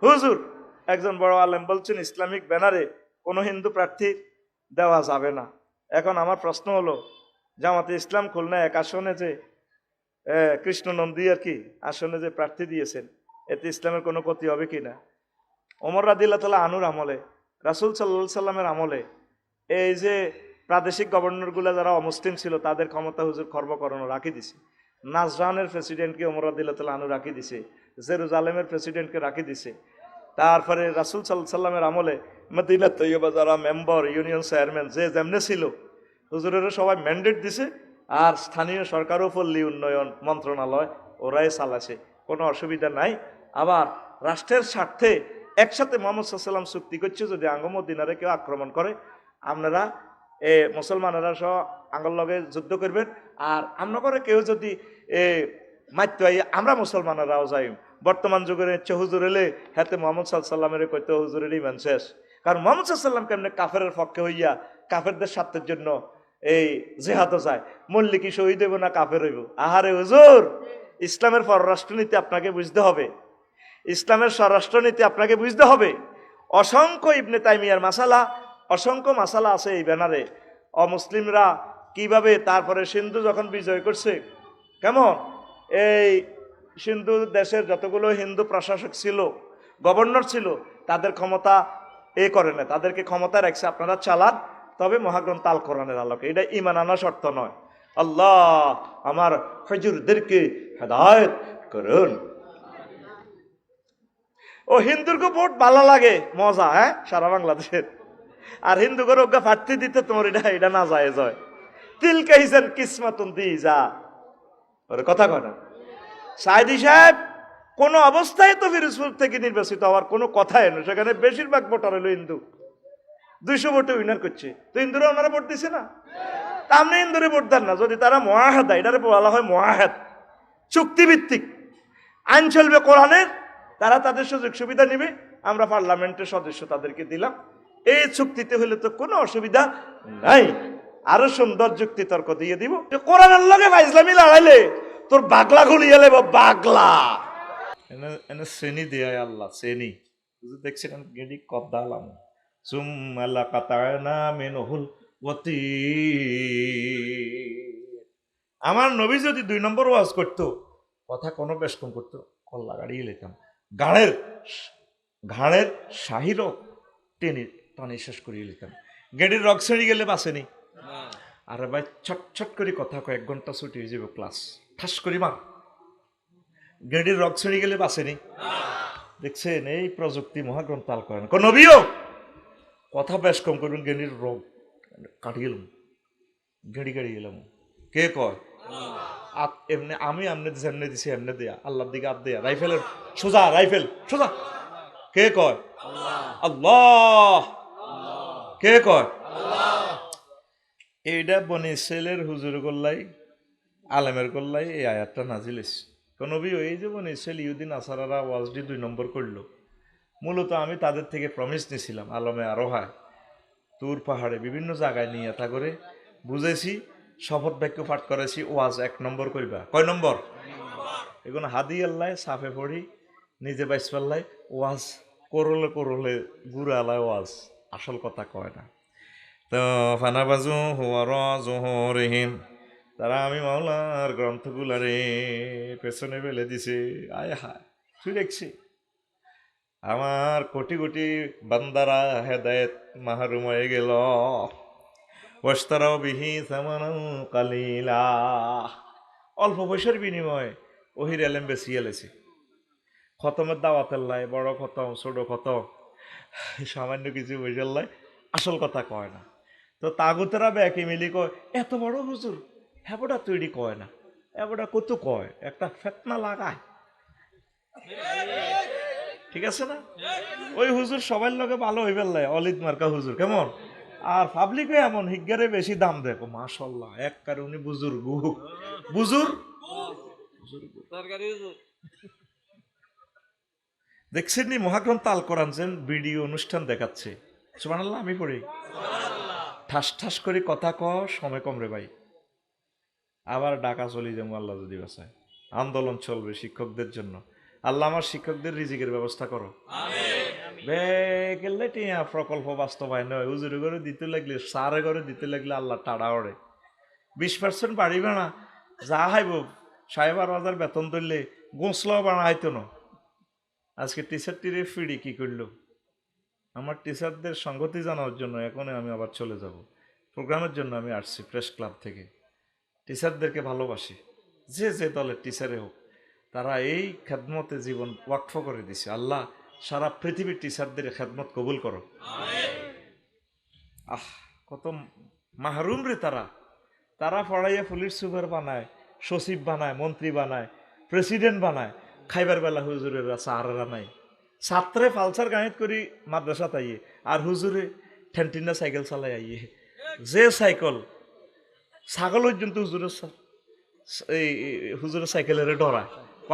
হুজুর একজন বড় আলেম বলছেন ইসলামিক ব্যানারে কোনো হিন্দু প্রার্থী দেওয়া যাবে না। এখন আমার প্রশ্ন হলো, জামাতে ইসলাম খুলনা 1 আসনে যে কৃষ্ণনন্দী আর কি আসনে যে প্রার্থী দিয়েছেন, এতে ইসলামের কোনো ক্ষতি হবে কিনা? ওমর রাদিয়াল্লাহু তাআলা আনুর আমলে, রাসূল সাল্লাল্লাহু আলাইহি সাল্লামের আমলে এই যে প্রাদেশিক গভর্নরগুলো যারা অমুসলিম ছিল তাদের ক্ষমতা হুজুর খর্ব করানো রাখি দিছে। নাজরানের প্রেসিডেন্টকে ওমর রাদিয়াল্লাহু তাআলা আনহু রাখি দিছে, জেরুজালেমের প্রেসিডেন্টকে রাখি দিছে। তারপরে রাসূল সাল্লাল্লাহু আলাইহি সাল্লামের আমলে মদিনা তৈয়বা যারা মেম্বার, ইউনিয়ন চেয়ারম্যান যে যেমনে ছিল, হুজুরের সবাই ম্যান্ডেট দিছে, আর স্থানীয় সরকার ও পল্লী উন্নয়ন মন্ত্রণালয় ওরাই চালাছে, কোনো অসুবিধা নাই। আবার রাষ্ট্রের স্বার্থে একসাথে মুহাম্মদ সাল্লাল্লাহু আলাইহি সাল্লাম চুক্তি করছে, যদি মদিনারে কেউ আক্রমণ করে আপনারা মুসলমানেরা সহ আঙ্গল লগে যুদ্ধ করবেন, আর আমরা করে কেউ যদি মারতে হয় আমরা মুসলমানেরাও যাই। বর্তমান যুগের ইচ্ছে হুজুর এলে হাতে মোহাম্মদ সাল্লাল্লাহু আলাইহি সাল্লামের কইতে হুজুরের ইমান শেষ। কারণ মোহাম্মদ সাল্লাল্লাহু আলাইহি সাল্লাম কেমনে কাফেরের পক্ষে হইয়া কাফেরদের স্বার্থের জন্য এই জেহাদও যায়, মল্লি কি শহীদ হইব না কাফের হইব? আহারে হুজুর, ইসলামের পররাষ্ট্রনীতি আপনাকে বুঝতে হবে, ইসলামের স্বরাষ্ট্রনীতি আপনাকে বুঝতে হবে। অসংখ্য ইবনে তাইমিয়ার মাসালা, অসংখ্য মাসালা আছে এই ব্যানারে। অমুসলিমরা কিভাবে তারপরে সিন্ধু যখন বিজয় করছে, কেমন এই সিন্ধু দেশের যতগুলো হিন্দু প্রশাসক ছিল, গভর্নর ছিল, তাদের ক্ষমতা করে না, তাদেরকে ক্ষমতা রাখছে আপনারা চালান, তবে মহাগ্রন্থ আল কোরআনের আলোকে। এটা ঈমান আনা শর্ত নয়। আল্লাহ আমার হুজুরদেরকে হেদায়েত করুন। ও হিন্দুরকে ভোট ভালো লাগে, মজা, হ্যাঁ, সারা বাংলাদেশের। আর হিন্দু করে ওকে প্রার্থী দিতে তোমার এটা না যায় জয় তিল কাইছেন কিসমাতুন দি যা ওরে কথা কয় না। সাইদি সাহেব কোন অবস্থায় তো ফিরোজপুর থেকে নির্বাচিত হওয়ার কোনো কথাই নয়, সেখানে বেশিরভাগ ভোটার হলো হিন্দু, 200 ভোটে উইনার করছে, তো হিন্দুরা ওনারা ভোট দিছে না? তা আপনি হিন্দুরে ভোট দেন না, যদি তারা মুআহাদা, এটারে বলা হয় মুআহাদ, চুক্তিভিত্তিক আইন চলবে কোরআনের, তারা তাদের সুযোগ সুবিধা নিবে, আমরা পার্লামেন্টের সদস্য তাদেরকে দিলাম, এই চুক্তিতে হলে তো কোনো অসুবিধা নাই। আরো সুন্দর যুক্তি তর্ক দিয়ে দিব, কোরআনের লগে ইসলামী লড়াইলে তোর বাগলা গুলিয়ে লেব, বাগলা এনে শ্রেণী দেয় আল্লাহ, শ্রেণী দেখছেন গেডি কদালাম সুম্মালা কাতানা মিনহুল ওয়াতি। আমার নবী যদি 2 নম্বর ওয়াজ করতো, কথা কোনো বেশ কম করতো, কল্লা গাড়িয়ে লেতাম, ঘাড়ের শাহিরও টেনে টানে শেষ করিয়ে লিতাম। গেড়ির রক ছেড়ে গেলে বাসেনি। আরে ভাই ছটছট করে কথা কয়, 1 ঘন্টা ছুটি হয়ে যাবে ক্লাস, ঠাস করি মা। গেড়ির রক ছেড়ে গেলে বাসেনি। দেখছেন এই প্রযুক্তি মহাগ্রন্থ আল করেন, কোন নবীও কথা বেশ কম করবেন, গেড়ির রোগ কাটিয়ে গেলাম, গেড়ি গাড়ি গেলাম। কে কয়? এমনি আমি এমনি দিছি, এমনি দিছি, এমনি দেয়া আল্লাহর দিকে হাত দেয়া, রাইফেলের সোজা, রাইফেল সোজা। কে কয়? আল্লাহ। কে কয়? এইটা বনি ইসরাইলের হুজুর গোল্লাই, আলেমের গোল্লাই এই আয়াতটা নাজিল হইছে। নবী এই যে বনি ইসরাইল ইহুদি নাসারারা ওয়াজডি 2 নম্বর করলো, মূলত আমি তাদের থেকে প্রমিস নিয়েছিলাম আলমে আরোহায়, তুর পাহাড়ে বিভিন্ন জায়গায় নিয়ে তা করে বুঝেছি, শপথ বাক্য পাঠ করেছি, ওয়াজ 1 নম্বর করিবা। কয় নম্বর? এখন হাদি আল্লাহ সাফে পড়ি, নিজে বাইস পাল্লাই ওয়াজ করলে করলে গুড়া আলায় ওয়াজ, আসল কথা কয় না। তো ফানাবাজু হুয়ার জোহরহিম, তারা আমি মাওলার গ্রন্থগুলারে পেছনে ফেলে দিছে। আয় হায়, তুই দেখছি আমার কোটি কোটি বান্দারা হেদায়েত মাহরুম হয়ে গেল। ওয়াশতারাউ বিহি সামানান কালিলা, অল্প পয়সার বিনিময়ে ওহির এলেম বেশি এলেছে। খতমের দাওয়াতের লাই, বড় খতম ছোট খতম, সামান্য কিছু পয়সার লাই, আসল কথা কয় না। তো তাগুতেরা ব্যাকে মিলি কয় এত বড় হুজুর, হ্যাবোটা তৈরি কয় না, এবোটা কত কয়, একটা ফেতনা লাগায়, ঠিক আছে না? ওই হুজুর সবার লগে ভালো হয়ে ফেললে, অলিদ মার্কা হুজুর কেমন, আর পাবলিকে এমন হিগারে বেশি দাম দেখো, মাশাল্লাহ, এক কারে উনি বুজুর্গ, বুজুর্গ দেখছেন নি মহাগ্রন্থ আল কোরআন যেন ভিডিও অনুষ্ঠান দেখাচ্ছে। সুবহানাল্লাহ, আমি পড়ি ঠাস ঠাস করে কথা সময় কম রে ভাই, আবার ডাকা চলি যাবো আল্লাহ যদি বাঁচায়। আন্দোলন চলবে শিক্ষকদের জন্য, আল্লাহ আমার শিক্ষকদের রিজিকের ব্যবস্থা করো। গেলে টিয়া প্রকল্প বাস্তবায়ন হয়, হুজুরে করে দিতে লাগলে, সারে করে দিতে লাগলে আল্লাহ টাড়া ওড়ে। 20% বাড়িবে না, যা হাইব 12,500 বেতন ধরলে গোসলাও বানা হইতো না। আজকে টিচার টিরে ফিডি কি করলো? আমার টিচারদের সংগতি জানার জন্য এখন আমি আবার চলে যাব প্রোগ্রামের জন্য। আমি আসছি প্রেস ক্লাব থেকে। টিচারদেরকে ভালোবাসি, যে যে দলের টিচারে হোক, তারা এই খেদমতে জীবন ওয়াকফ করে দিছে। আল্লাহ সারা পৃথিবীর টিচারদের খেদমত কবুল করো। আহ, কত মাহরুম রে তারা। তারা পড়াইয়া পুলিশ সুপার বানায়, সচিব বানায়, মন্ত্রী বানায়, প্রেসিডেন্ট বানায়। খাইবার বেলা হুজুরেরা চাহারা নাই। ছাত্রে ফালসার গাঁত করি মাদ্রাসা তাইয়ে, আর হুজুরে ঠেন্টিনা সাইকেল চালাই আইয়ে। যে সাইকেল ছাগল পর্যন্ত এই হুজুরের সাইকেলের ডরায়।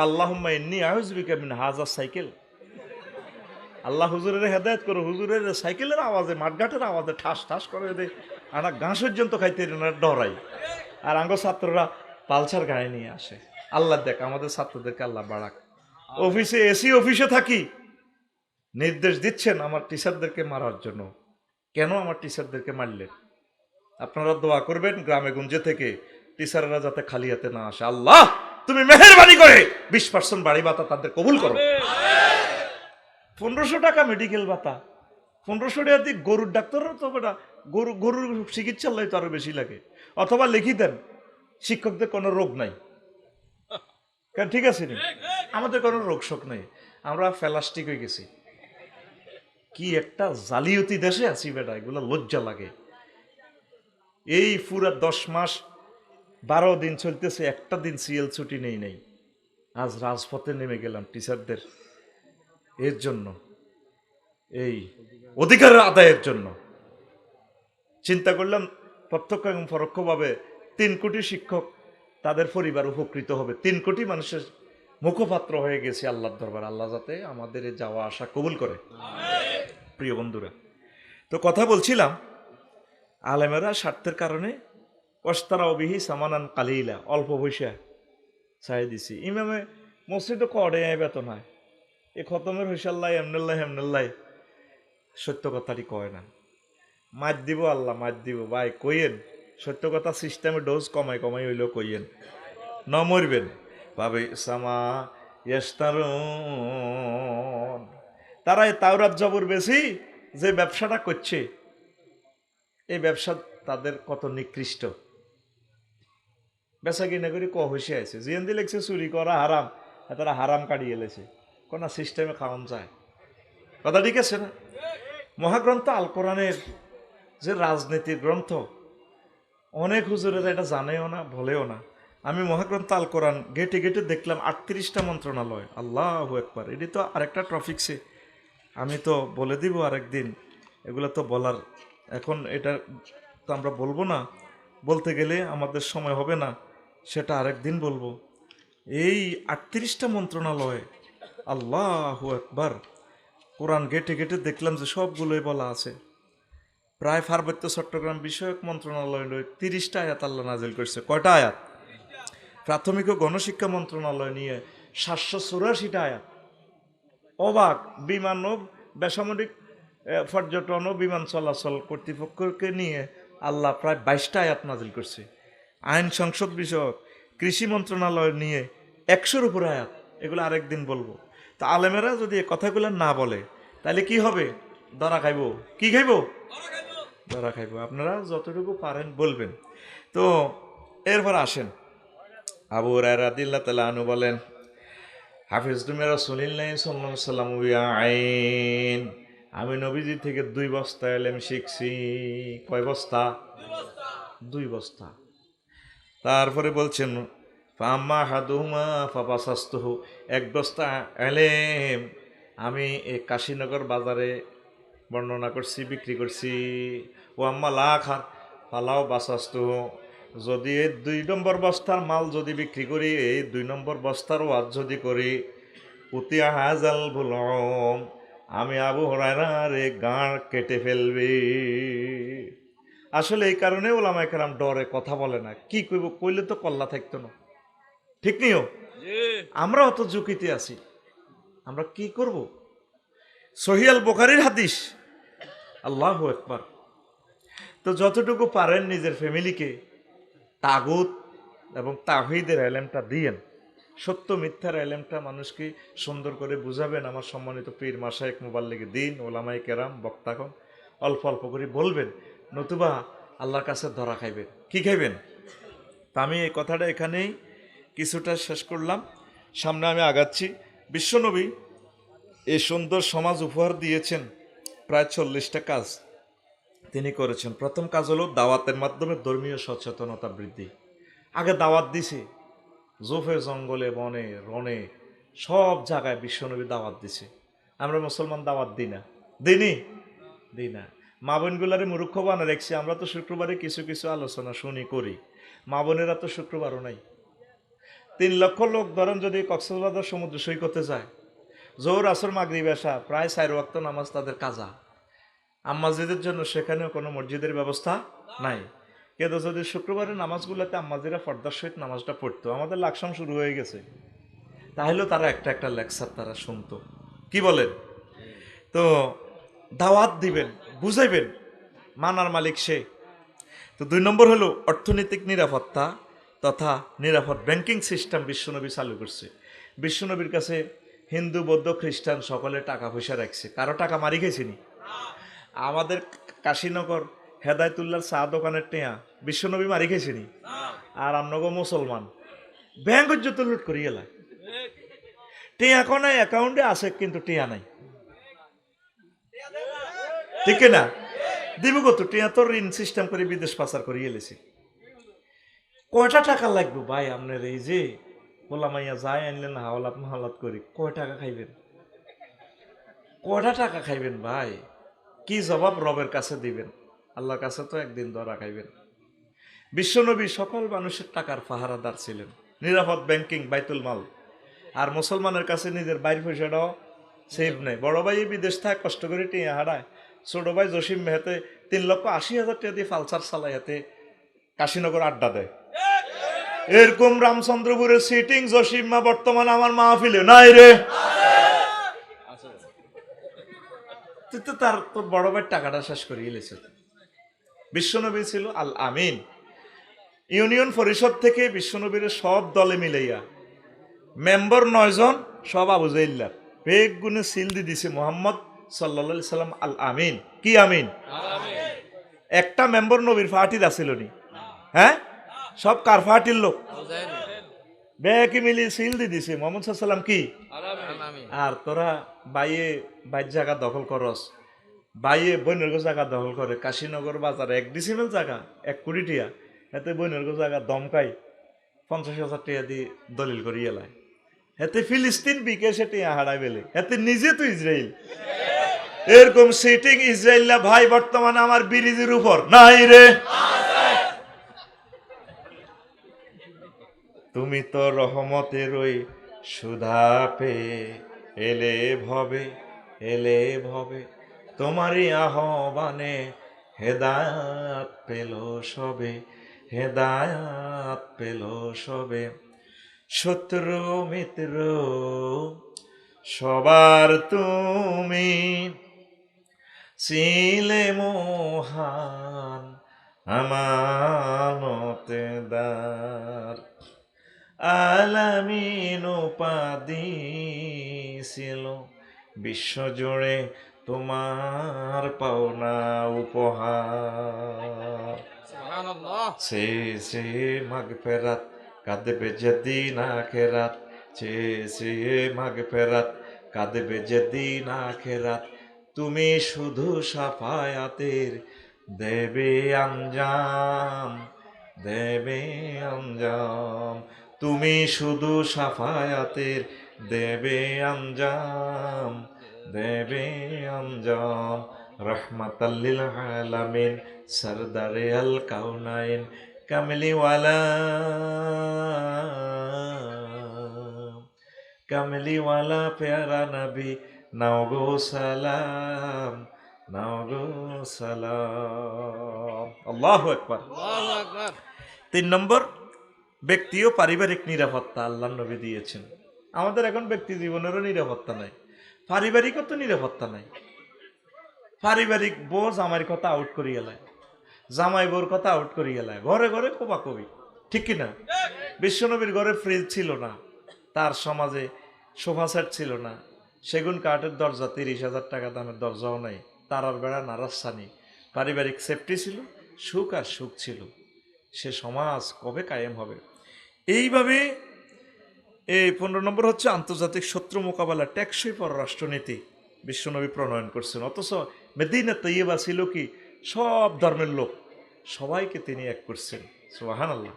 আল্লাহুম্মা ইন্নী আউযুবিকা মিন হাযাস সাইকেল। আল্লাহ হুজুরের হেদায়েত করো। হুজুরের সাইকেলের আওয়াজে, মাঠঘাটের আওয়াজে ঠাস ঠাস করে দে, আনা ঘাস পর্যন্ত খাইতে ডরাই। আর আঙ্গ ছাত্ররা পালসার গায়ে নিয়ে আসে। আল্লাহ দেখ আমাদের ছাত্রদেরকে আল্লাহ বাড়াক। অফিসে এসি অফিসে থাকি, নির্দেশ দিচ্ছেন আমার টিচারদেরকে মারার জন্য। কেন আমার টিচারদেরকে মারলেন? আপনারা দোয়া করবেন গ্রামে গঞ্জে থেকে টিচাররা যাতে খালি হাতে না আসে। আল্লাহ তুমি মেহেরবানি করে 20% বাড়ি ভাতা তাদের কবুল করো। 1500 টাকা মেডিকেল ভাতা, 1500 টাকা দিয়ে গরুর ডাক্তারও তো বেটা গরুর চিকিৎসার লাই তো আরো বেশি লাগে। অথবা লিখি দেন শিক্ষকদের কোনো রোগ নাই, ঠিক আছে নি, আমাদের কোনো রোগ শোক নেই, আমরা ফেলাস্টিক হয়ে গেছি। কি একটা জালিয়াতি দেশে আছি বেটা, এগুলো লজ্জা লাগে। এই পুরা 10 মাস 12 দিন চলতেছে, একটা দিন সিএল ছুটি নেই। আজ রাজপথে নেমে গেলাম টিচারদের এর জন্য, এই অধিকার আদায়ের জন্য। চিন্তা করলাম প্রত্যক্ষ এবং পরোক্ষভাবে 3 কোটি শিক্ষক, তাদের পরিবার উপকৃত হবে। 3 কোটি মানুষের মুখপাত্র হয়ে গেছে আল্লাহর দরবার। আল্লাহ যাতে আমাদের যাওয়া আসা কবুল করে। প্রিয় বন্ধুরা, তো কথা বলছিলাম, আলেমেরা স্বার্থের কারণে অস্তারা অবিহি সামানান কালিলা, অল্প পয়সা চাই দিছি। ইমামে মসজিদে কড়ে বেতন হয়, এ খতমের হইসাল্লাই এমনাল্লাই সত্য কথাটি কয় না। মাত দিব আল্লাহ, মাত দিব ভাই কইয়েন সত্য কথা। সিস্টেমে ডোজ কমাই হইলেও কইয়েন, ন মরবেন ভাবে সামা ইস্তারুন। তারা এই তাওরাত জবর বেশি যে ব্যবসাটা করছে, এই ব্যবসা তাদের কত নিকৃষ্ট। বেচা কিনা করে হইসে আছে, জিয়ান্দি লেগছে চুরি করা হারাম, তারা হারাম কাটিয়ে এলেছে, কোন সিস্টেমে খাওয়ান যায়। কথা ঠিক আছে না? মহাগ্রন্থ আল কোরআনের যে রাজনীতির গ্রন্থ, অনেক হুজুরেরা এটা জানেও না, বলেও না। আমি মহাগ্রন্থ আল কোরআন গেটে গেটে দেখলাম 38টা মন্ত্রণালয়। আল্লাহু আকবার। এটি তো আরেকটা টপিকসে আমি তো বলে দিব আরেকদিন, এগুলো তো বলার, এখন এটা তো আমরা বলবো না, বলতে গেলে আমাদের সময় হবে না, সেটা আরেকদিন বলবো। এই 38টা মন্ত্রণালয়, আল্লাহু আকবার। কোরআন গেটে গেটে দেখলাম যে সবগুলোই বলা আছে। প্রায় পার্বত্য চট্টগ্রাম বিষয়ক মন্ত্রণালয় 30টা আয়াত আল্লাহ নাজিল করছে। কয়টা আয়াত? প্রাথমিক ও গণশিক্ষা মন্ত্রণালয় নিয়ে 784টা আয়াত। অবাক। বিমান ও বেসামরিক পর্যটন ও বিমান চলাচল কর্তৃপক্ষকে নিয়ে আল্লাহ প্রায় 22টা আয়াত নাজিল করছে। আইন সংসদ বিষয়ক কৃষি মন্ত্রণালয় নিয়ে 100-র উপর আয়াত। এগুলো আরেকদিন বলবো। তা আলেমেরা যদি এ কথাগুলো না বলে তাহলে কি হবে? ধরা খাইব। কি খাইব? ধরা খাইব। আপনারা যতটুকু পারেন বলবেন। তো এরপর আসেন, আবু হুরায়রা রাদিয়াল্লাহু তাআলা আনহু বলেন, হাফিজতু মির রাসূলিল্লাহি সাল্লাল্লাহু আলাইহি ওয়াসাল্লাম বিআইন, আমি নবীজি থেকে 2 বস্তা ইলম শিখছি। কয় বস্তা? 2 বস্তা। তারপরে বলছেন, ফাম্মা হাদুমা ফাবাসাস্তুহু, 1 বস্তা ইলম আমি এই কাশীনগর বাজারে বর্ণনা করছি, বিক্রি করছি। ও আম্মা লাখার ফালাও বাসাস্তুহু, যদি এই 2 নম্বর বস্তার মাল যদি বিক্রি করি, এই 2 নম্বর বস্তার ওয়াজ যদি করি, উতিয়া হাজাল বুলম, আমি আবু হুরায়রার গাঁড় কেটে ফেলবি। আসলে এই কারণে ওলামায়ে কেরাম ডরে কথা বলে না। কি কইব? কইলে তো কল্লা থাকতো না, ঠিক নিও। আমরাও তো ঝুঁকিতে আছি। আমরা কি করব? সহিহ আল বুখারীর হাদিস। আল্লাহু আকবার। তো যতটুকু পারেন নিজের ফ্যামিলিকে তাগুত এবং তাওহীদের ইলমটা দিয়েন, সত্য মিথ্যার ইলমটা মানুষকে সুন্দর করে বুঝাবেন। আমার সম্মানিত পীর মাশায়েখ মুবাল্লিগে দ্বীন ওলামায়ে কেরাম বক্তাগণ অল্প অল্প করে বলবেন, নতুবা আল্লাহর কাছে ধরা খাইবেন। কি খাইবেন? তা আমি এই কথাটা এখানেই কিছুটা শেষ করলাম। সামনে আমি আগাচ্ছি। বিশ্বনবী এই সুন্দর সমাজ উপহার দিয়েছেন, প্রায় 40টা কাজ তিনি করেছেন। প্রথম কাজ হলো দাওয়াতের মাধ্যমে ধর্মীয় সচেতনতা বৃদ্ধি। আগে দাওয়াত দিছে, জোফে জঙ্গলে বনে রনে সব জায়গায় বিশ্বনবী দাওয়াত দিছে। আমরা মুসলমান দাওয়াত দিই না, দিই না। মা বোনগুলারে মূর্খ বানা রেখছি। আমরা তো শুক্রবারে কিছু কিছু আলোচনা শুনি করি, মা বোনেরা তো শুক্রবারও নাই। 3 লক্ষ লোক ধরেন যদি কক্সবাজার সমুদ্র সৈকতে যায়, জোহর আসর মাগরিব এশা প্রায় 4 ওয়াক্ত নামাজ তাদের কাজা। আম্মাজিদের জন্য সেখানেও কোনো মসজিদের ব্যবস্থা নাই। কিন্তু যদি শুক্রবারের নামাজগুলোতে আম্মাজিরা পর্দার সহিত নামাজটা পড়তো, আমাদের লাকসাম শুরু হয়ে গেছে, তাহলেও তারা একটা একটা লেকচার তারা শুনতো। কি বলেন? তো দাওয়াত দিবেন, বুঝাইবেন, মানার মালিক সে। তো 2 নম্বর হলো অর্থনৈতিক নিরাপত্তা তথা নিরাপদ ব্যাংকিং সিস্টেম বিশ্বনবী চালু করছে। বিশ্বনবীর কাছে হিন্দু বৌদ্ধ খ্রিস্টান সকলে টাকা পয়সা রাখছে, কারো টাকা মারি খেয়েছিনি। আমাদের কাশীনগর হেদায়তুল্লাহর চা দোকানের টেয়া বিশ্বনবী মারি খেয়েছিনি। আর আমনগো মুসলমান ব্যাংক যত লুট করি এলায়, টেয়া কোনো অ্যাকাউন্টে আছে কিন্তু টেয়া নাই, ঠিক না? দিব কত টেয়া? তো ঋণ সিস্টেম করে বিদেশ পাচার করে এলেছি। কয়টা টাকা লাগবে ভাই আপনার? এই যে গোলামাইয়া যাই আনলেন হাওলাত মহালাত করি, কয় টাকা খাইবেন? কয়টা টাকা খাইবেন ভাই? কি জবাব রবের কাছে দিবেন? আল্লাহর কাছে তো একদিন ধরা খাইবেন। বিশ্বনবী সকল মানুষের টাকার পাহারাদার ছিলেন, নিরাপদ ব্যাংকিং বাইতুল মাল। আর মুসলমানের কাছে নিজের বাইর পয়সাটাও সেভ নেই। বড় ভাই বিদেশ থাকে কষ্ট করে টিয়া হারায়, ছোট ভাই জসিম মেহেতে 3,80,000 টাকা দিয়ে ফালসার চালায় হাতে কাশীনগর আড্ডা দেয়। এরকম রামচন্দ্রপুরের সিটিং জসিম্মা বর্তমান আমার মাহফিলে নাই রে। তার তোর বড় ভাইয়ের টাকাটা শেষ করে এলেছে। বিশ্বনবী ছিল আল আমিন। ইউনিয়ন পরিষদ থেকে বিশ্বনবীর সব দলে মিলাইয়া মেম্বার 9 জন, সব আবু জাইল্লার বেগ গুণে সিল দিয়ে দিছে মোহাম্মদ সাল্লাল্লাহু আলাইহি সাল্লাম আল আমিন। কি আমিন? একটা মেম্বার নবীর পার্টির আছিল নি? হ্যাঁ, সব কার পার্টির লোক? বেকি মিলি সিল দিয়ে দিছে মোহাম্মদ সাল্লাম কি? আর তোরা বাইয়ে বাইর জায়গা দখল করস, বাইয়ে বৈনর্গ জায়গা দখল করে। কাশীনগর বাজার 1 ডিসিমেল জায়গা 1 কোটি টিয়া, এতে বৈনর্গ জায়গা দমকাই 50,000 টাকা দিয়ে দলিল করি এলায়। এতে ফিলিস্তিন বিকে সে টিয়া হারাই বেলে, এতে নিজে তো ইসরায়েল। এরকম সিটিং ইসরায়েল ভাই বর্তমানে আমার ব্রিজের উপর নাই রে। তুমি তো রহমতের ওই সুধা পেয়ে এলে ভবে তোমারই আহ্বানে হেদায়াত পেল সবে শত্রু মিত্র সবার তুমি ছিলে মহান আমানতদার। আলামিন উপাধি ছিল বিশ্বজুড়ে তোমার পাওনা উপহার। সে মাগফিরাত কাঁদবে যেদিন আখিরাত, সে মাগফিরাত কাঁদবে যেদিন আখিরাত। তুমি শুধু সাফায়াতের দেবে আঞ্জাম, তুমি শুধু সাফায়াতের দেবে আঞ্জাম। রহমাতাল্লিল আলামিন সরদারে আল কাউনাইন কামলিওয়ালা প্যারা নবী নাও গো সালাম, আল্লাহু আকবার। 3 নম্বর ব্যক্তি ও পারিবারিক নিরাপত্তা আল্লাহর নবী দিয়েছেন। আমাদের এখন ব্যক্তি জীবনেরও নিরাপত্তা নাই, পারিবারিকও তো নিরাপত্তা নাই। পারিবারিক বউ জামাইয়ের কথা আউট করি গেলায়, জামাই বোর কথা আউট করি গেলায়, ঘরে ঘরে কোবাকবি, ঠিক কিনা? বিশ্বনবীর ঘরে ফ্রিজ ছিল না, তার সমাজে সোফা সেট ছিল না, সেগুন কাঠের দরজা 30,000 টাকা দামের দরজাও নাই, তারার বেড়া নারাস্তানি, পারিবারিক সেফটি ছিল, সুখ আর সুখ ছিল। সে সমাজ কবে কায়েম হবে? এইভাবে এই 15 নম্বর হচ্ছে আন্তর্জাতিক শত্রু মোকাবেলা টেকসই পররাষ্ট্রনীতি বিশ্বনবী প্রণয়ন করছেন। অথচ মেদিনা তৈয়বা ছিল কি সব ধর্মের লোক, সবাইকে তিনি এক করছেন। সুবহানাল্লাহ।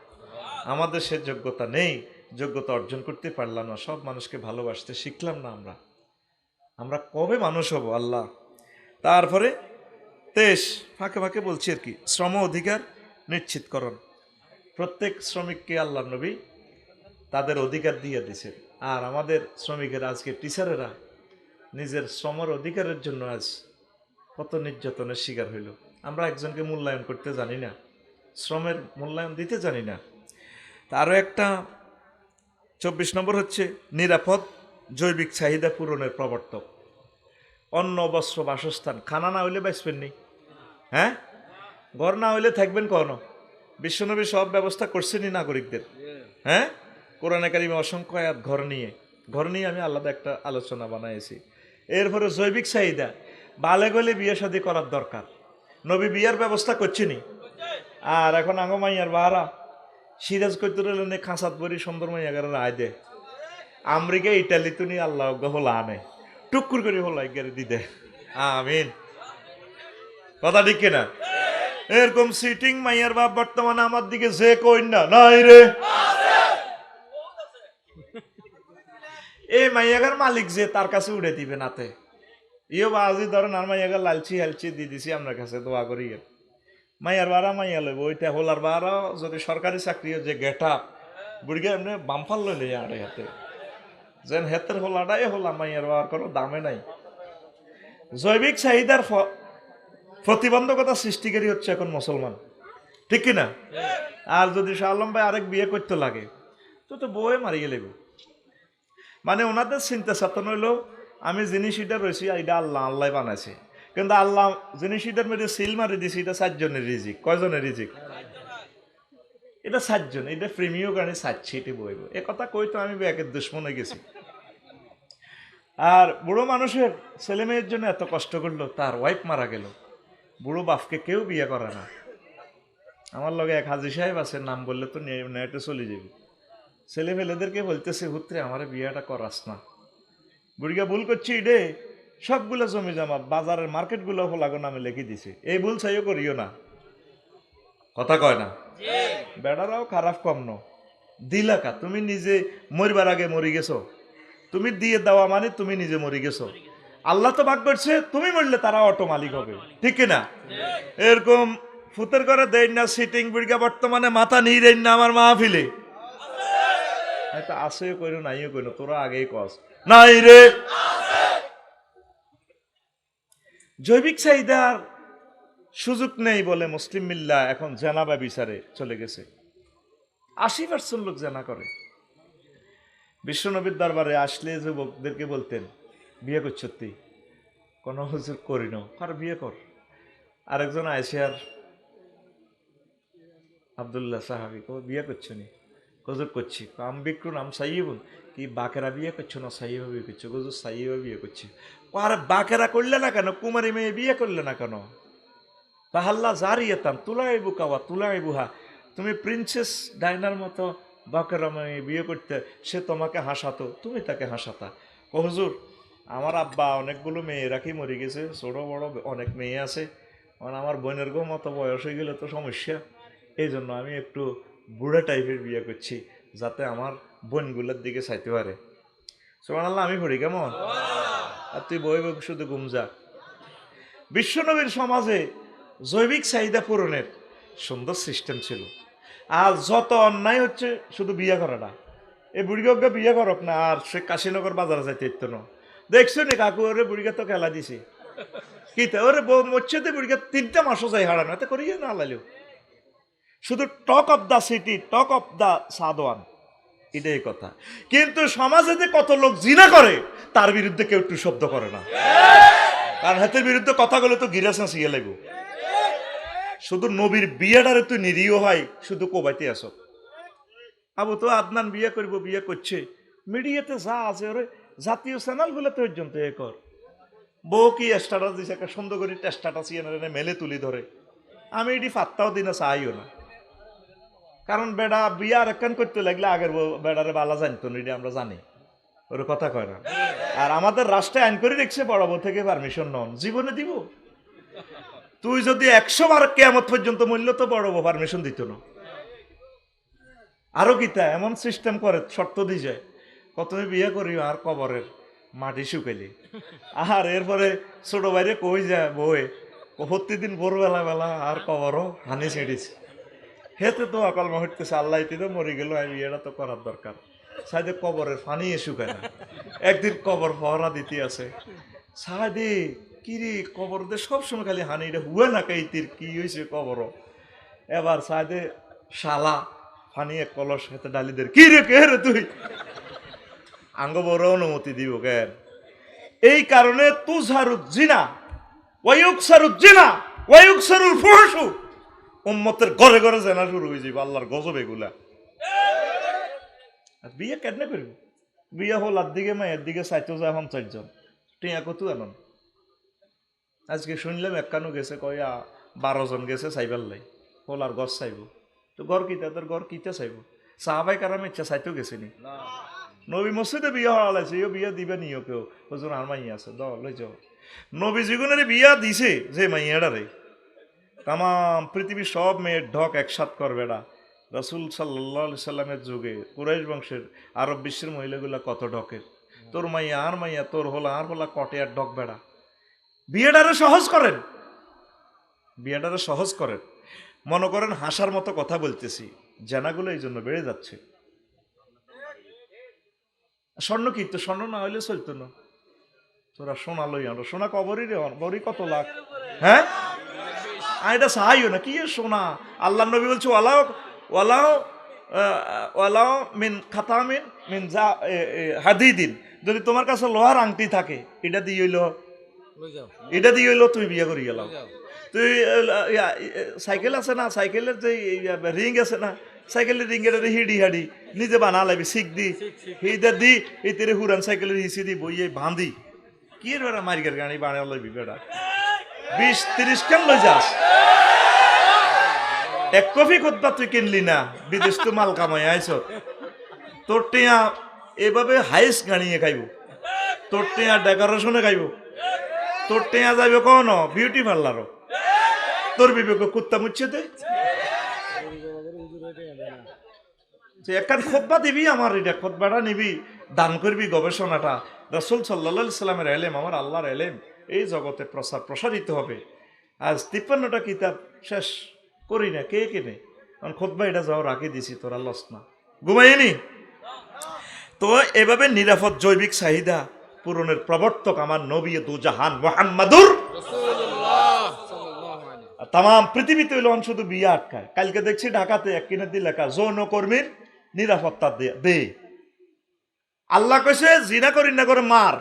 আমাদের সে যোগ্যতা নেই, যোগ্যতা অর্জন করতে পারলাম না, সব মানুষকে ভালোবাসতে শিখলাম না। আমরা কবে মানুষ হব আল্লাহ? তারপরে 23 ফাঁকে ফাঁকে বলছি আর কি, শ্রম অধিকার নিশ্চিতকরণ। প্রত্যেক শ্রমিককে আল্লাহ নবী তাদের অধিকার দিয়ে দিয়েছেন। আর আমাদের শ্রমিকেরা আজকে টিচারেরা নিজের শ্রমের অধিকারের জন্য আজ কত নির্যাতনের শিকার হইল। আমরা একজনকে মূল্যায়ন করতে জানি না, শ্রমের মূল্যায়ন দিতে জানি না। আরও একটা 24 নম্বর হচ্ছে নিরাপদ জৈবিক চাহিদা পূরণের প্রবর্তক। অন্ন, বস্ত্র, বাসস্থান, খানা না হইলে বাঁচবেন নি, হ্যাঁ? ঘর না হইলে থাকবেন কখনো? বিশ্বনবী সব ব্যবস্থা করছেনই নাগরিকদের, হ্যাঁ? কোরআনে কারিমে অসংখ্য আয়াত ঘর নিয়ে আমি আলাদা একটা আলোচনা বানাইছি। এরপরে জৈবিক চাহিদা, বালে গলে বিয়ে শাদী করার দরকার, নবী বিয়ার ব্যবস্থা করছেনি। আর এখন আঙ্গ মাইয়ার বাহারা সিরাজ কৈতুরলে খাঁচাত বরি সুন্দর মাইয়াগার রায় দে, আমেরিকা ইটালি তুনি আল্লাহ হলা আনে টুকুর করে হলাই গেড়ে দিদে। আমিন, কথা ঠিক কিনা? এরকম সিটিং মাইয়ার বাপ বর্তমানে আমার দিকে যে কই না নাই রে, এই মাইয়াগার মালিক যে তার কাছে উড়ে দিবে নাতে। ইও বাজি ধরেন আর মাইয়াগার লালচি হালচি দিয়ে দিছি আপনার কাছে, দোয়া করি। মাইয়ার বাড়া মাইয়া লইব, ওইটা হোলার বাড়া যদি সরকারি চাকরি যে গেট আপ বুড়িকে এমনি বামফাল লইলে আড়ে হাতে যেন হেতের হোলাটাই হোলা, মাইয়ার বাড়ার কোনো দামে নাই। জৈবিক চাহিদার প্রতিবন্ধকতা সৃষ্টিকারী হচ্ছে এখন মুসলমান, ঠিক কিনা? আর যদি শাহ আলম ভাই আরেক বিয়ে করতে লাগে তো বউয়ে মারিয়ে লেব। মানে ওনাদের চিন্তা চেতন হইলো আমি জিনিস এটা রয়েছি, এটা আল্লাহ আল্লাহ বানাইছে, কিন্তু আল্লাহ জিনিস এটার মধ্যে সিল মারি দিছি, এটা 4 জনের রিজিক। কয়জনের রিজিক? এটা 4 জন, এটা প্রেমীয় গানে 4 এটি বইব। এ কথা কই তো আমি একের দুশ্মন হয়ে গেছি। আর বুড়ো মানুষের ছেলে মেয়ের জন্য এত কষ্ট করলো, তার ওয়াইফ মারা গেল, বুড়ো বাপকে কেউ বিয়ে করে না। আমার লগে এক হাজি সাহেব আছে, নাম বললে তো নেটে চলে যাবে। ছেলে ফেলেদেরকে বলতেছে হুত্রে আমার বিয়েটা করাস না। বুড়িগা ভুল করছি রে, সবগুলো জমি জমা বাজারের মার্কেটগুলো হোলাগো নামে লিখে দিছে, এই ভুল চাইও করিও না। কথা কয় না? বেড়ারাও খারাপ কম ন দিলাকা, তুমি নিজে মরবার আগে মরি গেছো, তুমি দিয়ে দেওয়া মানে তুমি নিজে মরি গেছো। আল্লাহ তো ভাগ করছে, তুমি মরলে তারা অটো মালিক হবে, ঠিক কিনা? এরকম ফুতের করে দেন না সিটিং বুড়িগা বর্তমানে মাথা নিয়ে দেন না আমার মাহফিলে। আসেও কইল নাইও কইল, তোরা আগেই কস নাই রে। জৈবিক চাহিদার সুযোগ নেই বলে মুসলিম মিল্লা এখন জেনা বা বিচারে চলে গেছে। 80% লোক জেনা করে। বিশ্বনবীর দরবারে আসলে যুবকদেরকে বলতেন বিয়ে করছ তুই? কোনো হুজুর করি না, আর বিয়ে কর। আরেকজন আয়েশার আব্দুল্লাহ সাহাবি, বিয়ে করছো নি? হুজুর করছি। আম বিক্রু নাম সাইবুন কি বাকেরা বিয়ে করছো না সাইবা বিয়ে করছো? হুজুর সাইবা বিয়ে করছি। আর বাকেরা করলে না কেন? কুমারী মেয়ে বিয়ে করলে না কেন? তাহাল্লা জারিয়াতাম তুলাই বুকাওয়া তুলাই বুহা, তুমি প্রিন্সেস ডাইনার মতো বাকেরা মেয়ে বিয়ে করতে, সে তোমাকে হাসাতো, তুমি তাকে হাসাতা। হুজুর আমার আব্বা অনেকগুলো মেয়ে রাখি মরে গেছে, ছোট বড় অনেক মেয়ে আছে, মানে আমার বোনের গো মতো বয়স হয়ে গেলে তো সমস্যা, এই জন্য আমি একটু বুড়া টাইপের বিয়ে করছি যাতে আমার বোনগুলোর দিকে চাইতে পারে। সুবহানাল্লাহ, আমি পড়ি কেমন? আর তুই বই বই শুধু গুমজা। বিশ্বনবীর সমাজে জৈবিক চাহিদা পূরণের সুন্দর সিস্টেম ছিল। আর যত অন্যায় হচ্ছে শুধু বিয়ে করাটা, এই বুড়িগা বিয়ে করক না আর সে কাশীনগর বাজারে যাইতে ইত্য না। দেখছো নি কাকু ওরে বুড়িগা তো খেলা দিছে কি ওরে মরছে বুড়িগা 3টা মাসও যাই হারানো, এতে করিয়ে না লাইলেও। শুধু talk of the city, talk of the সাদওয়ান, এটাই কথা। কিন্তু সমাজে যে কত লোক জিনা করে তার বিরুদ্ধে কেউ একটু শব্দ করে না, কারণ হাতের বিরুদ্ধে কথা বলে তো গিরা শাঁসিয়ে লাগবো। শুধু নবীর বিয়েটারে তুই নিরীহ হয় শুধু কোবাইতে আসো। আবু তো আদনান বিয়ে করবো, বিয়ে করছে, মিডিয়াতে যা আছে ওরে জাতীয় চ্যানেল গুলো তো পর্যন্ত এ কর। বউ কি স্ট্যাটাস দিছে, একটা সুন্দর করে স্ট্যাটাস মেলে তুলি ধরে। আমি এটি ফাত্তাও দিনে চাইও না, কারণ বেড়া বিয়ে আর একখান করতে লাগলে আগের বেড়ারে বালা জানতো না, এটা আমরা জানি, ওর কথা কয় না। আর আমাদের রাষ্ট্রে আইন করে রেখেছে বড় বউ থেকে পারমিশন নন, জীবনে দিব। তুই যদি 100 বার কেয়ামত পর্যন্ত মূল্য তো বড় বউ পারমিশন দিত না। আরো কিতা এমন সিস্টেম করে, শর্ত দিয়ে যায়, প্রথমে বিয়ে করি আর কবরের মাটি শুকাইলি, আর এরপরে ছোট বাইরে কই যায় বউয়ে প্রতিদিন ভোরবেলা বেলা আর কবরও হানি ছেড়েছে। হেতে তো অকাল মহিতেছে, আল্লাহ তো মরে গেল, আমি এটা তো করার দরকার। সাইদে কবরের পানি শুকায় না, একদিন কবর পহরা দিতে আছে, সাইদে কিরে কবর দে সবসময় খালি হানি, এটা হুয়ে না কাইতির কি হয়েছে কবর। এবার সাইদে শালা ফানি এক কলস হেতে ডালিদের, কি রে কে রে তুই, আঙ্গ বড় অনুমতি দিব কেন? এই কারণে তুজারুদ জিনা ওয়ায়ুকসারুদ জিনা ওয়ায়ুকসারুল ফুহশু, উম্মতের ঘরে ঘরে জেনা শুরু হয়ে যাবে, আল্লাহর গজব এগুলা। আর বিয়ে কেন করব? বিয়ে হল আর দিকে মায়ের দিকে চাইতো যায় 50 জন, টিয়া কত আনন্দ। আজকে শুনলাম একখানো গেছে কয়া 12 জন গেছে চাইবার লাই, হল আর গছ চাইব। তো গড় কিতা, তোর গড় কিতা চাইব? সাহাবাই কারাম ইচ্ছা চাইতেও গেছিনি। নবী মসজিদে বিয়ে হওয়া লাগছে, বিয়ে দিবে নিও কেউ, হুজুর আর মাইয়া আছে দ লই যাও। নবী জীবনের বিয়া দিছে যে মাইয়াডারে, তাম পৃথিবীর সব মেয়ের ঢক একসাথ করবে না। রাসূল সাল্লাল্লাহু আলাইহি সাল্লামের যুগে কুরাইশ বংশের আরব বিশ্বের মহিলাগুলা কত ঢকের, তোর মাইয়া আর মাইয়া, তোর হলা আর হলা কটে আর ঢক বেড়া। বিয়েটারে সহজ করেন, বিয়েটারে সহজ করেন। মনে করেন হাসার মতো কথা বলতেছি, জানাগুলো এই জন্য বেড়ে যাচ্ছে। স্বর্ণ কি তো, স্বর্ণ না হইলে চলতো না। তোরা সোনা লই আনো, সোনা কবরই রে, বড়ি কত লাখ, হ্যাঁ এটা সাহায্য না কি সোনা। আল্লাহ নবী বলছে ওয়ালাও ওয়ালাও ওয়ালাও মিন খাতামিন মিন যা হাদিদিন, যদি তোমার কাছে লোহার আংটি থাকে এটা দিয়ে হইলো, এটা দিয়ে হইলো তুমি বিয়ে করি গেলাম। তুই সাইকেল আছে না, সাইকেলের যে রিং আছে না, সাইকেলের রিংয়ের হিডি হাডি নিজে বানা লাগবে, শিখ দি হিদার দি এই তেরে হুরান সাইকেলের হিসি দি বইয়ে বাঁধি কি এর বেড়া মারিকার গাড়ি বানা লাগবি বেড়া 20-30 কেন লই যাস। এক কফি খুদবা তুই কিনলি না, বিদেশ তো মাল কামাই আইস, তোর টিয়া এভাবে হাইস গাড়িয়ে খাইব, তোর টিয়া ডেকোরেশনে খাইব, তোর টিয়া যাইব কোন বিউটি পার্লারও, তোর বিবেক কুত্তা মুচ্ছে দে। একখান খোদবা দিবি, আমার এটা খোদবাটা নিবি, দান করবি গবেষণাটা। রাসূল সাল্লাল্লাহু আলাইহি সাল্লামের এলেম, আমার আল্লাহর এলেম এই জগতে প্রসারিত হবে। আজ 53টা কিতাব শেষ করি না, কে কেনে? কারণ খোদবা এটা যাও রাখি দিছি, তোরা লস না ঘুমাইনি। তো এভাবে নিরাপদ জৈবিক চাহিদা পূরণের প্রবর্তক আমার নবী দুজাহান মুহাম্মাদুর তাম পৃথিবীতে হইল শুধু বিয়ে আটকায়। কালকে দেখছি ঢাকাতে এক কিনে দিয়ে লেখা যৌনকর্মীর নিরাপত্তা দে। আল্লাহ কইছে জিনা করি না করে মার,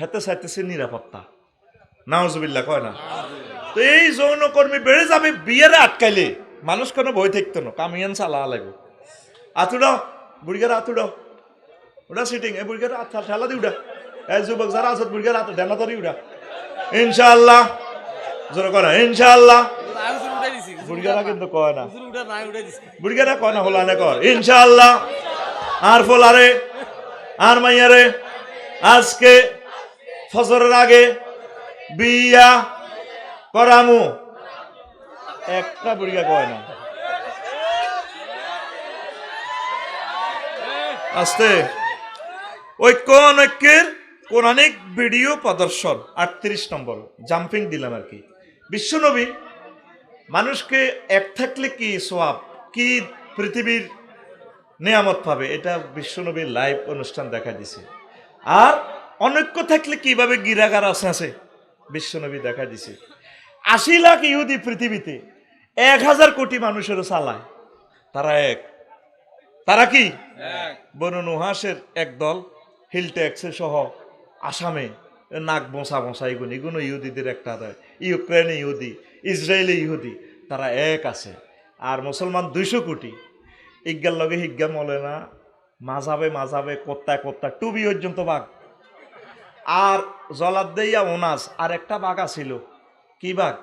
হেতে চাইতেছে নিরাপত্তা, নাউজুবিল্লাহ কয় না। তো এই যৌনকর্মী বেড়ে যাবে বিয়েরে আটকাইলে, মানুষ কোনো বই থাকতো না, কামিয়ান চালা লাগবে। আতুড়াও বুড়িগার আতুড়াও, ওটা সিটিং এ বুড়িগার ঠেলা দি উঠা, এই যুবক যারা আছে বুড়িগার হাতে ঢেলা ধরি উঠা, ইনশাআল্লাহ জোরে কয় না ইনশাআল্লাহ। বুড়িগারা কিন্তু কয় না, বুড়িগারা কয় না, হলা না কর ইনশাআল্লাহ। আর ফোলারে আর মাইয়ারে আজকে ফজরের আগে বিয়া করামু, একটা বুড়িগা কয় না। আস্তে ঐক্য অনৈক্যের কোরআনিক ভিডিও প্রদর্শন 38 নম্বর জাম্পিং দিলাম আর কি। বিশ্বনবী মানুষকে এক থাকলে কি সোয়াব, কি পৃথিবীর নিয়ামত পাবে, এটা বিশ্বনবীর লাইভ অনুষ্ঠান দেখা দিছে। আর অনৈক্য থাকলে কিভাবে গিরাগার আছে বিশ্বনবী দেখা দিছে। 80 লাখ ইহুদি পৃথিবীতে 1000 কোটি মানুষেরও চালায়, তারা এক, তারা কি বনু নুহাসের একদল হিল ট্যাক্স সহ আসামে নাক বসা বসা এগুলো এগুলো ইহুদিদের একটা দেয়, ইউক্রেনে ইহুদি, ইসরায়েলে ইহুদি, তারা এক আছে। আর মুসলমান 200 কোটি। ইজ্ঞার লগে হিজ্ঞা মলে না, মাঝাবে মাঝাবে কোত্তা কোত্তা টুবি পর্যন্ত বাঘ। আর জলাদ দেইয়া ওনাস আর একটা বাঘ আছিল, কি বাঘ?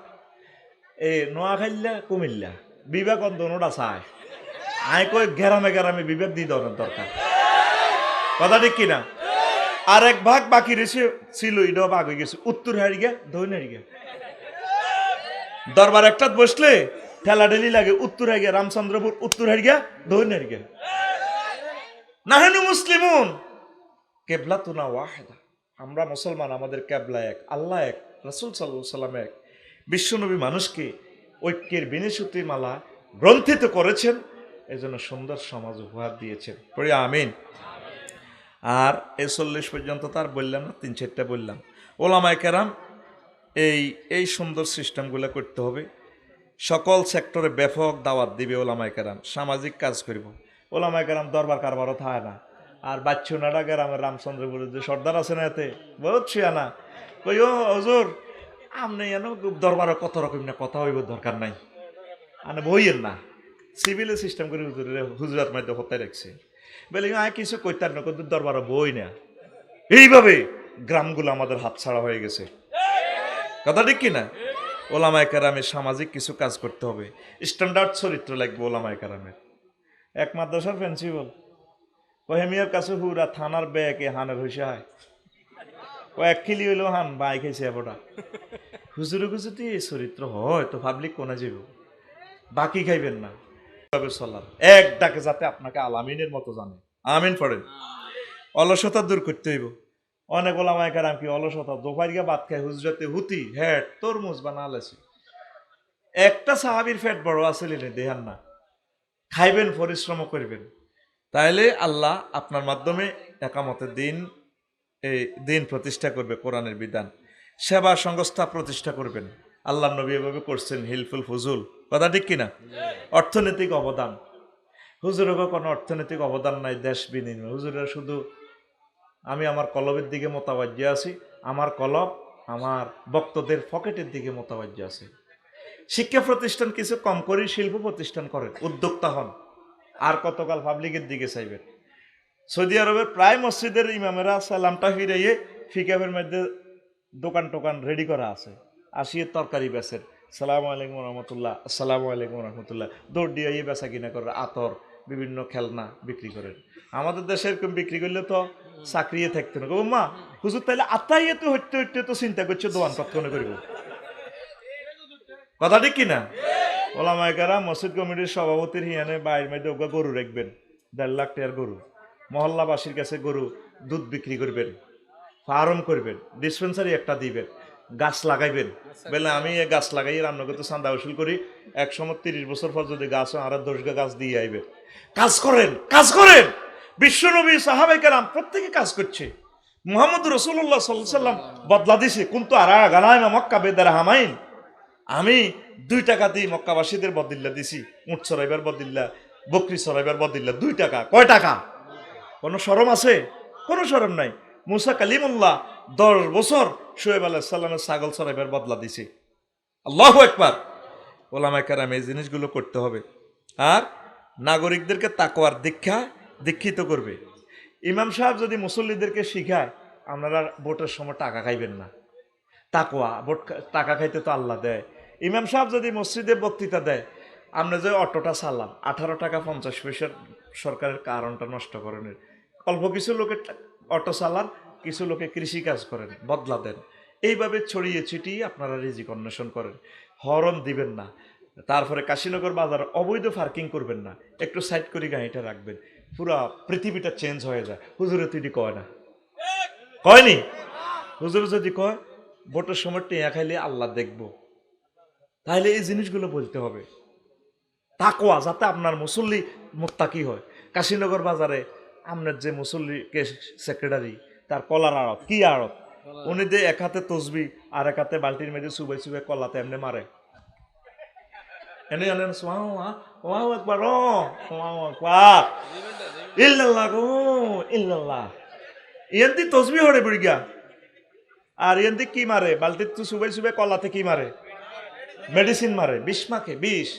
এ নোয়াখাইল্লা কুমিল্লা বিবেক অন্তনোটা চায়। আই কই গ্রামে গ্রামে বিবেক দিয়ে দেওয়ার দরকার, কথা ঠিক কিনা? আর এক ভাগ বাকি রয়েছে ছিল, এটাও ভাগ হয়ে গেছে, উত্তর হারিয়ে দক্ষিণ হারিয়ে। দরবার একটা বসলে ঠেলাঠেলি লাগে, উত্তর হারিয়ে রামচন্দ্রপুর, উত্তর হারিয়ে দক্ষিণ হারিয়ে। নাহানু মুসলিমুন কেবলা তুনা ওয়াহেদা, আমরা মুসলমান, আমাদের কেবলা এক, আল্লাহ এক, রাসূল সাল্লাল্লাহু আলাইহি ওয়াসাল্লাম এক। বিশ্বনবী মানুষকে ঐক্যের বিনিসূতি মালা গ্রন্থিত করেছেন, এজন্য সুন্দর সমাজ উপহার দিয়েছেন। পড়ি আমিন। আর এই 40 পর্যন্ত তার বললাম না, 3-4টা বললাম। ওলামায়ে কেরাম এই সুন্দর সিস্টেমগুলো করতে হবে। সকল সেক্টরে ব্যাপক দাওয়াত দিবে ওলামায়ে কেরাম, সামাজিক কাজ করব। ওলামায়ে কেরাম দরবার কারবারও থাকে না। আর বাচ্চুনাডা গ্রামের রামচন্দ্রপুরের যে সর্দার আছে না, এতে বহুত শিয়ানা কই, ও হুজুর আপনি এনে দরবারে কত রকম না কথা হইব, দরকার নাই, মানে বইয়ের না, সিভিলে সিস্টেম করে হুজুরাত মধ্যে হত্যা রাখছে বলে কিছু কইতার না, কিন্তু দরবারে বই না। এইভাবে গ্রামগুলো আমাদের হাতছাড়া হয়ে গেছে, কথা ঠিক কিনা? ওলামায়ে কেরামের সামাজিক কিছু কাজ করতে হবে, স্ট্যান্ডার্ড চরিত্র লাগবে ওলামায়ে কেরামের। এক মাদ্রাসার প্রিন্সিপাল হেমিয়ার কাছে হুরা থানার ব্যাগে হানের হইসে হয়, ও 1 কিলি হইলো হান বাই খাইছে এবটা। হুজুরে হুজুরটি এই চরিত্র হয় তো পাবলিক কোনা যাব, বাকি খাইবেন না। চলার এক ডাকে যাতে আপনাকে আলামিনের মতো জানে, আমিন পড়েন। অলসতা দূর করতে হইব। অনেক ওলামায়ে কেরাম কি অলসতা দোপার গিয়ে ভাত খায়, হুজরাতে হুতি হ্যাঁ তরমুজ বানা আলেছে। একটা সাহাবীর পেট বড় আছে দেহান না, খাইবেন, পরিশ্রম করবেন, তাইলে আল্লাহ আপনার মাধ্যমে একামতের দিন প্রতিষ্ঠা করবে, কোরআনের বিধান, সেবা সংস্থা প্রতিষ্ঠা করবেন। আল্লাহ নবী এভাবে করছেন, হিলফুল ফুজুল, কথা ঠিক কিনা? অর্থনৈতিক অবদান, হুজুরেরও কোনো অর্থনৈতিক অবদান নাই দেশ বিনিময়ে। হুজুরের শুধু আমি আমার কলবের দিকে মোতাবাজ্য আছি, আমার কলব আমার বক্তদের পকেটের দিকে মোতাবাজ্য আছে। শিক্ষা প্রতিষ্ঠান কিছু কম করে শিল্প প্রতিষ্ঠান করেন, উদ্যোক্তা হন, আর কতকাল পাবলিকের দিকে চাইবেন। সৌদি আরবের প্রায় মসজিদের ইমামেরা সালামটা ফিরাইয়ে ফিকাবের মধ্যে দোকান টোকান রেডি করা আছে, আসিয়ে তরকারি বেচেন, সালামু আলাইকুম রহমতুল্লাহ, আসসালামু আলাইকুম রহমতুল্লাহ, দৌড় দিয়ে বেচা কিনা করে, আতর বিভিন্ন খেলনা বিক্রি করেন। আমাদের দেশে এরকম বিক্রি করলে তো চাকরিয়ে থাকতো না, মা হুজুর তাইলে আত্মাইয়ে তো হইতে হইতে তো চিন্তা করছে দোয়ান কতক্ষণে করিব, কথা ঠিক কিনা? ওলামায়ে কেরাম মসজিদ কমিটির সভাপতির হিয়ানে বাইরের মধ্যে ওকে গরু রাখবেন, 1.5 লাখ টাকার গরু, মহল্লাবাসীর কাছে গরু দুধ বিক্রি করবেন, ফার্ম করবেন, ডিসপেন্সারি একটা দিবেন, গাছ লাগাইবেন। বলে আমি এই গাছ লাগাই রান্না করতে চান্দা উসুল করি, 30 বছর পর যদি গাছ হয়, আর 10 গাছ দিয়ে আইবেন। কাজ করেন, কাজ করেন। বিশ্বনবী সাহাবায়ে কেরাম প্রত্যেকে কাজ করছে। মুহাম্মদ রাসূলুল্লাহ সাল্লাল্লাহু আলাইহি ওয়াসাল্লাম বদলা দিছে, কুনতু আরা গানাইমা মক্কা বেদার হামাইন, আমি 2 টাকা দিই মক্কাবাসীদের বদিল্লা দিছি, উট চড়াইবার বদিল্লা, বকরি চড়াইবার বদিল্লা, 2 টাকা। কয় টাকা? কোনো শরম আছে? কোনো শরম নাই। মুসা কালিমুল্লাহ 10 বছর শুয়েব আলাইহিস সালামের ছাগল চড়াইবার বদলা দিছে। আল্লাহু আকবার। ওলামায়ে কেরাম এই জিনিসগুলো করতে হবে। আর নাগরিকদেরকে তাকওয়ার দীক্ষিত করবে। ইমাম সাহেব যদি মুসল্লিদেরকে শিখায়, আপনারা ভোটের সময় টাকা খাইবেন না, তাকওয়া, ভোট টাকা খাইতে তো আল্লাহ দেয়। ইমাম সাহেব যদি মসজিদে বক্তৃতা দেয়, আমরা যে অটোটা চালাম 18 টাকা 50 পয়সার সরকারের কারণটা নষ্ট করেন, অল্প কিছু লোকে অটো চালান, কিছু লোকে কৃষি কাজ করেন, বদলা দেন। এইভাবে ছড়িয়ে ছিটিয়ে আপনারা রিজিক অন্বেষণ করেন, হরন দিবেন না। তারপরে কাশীনগর বাজার অবৈধ পার্কিং করবেন না, একটু সাইড করে গাড়িটা রাখবেন, পুরা পৃথিবীটা চেঞ্জ হয়ে যায়। হুজুরে তুই কয় না, কয়নি? হুজুরে যদি কয় ভোটের সময় টেয়া খাইলে আল্লাহ দেখব, তাহলে এই জিনিসগুলো বলতে হবে। তাকওয়া, যাতে আপনার মুসল্লি মুত্তাকি হয়। কাশীনগর বাজারে আপনার যে মুসল্লি সেক্রেটারি, তার কলার আড়ত, কি আড়ত, উনি যে এক হাতে তসবি আর এক হাতে বালতির মেঝে চুবাই চুবাই কলাতে এমনি মারে, এনে আনেন ওয়াও একবার ওয়াও একবার ইল্লাল্লাহ গো ইল্লাল্লাহ ইয়ান্তি তসবি হড়ে বুড়িগা আর ইয়ান্তি কি মারে বালতির তো সুবে সুবে কলাতে কি মারে মেডিসিন মারে বিষ মাকে বিষ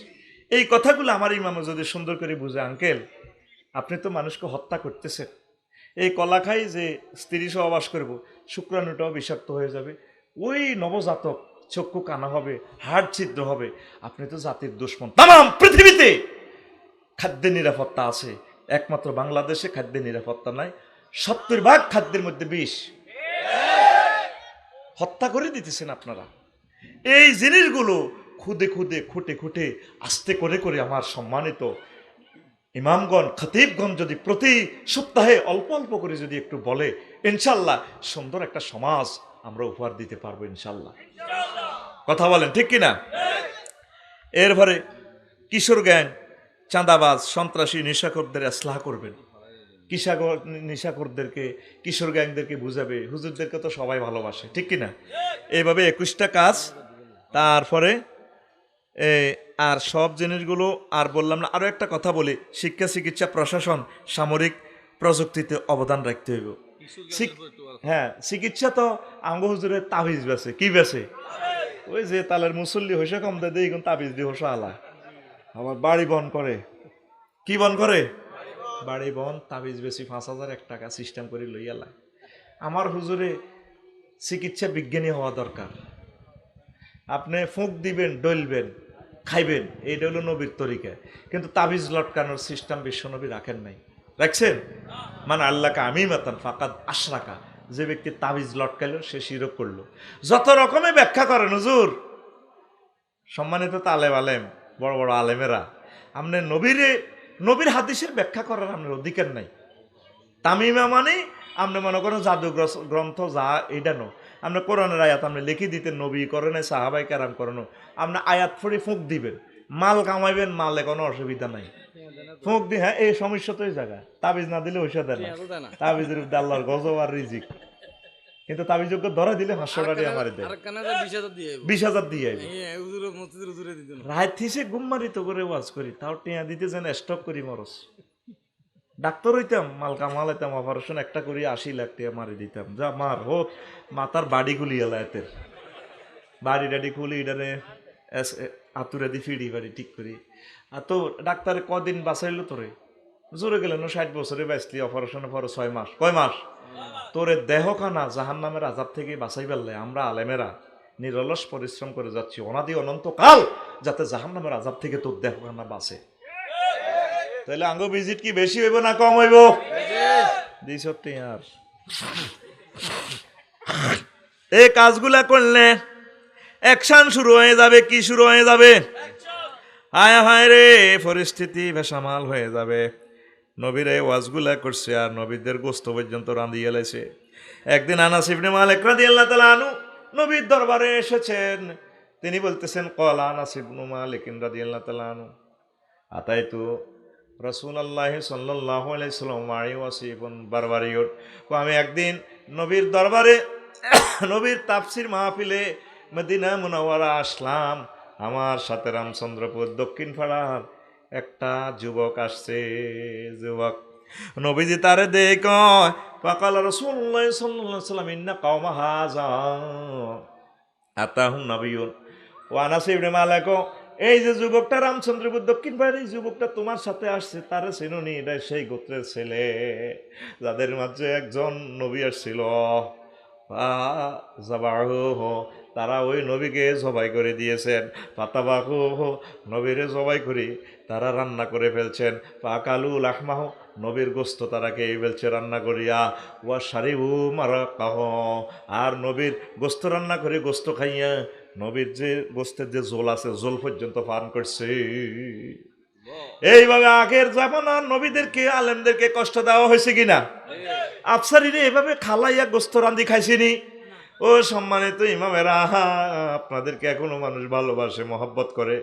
এই কথাগুলো আমার ইমামে যদি সুন্দর করে বুঝে আঙ্কেল আপনি তো মানুষকে হত্যা করতেছেন এই কলা খাই যে স্ত্রী সহবাস করবো শুক্রাণুটাও বিষাক্ত হয়ে যাবে ওই নবজাতক চক্ষু কানা হবে হাড় ছিদ্র হবে আপনি তো জাতির দুশ্মন তাম পৃথিবীতে খাদ্যের নিরাপত্তা আছে একমাত্র বাংলাদেশে খাদ্যের নিরাপত্তা নাই 70% খাদ্যের মধ্যে বিষ হত্যা করে দিতেছেন আপনারা এই জিনিসগুলো খুদে খুদে খুঁটে খুঁটে আস্তে করে করে আমার সম্মানিত ইমামগণ খতিবগণ যদি প্রতি সপ্তাহে অল্প অল্প করে যদি একটু বলে ইনশাল্লাহ সুন্দর একটা সমাজ আমরা উপহার দিতে পারবো ইনশাল্লাহ কথা বলেন ঠিক কিনা এরপরে কিশোর গ্যাং চাঁদাবাজ সন্ত্রাসী নেশাখোরদের ইসলাহ করবেন নেশাখোরদেরকে কিশোর গ্যাংদেরকে বুঝাবে হুজুরদেরকে তো সবাই ভালোবাসে ঠিক কিনা এইভাবে 21টা কাজ তারপরে আর সব জিনিসগুলো আর বললাম না আরো একটা কথা বলি শিক্ষা চিকিৎসা প্রশাসন সামরিক প্রযুক্তিতে অবদান রাখতে হইব হ্যাঁ চিকিৎসা তো আঙ্গ হুজুরের তাবিজ বেছে কি বেছে ওই যে তালের মুসল্লি হইসা কম দেয় এখন তাবিজ দিয়ে হোসা আলা আবার বাড়ি বন করে কি বন করে বাড়ি বন তাবিজ বেশি 5,001 টাকা সিস্টেম করে লইয়ালা আমার হুজুরে চিকিৎসা বিজ্ঞানী হওয়া দরকার আপনি ফুঁক দিবেন ডলবেন খাইবেন এইটা হলো নবীর তরিকা কিন্তু তাবিজ লটকানোর সিস্টেম বিশ্বনবী রাখেন নাই রাখছেন মানে আল্লাহকে আমি মাতান ফাকাদ আশরাকা যে ব্যক্তি তাবিজ লটকাইলো সে শিরক করলো যত রকমের ব্যাখ্যা করেন হুজুর সম্মানিত তালেব আলেম বড় বড় আলেমেরা আপনি নবীর হাদিসের ব্যাখ্যা করার আপনার অধিকার নাই তামিমা মানে আপনি মনে করেন জাদু গ্রন্থ যা এইটা নো আপনি কোরআনের আয়াত আপনি লিখে দিতেন নবী করেন সাহাবাই কেরাম করেন আপনি আয়াত ফড়ি ফুঁক দিবেন মাল কামাইবেন মালে কোনো অসুবিধা নাই ফুঁক দিয়ে হ্যাঁ এই সমস্যা তো এই জায়গা তাবিজ না দিলে ওইসা দেয় না তাবিজের আল্লাহর গজব আর রিজিক কিন্তু তাবিজযোগ্য ধরা দিলে 500 টাকা আমার দেয় 20,000 দিয়ে রাত থেকে গুম্মারিত করে ওয়াজ করি তাও টিয়া দিতে যেন স্টক করি মরস ডাক্তার হইতাম মাল কামালাইতাম অপারেশন একটা করি 80 লাখ টাকা মারি দিতাম যা মার হোক মাথার বাড়ি গুলি এলা এতের বাড়ি টাড়ি খুলি এটারে আতুরে দি ফিডি বাড়ি ঠিক করি আর তো ডাক্তারে কদিন বাঁচাইলো তোরে জোরে গেলেন 60 বছরে বাঁচলি অপারেশনের পরে 6 মাস কয় মাস তোরে দেহখানা জাহান নামের আজাব থেকে বাঁচাই পারলে আমরা আলেমেরা নিরলস পরিশ্রম করে যাচ্ছি অনাদি অনন্তকাল যাতে জাহান নামের আজাব থেকে তোর দেহখানা বাঁচে তাহলে আঙ্গ ভিজিট কি বেশি হইব না কম হইব আর এই কাজগুলা করলে অ্যাকশন শুরু হয়ে যাবে কি শুরু হয়ে যাবে হায় হায় রে পরিস্থিতি বেসামাল হয়ে যাবে নবীর এই ওয়াজগুলা করছে আর নবীদের গোস্ত পর্যন্ত রাঁধিয়ে এলেছে একদিন আনাস ইবনে মালিক রাদিয়াল্লাহু তাআলা আনহু নবীর দরবারে এসেছেন তিনি বলতেছেন ক্বালা আনাস ইবনে মালিক রাদিয়াল্লাহু তাআলা আনহু আতাইতু রাসূলুল্লাহ সাল্লাল্লাহু আলাইহি ওয়াসাল্লাম ওয়াসিবুন বারবারিয়ত আমি একদিন নবীর দরবারে নবীর তাফসীর মাহফিলে মদিনা মুনাওয়ারা আসলাম আমার সাথে রামচন্দ্রপুর দক্ষিণ পাড়ার একটা যুবক আসছে যুবক নবীজি তারে দেখ ফাকাল রাসূলুল্লাহ সাল্লাল্লাহু আলাইহি ওয়াসাল্লাম ইন্না কওমা হাযা আতাহুম নাবিয়্যুন ওয়া আনাস ইবনে মালিক এই যে যুবকটা রামচন্দ্রপুর দক্ষিণ পাড়ার এই যুবকটা তোমার সাথে আসছে তারে চিনুনি এটা সেই গোত্রের ছেলে যাদের মাঝে একজন নবী আসছিল তারা ওই নবীকে জবাই করে দিয়েছেন পাতাবাহু নবীরে জবাই করে তারা রান্না করে ফেলছেন পাকালু লাহমাহ নবীর গোস্ত তারা খেয়ে ফেলছে রান্না করিয়া ওয়া সারিবু মারাকাহ আর নবীর গোস্ত রান্না করে গোস্ত খাইয়া নবীর যে গোস্তের যে জোল আছে জোল পর্যন্ত পান করছে এইভাবে আগের জামানার নবীদেরকে আলেমদেরকে কষ্ট দেওয়া হয়েছে কিনা আফসারিরে এভাবে খালাইয়া গোস্ত রান্দি খাইছিনি ও সম্মানিত ইমামেরা আপনাদেরকে এখনো মানুষ ভালোবাসে মহব্বত করে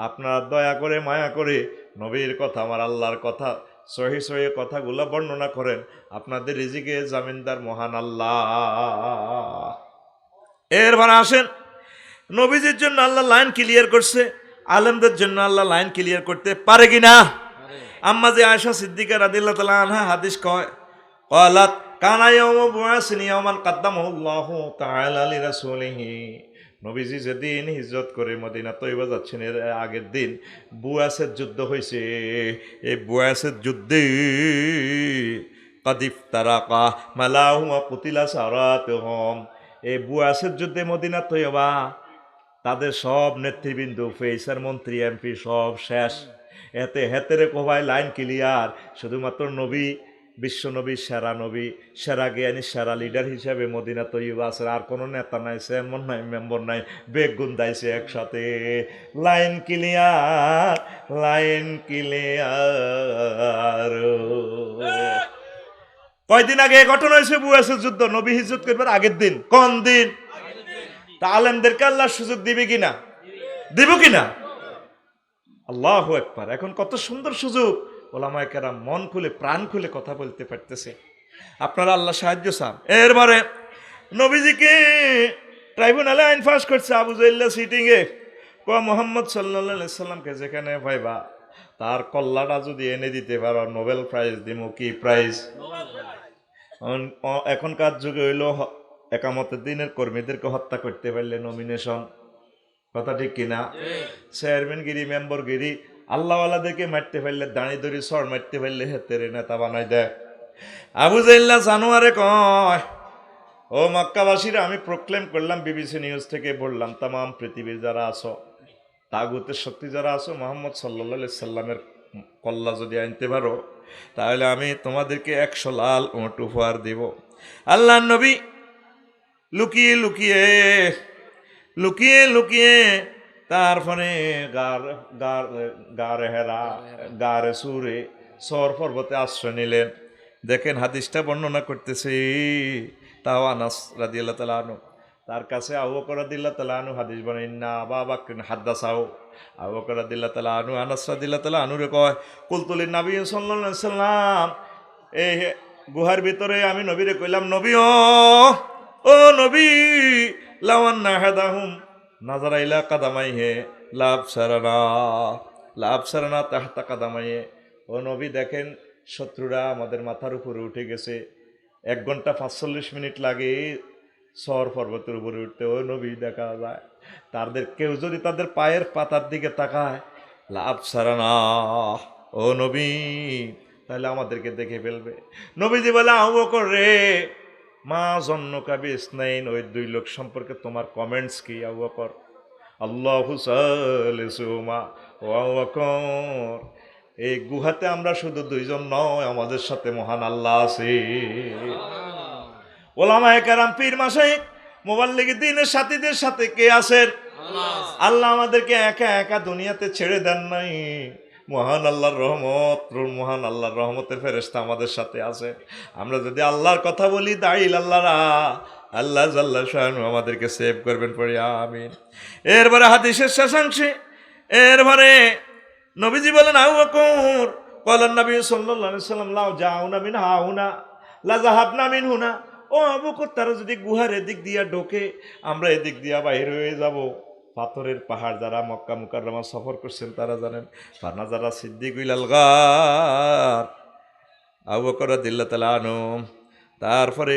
আপনারা দয়া করে মায়া করে নবীর কথা আমার আল্লাহর কথা সহি সহি কথাগুলো বর্ণনা করেন আপনাদের রিজিকে জামিনদার মহান আল্লাহ এরপর আসেন নবীজির জন্য আল্লাহ লাইন ক্লিয়ার করছে আলেমদের জন্য আল্লাহ লাইন ক্লিয়ার করতে পারে কিনা? আম্মা যে আয়েশা সিদ্দিকা রাদিয়াল্লাহু তাআলা আনহা হাদিস কয়, ক্বালাত কানা ইয়াউমু বুআসনি ইয়াওমান কাদ্দামাহুল্লাহু তাআলা লিরাসূলিহি। নবীজি যেদিন হিজরত করে মদিনা তৈবা যাচ্ছেন এর আগের দিন বুয়াসের যুদ্ধ হয়েছে। এই বুয়াসের যুদ্ধে কাদিফ তারাকা মালাহুমা কুতিলা সারাতুহুম। এই বুয়াসের যুদ্ধে মদিনা তৈবা তাদের সব নেতৃবৃন্দ, ফেসার মন্ত্রী, এমপি সব শেষ। এতে হেতেরে কোভায় লাইন ক্লিয়ার। শুধুমাত্র নবী, বিশ্ব নবী, সেরা নবী, সেরা জ্ঞানী, সেরা লিডার হিসাবে মদিনা তৈবা আছে। আর কোনো নেতা নাই, চেয়ারম্যান নাই, মেম্বার নাই, বেগুন দাইছে একসাথে। Line clear, line clear. কয়দিন আগে এই ঘটনা হয়েছে বুয়াসের যুদ্ধ, নবী হিজরত করবার আগের দিন। কোন দিন? তা আলেমদেরকে আল্লাহ সুযোগ দিবে কিনা? দিব কিনা? আল্লাহু আকবার। এখন কত সুন্দর সুযোগ, ওলামায়ে কেরাম মন খুলে প্রাণ খুলে কথা বলতে পারতেছে। আপনারা আল্লাহ সাহায্য চান। এরপরে নবীজিকে ট্রাইব্যুনালে আইন পাস করছে আবু জাইল্লা সিটিং এ। মুহাম্মদ সাল্লাল্লাহু আলাইহি সাল্লামকে যেখানে ভাইবা তার কল্লাটা যদি এনে দিতে পারো নোবেল প্রাইজ দিমু। কি প্রাইজ? এখনকার যুগে হইল একামতের দিনের কর্মীদেরকে হত্যা করতে পারলে নমিনেশন। কথা ঠিক কিনা? চেয়ারম্যানগিরি, মেম্বরগিরি, আল্লাহওয়ালাদেরকে মারতে পারলে, দাঁড়ি দড়ি সর মারতে পারলে হেতেরে নেতা বানাই দেয়। আবু জাইল্লা জানুয়ারে কয়, ও মক্কাবাসীরা, আমি প্রক্লেম করলাম, বিবিসি নিউজ থেকে বললাম, তাম পৃথিবীর যারা আছো, তাগুতের শক্তি যারা আছো, মোহাম্মদ সাল্লাল্লাহু আলাইহি সাল্লামের কল্লা যদি আনতে পারো তাহলে আমি তোমাদেরকে 100 লাল উট উপহার দিব। আল্লাহর নবী লুকিয়ে লুকিয়ে লুকিয়ে লুকিয়ে তারপরে গারে হেরা, গারে সুরে, সর পর্বতে আশ্রয় নিলেন। দেখেন হাদিসটা বর্ণনা করতেছি, তাও আনাস রাদিয়াল্লাহু তাআলা আনহু, তার কাছে আবু বকর রাদিয়াল্লাহু তাআলা আনহু হাদিস বলেন না, আবু বকর হাদাসাও। আবু বকর রাদিয়াল্লাহু তাআলা আনহু আনাস রাদিয়াল্লাহু তাআলা আনহুরে কয়, কুলতুলিন নবী সাল্লাল্লাহু আলাইহি সাল্লাম, এই গুহার ভিতরে আমি নবীরে কইলাম, নবী ও নবী, লাওয়ান্না হাদাহুম নাজারা ইলা কাদামাইহে লাভ সারানা তাহতা কাদামাইহে। ও নবী দেখেন, শত্রুরা আমাদের মাথার উপরে উঠে গেছে। 1 ঘন্টা 45 মিনিট লাগে সর পর্বতের উপরে উঠতে। ও নবী দেখা যায় তাদের কেউ যদি তাদের পায়ের পাতার দিকে তাকায়, লাভ সারানা, ও নবী, তাহলে আমাদেরকে দেখে ফেলবে। নবীজি বলে, আবু বকর রে, মা জন্নকা বিসনাইন, ওই 2 লোক সম্পর্কে তোমার কমেন্টস কি? আবু বকর, আল্লাহু সালিসুহুমা, ও আবু বকর, এই গুহাতে আমরা শুধু 2 জন নয়, আমাদের সাথে মহান আল্লাহ আছে। ওলামায়ে কেরাম, পীর মাশায়েখ, মুবাল্লিগি দ্বীনের সাথীদের সাথে কে আছেন? আল্লাহ আমাদেরকে একা একা দুনিয়াতে ছেড়ে দেন নাই। মহান আল্লাহর রহমত, মহান আল্লাহর রহমতের ফেরেশতা আমাদের সাথে আছে। আমরা যদি আল্লাহর কথা বলি, দাঁড়িয়ে আল্লাহরা, আল্লাহ জাল্লা শাআনহু আমাদেরকে সেভ করবেন, পড়ি আমিন। এরপরে হাদিসের শেষাংশে এরপরে নবীজি বলেন, আবু বকর, ক্বালান নবী সাল্লাল্লাহু আলাইহি ওয়াসাল্লাম, লাউ জাউনা মিন হাউনা লা যাহাবনা মিন হুনা। ও আবু বকর, তারা যদি গুহার এদিক দিয়া ঢোকে, আমরা এদিক দিয়া বাইর হয়ে যাব। পাথরের পাহাড়, যারা মক্কা মুকাররমা সফর করছেন তারা জানেন। ফানা যারা সিদ্দিক ইলাল গার, আবু বকর রাদিয়াল্লাহু তাআলা আনহু তারপরে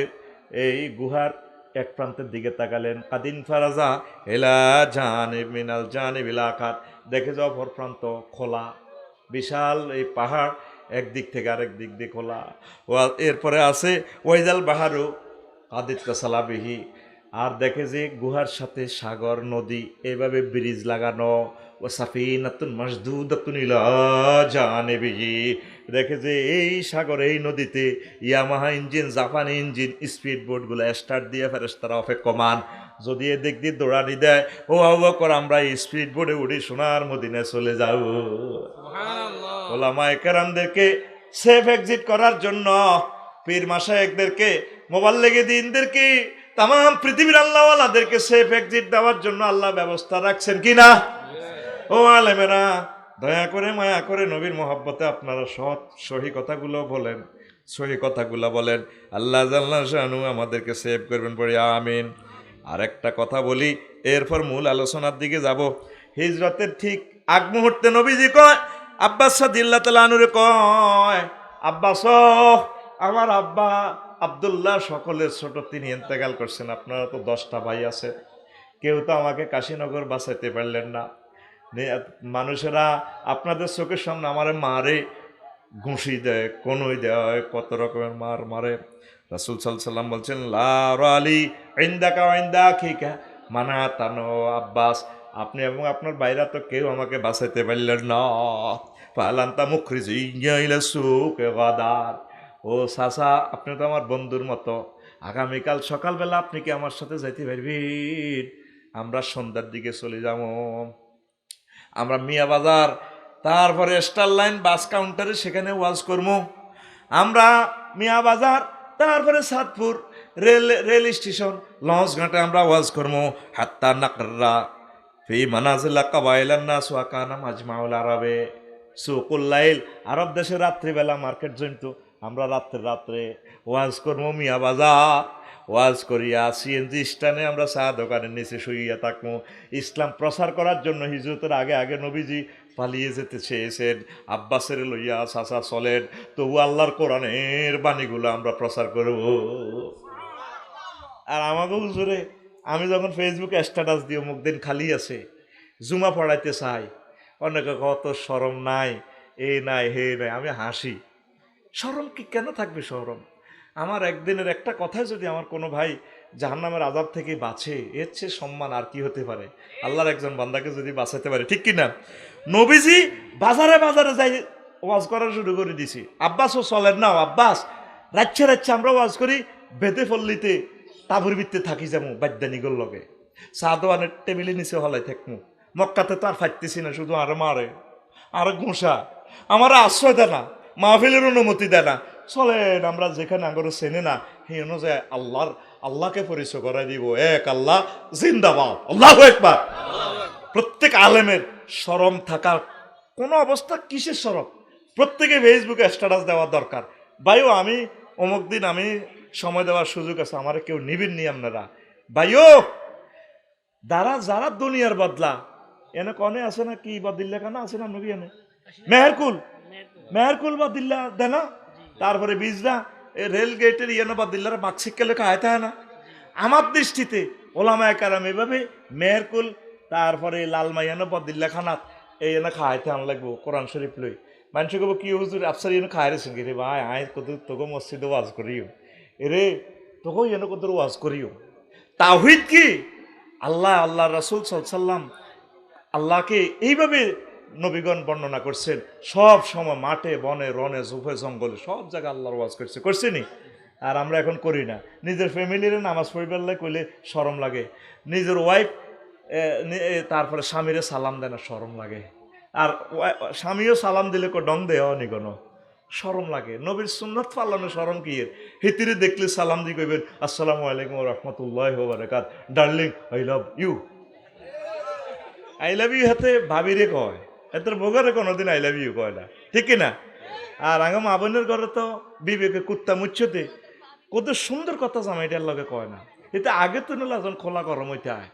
এই গুহার এক প্রান্তের দিকে তাকালেন। কাদিন ফারাজা এলা জানিব মিনাল জানিবিল আখার, দেখে যাও অপর প্রান্ত খোলা, বিশাল এই পাহাড়, একদিক থেকে আরেক দিক দিয়ে খোলা। এরপরে আছে ওয়াইজাল বাহারু কাদিত কাসালাবিহি, আর দেখে যে গুহার সাথে সাগর, নদী, এইভাবে ব্রিজ লাগানো। ও সাফিনাতুন মাসদুদাতুন ইলা জানিবিহি, দেখে যে এই সাগর, এই নদীতে ইয়ামাহা ইঞ্জিন, জাপানি ইঞ্জিন, স্পিড বোটগুলো স্টার্ট দিয়ে ফেরেশতারা অপেক্ষমান। যদি এদিক দিয়ে দৌড়ানি দেয়, ও আবু বকর, আমরা এই স্পিড বোটে উঠে সোনার মদিনায় চলে যাব। ওলামায়ে কেরামদেরকে সেফ এক্সিট করার জন্য, পীর মাশায়েখদেরকে, মুবাল্লিগি দ্বীনদেরকে, তাম পৃথিবীর আল্লাহওয়ালাদেরকে সেফ এক্সিট দেওয়ার জন্য আল্লাহ ব্যবস্থা রাখছেন কিনা? ও আলেমেরা, দয়া করে মায়া করে নবীর মহব্বতে আপনারা সহি কথাগুলো বলেন, সহি কথাগুলো বলেন। আল্লাহ জাল্লা শানু আমাদেরকে সেভ করবেন, পড়ি আমিন। আর একটা কথা বলি, এরপর মূল আলোচনার দিকে যাব। হিজরতের ঠিক আগ মুহূর্তে নবীজি কয়, আব্বাস রাদিয়াল্লাহু তাআলা আনহুরে কয়, আব্বাস আমার আব্বা আব্দুল্লাহ সকলের ছোট, তিনি ইন্তেকাল করছেন। আপনারা তো 10টা ভাই আছে, কেউ তো আমাকে কাশীনগর বাঁচাইতে পারলেন না। মানুষেরা আপনাদের চোখের সামনে আমারে মারে, ঘুষি দেয়, কনুই দেয়, কত রকমের মার মারে। রাসূল সাল্লাল্লাহু আলাইহি সাল্লাম বলছেন, লা রালি ইনদাকা ওয়া ইনদা আখিকা মানাতানো আব্বাস, আপনি এবং আপনার বাইরা তো কেউ আমাকে বাঁচাইতে পারলেন না। ফালান্তা মুখরিজিয়া ইলা সুকে গাদার, ও চাচা আপনি তো আমার বন্ধুর মতো, আগামীকাল সকালবেলা আপনি কি আমার সাথে যাইতে পারবেন? আমরা সন্ধ্যার দিকে চলে যাব, আমরা মিয়া বাজার, তারপরে স্টার লাইন বাস কাউন্টারে সেখানে ওয়াজ করবো। আমরা মিয়া বাজার, তারপরে সাতপুর রেল স্টেশন, লঞ্চ ঘাটে আমরা ওয়াজ করবো। হাত্তা নাকরা ফি মানাজিলা কাবাইলান নাস ওয়া কানা মাজমাউল আরবে সুকুল লাইল, আরব দেশে রাত্রিবেলা মার্কেট জমতো, আমরা রাত্রে ওয়াজ করবো মিয়া বাজার। ওয়াজ করিয়া সিএনজি স্ট্যান্ডে আমরা চা দোকানের নিচে শুইয়া থাকবো। ইসলাম প্রচার করার জন্য হিজরতের আগে আগে নবীজি পালিয়ে যেতে চেয়েছেন, আব্বাসের লইয়া চাচা চলেন, তবু আল্লাহর কোরআনের বাণীগুলো আমরা প্রচার করব। আর আমাকে হুজুরে, আমি যখন ফেসবুকে স্ট্যাটাস দিই অমুক দিন খালি আছে, জুমা পড়াইতে চাই, অনেকে কত শরম নাই, এই নাই হে নাই, আমি হাসি। শরম কি কেন থাকবে শরম? আমার একদিনের একটা কথায় যদি আমার কোনো ভাই জাহান্নামের আযাব থেকে বাঁচে, এর চেয়ে সম্মান আর কি হতে পারে? আল্লাহর একজন বান্দাকে যদি বাঁচাতে পারে, ঠিক কিনা? নবীজি বাজারে বাজারে যাই ওয়াজ করা শুরু করে দিছি। আব্বাসও চলেন না, আব্বাস রাচ্ছে আমরা ওয়াজ করি, বেদে ফল্লিতে তাবুর ভিত্তে থাকি যাবো বাদ্যানিগর লগে, চা দোয়ানের টেবিলে নিচে হলাই থাকবো। মক্কাতে তো আর ফাইতেছি না, শুধু আরো মারে, আরো ঘুষা, আমার আশ্রয় দেয় না, মাহফিলের অনুমতি দেয় না। চলেন আমরা যেখানে আগর চেনে না সেই অনুযায়ী আল্লাহকে পরিচয় করাই দিব, এক আল্লাহ জিন্দাবাদ, আল্লাহু আকবার। প্রত্যেক আলেমের শরম থাকার কোনো অবস্থা, কিসের শরম? প্রত্যেকে ফেসবুকে স্ট্যাটাস দেওয়ার দরকার, ভাইও আমি অমুক দিন আমি সময় দেওয়ার সুযোগ আছে, আমার কেউ নিবেন নি আপনারা ভাইও। যারা দুনিয়ার বদলা এনে কনে আছে না, কি বদিল্লা কেন আছে না নবী, এনে মেহেরকুল বদিল্লা দেয় না, তারপরে বিজরা রেল গেটের ইয়েনো বদিল্লার মাকসিককে লেখা আয়তা হয় না। আমার দৃষ্টিতে ওলামায়ে কেরাম এভাবে মেহেরকুল, তারপরে লালমাইয়ানো বদিল্লা খানাত এই এনে খাইতে আন লাগবো কোরআন শরীফ লই। মানুষ কব কি হুজুর আফসার এনে খাই রেছেন কি রে ভাই, আয় কত তোকে মসজিদে ওয়াজ করিও, এরে তোকে এনে কত ওয়াজ করিও। তাওহীদ কি? আল্লাহ রাসূল সাল্লাল্লাহু আলাইহি সাল্লাম আল্লাহকে এইভাবে নবীগণ বর্ণনা করছেন, সব সময় মাঠে বনে রনে জুফে জঙ্গলে সব জায়গায় আল্লাহর ওয়াজ করছে নি? আর আমরা এখন করি না। নিজের ফ্যামিলির নামাজ পড়িবার কইলে শরম লাগে, নিজের ওয়াইফ তারপরে স্বামীরে সালাম দেয় না, শরম লাগে। আর স্বামীও সালাম দিলে ডং দেওয়া নি কোনো, শরম লাগে। নবীর সুন্নাত পালনে শরম কি এর? হিতিরে দেখলে সালাম দিয়ে কইবেন আসসালামু আলাইকুম ওয়া রাহমাতুল্লাহি ওয়া বারাকাত, darling I love you. I love you হাতে ভাবিরে কয়, এদের বগরে কোনোদিন আই লাভ ইউ কয় না, ঠিক কিনা? আর আগে মা বোনের ঘরে তো বিবেকে কুত্তা মুচ্ছতে কত সুন্দর কথা জামাইটার লগে কয় না। এতে আগে তো নিল এখন খোলা গরম হইতে আয়,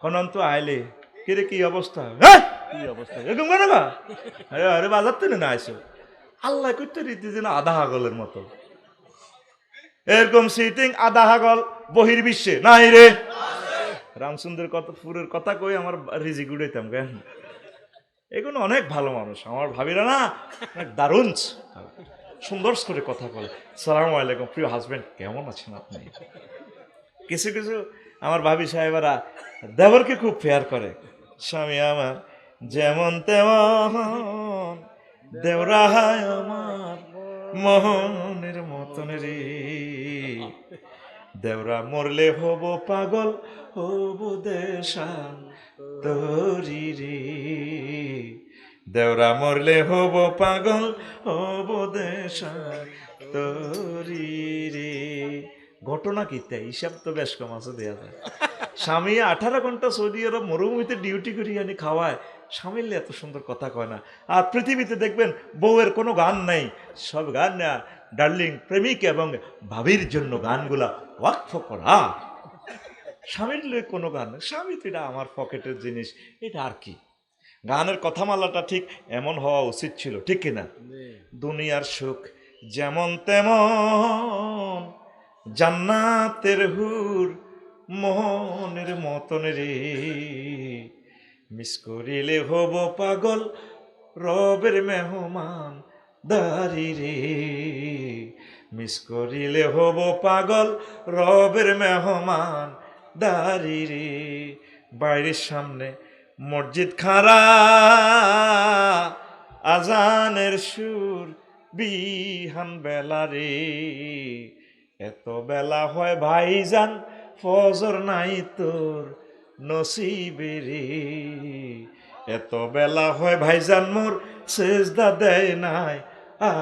খনন তো আইলে কিরে কি অবস্থা, হ্যাঁ কি অবস্থা এরকম করে না, আরে বাজার তো না আইসো। আল্লাহ করতে রীতি যেন আধা হাগলের মতো, এরকম সিটিং আধা হাগল বহির্বিশ্বে নাই রে। রামচন্দ্রের কথা ফুরের কথা কই আমার রিজি গুড়াইতাম কেন, এগুলো অনেক ভালো মানুষ আমার ভাবিরা না, অনেক দারুণ সুন্দর করে কথা বলে। সালাম আলাইকুম প্রিয় হাজবেন্ড, কেমন আছেন আপনি? কিছু কিছু আমার ভাবি সাহেবেরা দেবরকে খুব ফেয়ার করে, স্বামী আমার যেমন তেমন দেওরা হায় আমার মোহনের মতন রে, দেওরা মরলে হব পাগল হব দেশান তোরি রে, দেওরা মরলে হব পাগল হব দেশান তোরি রে। ঘটনা কি তাই? হিসাব তো বেশ কম আছে, দেয়া যায়। স্বামী 18 ঘন্টা সৌদি আরব মরুভূমিতে ডিউটি করি আনি খাওয়ায়, স্বামীর এত সুন্দর কথা কয় না। আর পৃথিবীতে দেখবেন বউয়ের কোনো গান নাই, সব গান না ডার্লিং প্রেমিক এবং ভাবির জন্য গানগুলা ওয়াকফ করা। স্বামীর লয়ে কোনো গান, স্বামী তো এটা আমার পকেটের জিনিস, এটা আর কি। গানের কথামালাটা ঠিক এমন হওয়া উচিত ছিল, ঠিক কিনা? দুনিয়ার সুখ যেমন তেমন, জান্নাতের হুর মোহনের মতন রে, মিস করিলে হব পাগল রবের মেহমান দারি রে, মিস করিলে হব পাগল রবের মেহমান দারি রে। বাইরের সামনে মসজিদ খাড়া, আজানের সুর বিহান বেলা রে, এত বেলা হয় ভাইজান ফজর নাই তোর নসিবে রে, এত বেলা হয় ভাইজান মোর সেজদা দেয় নাই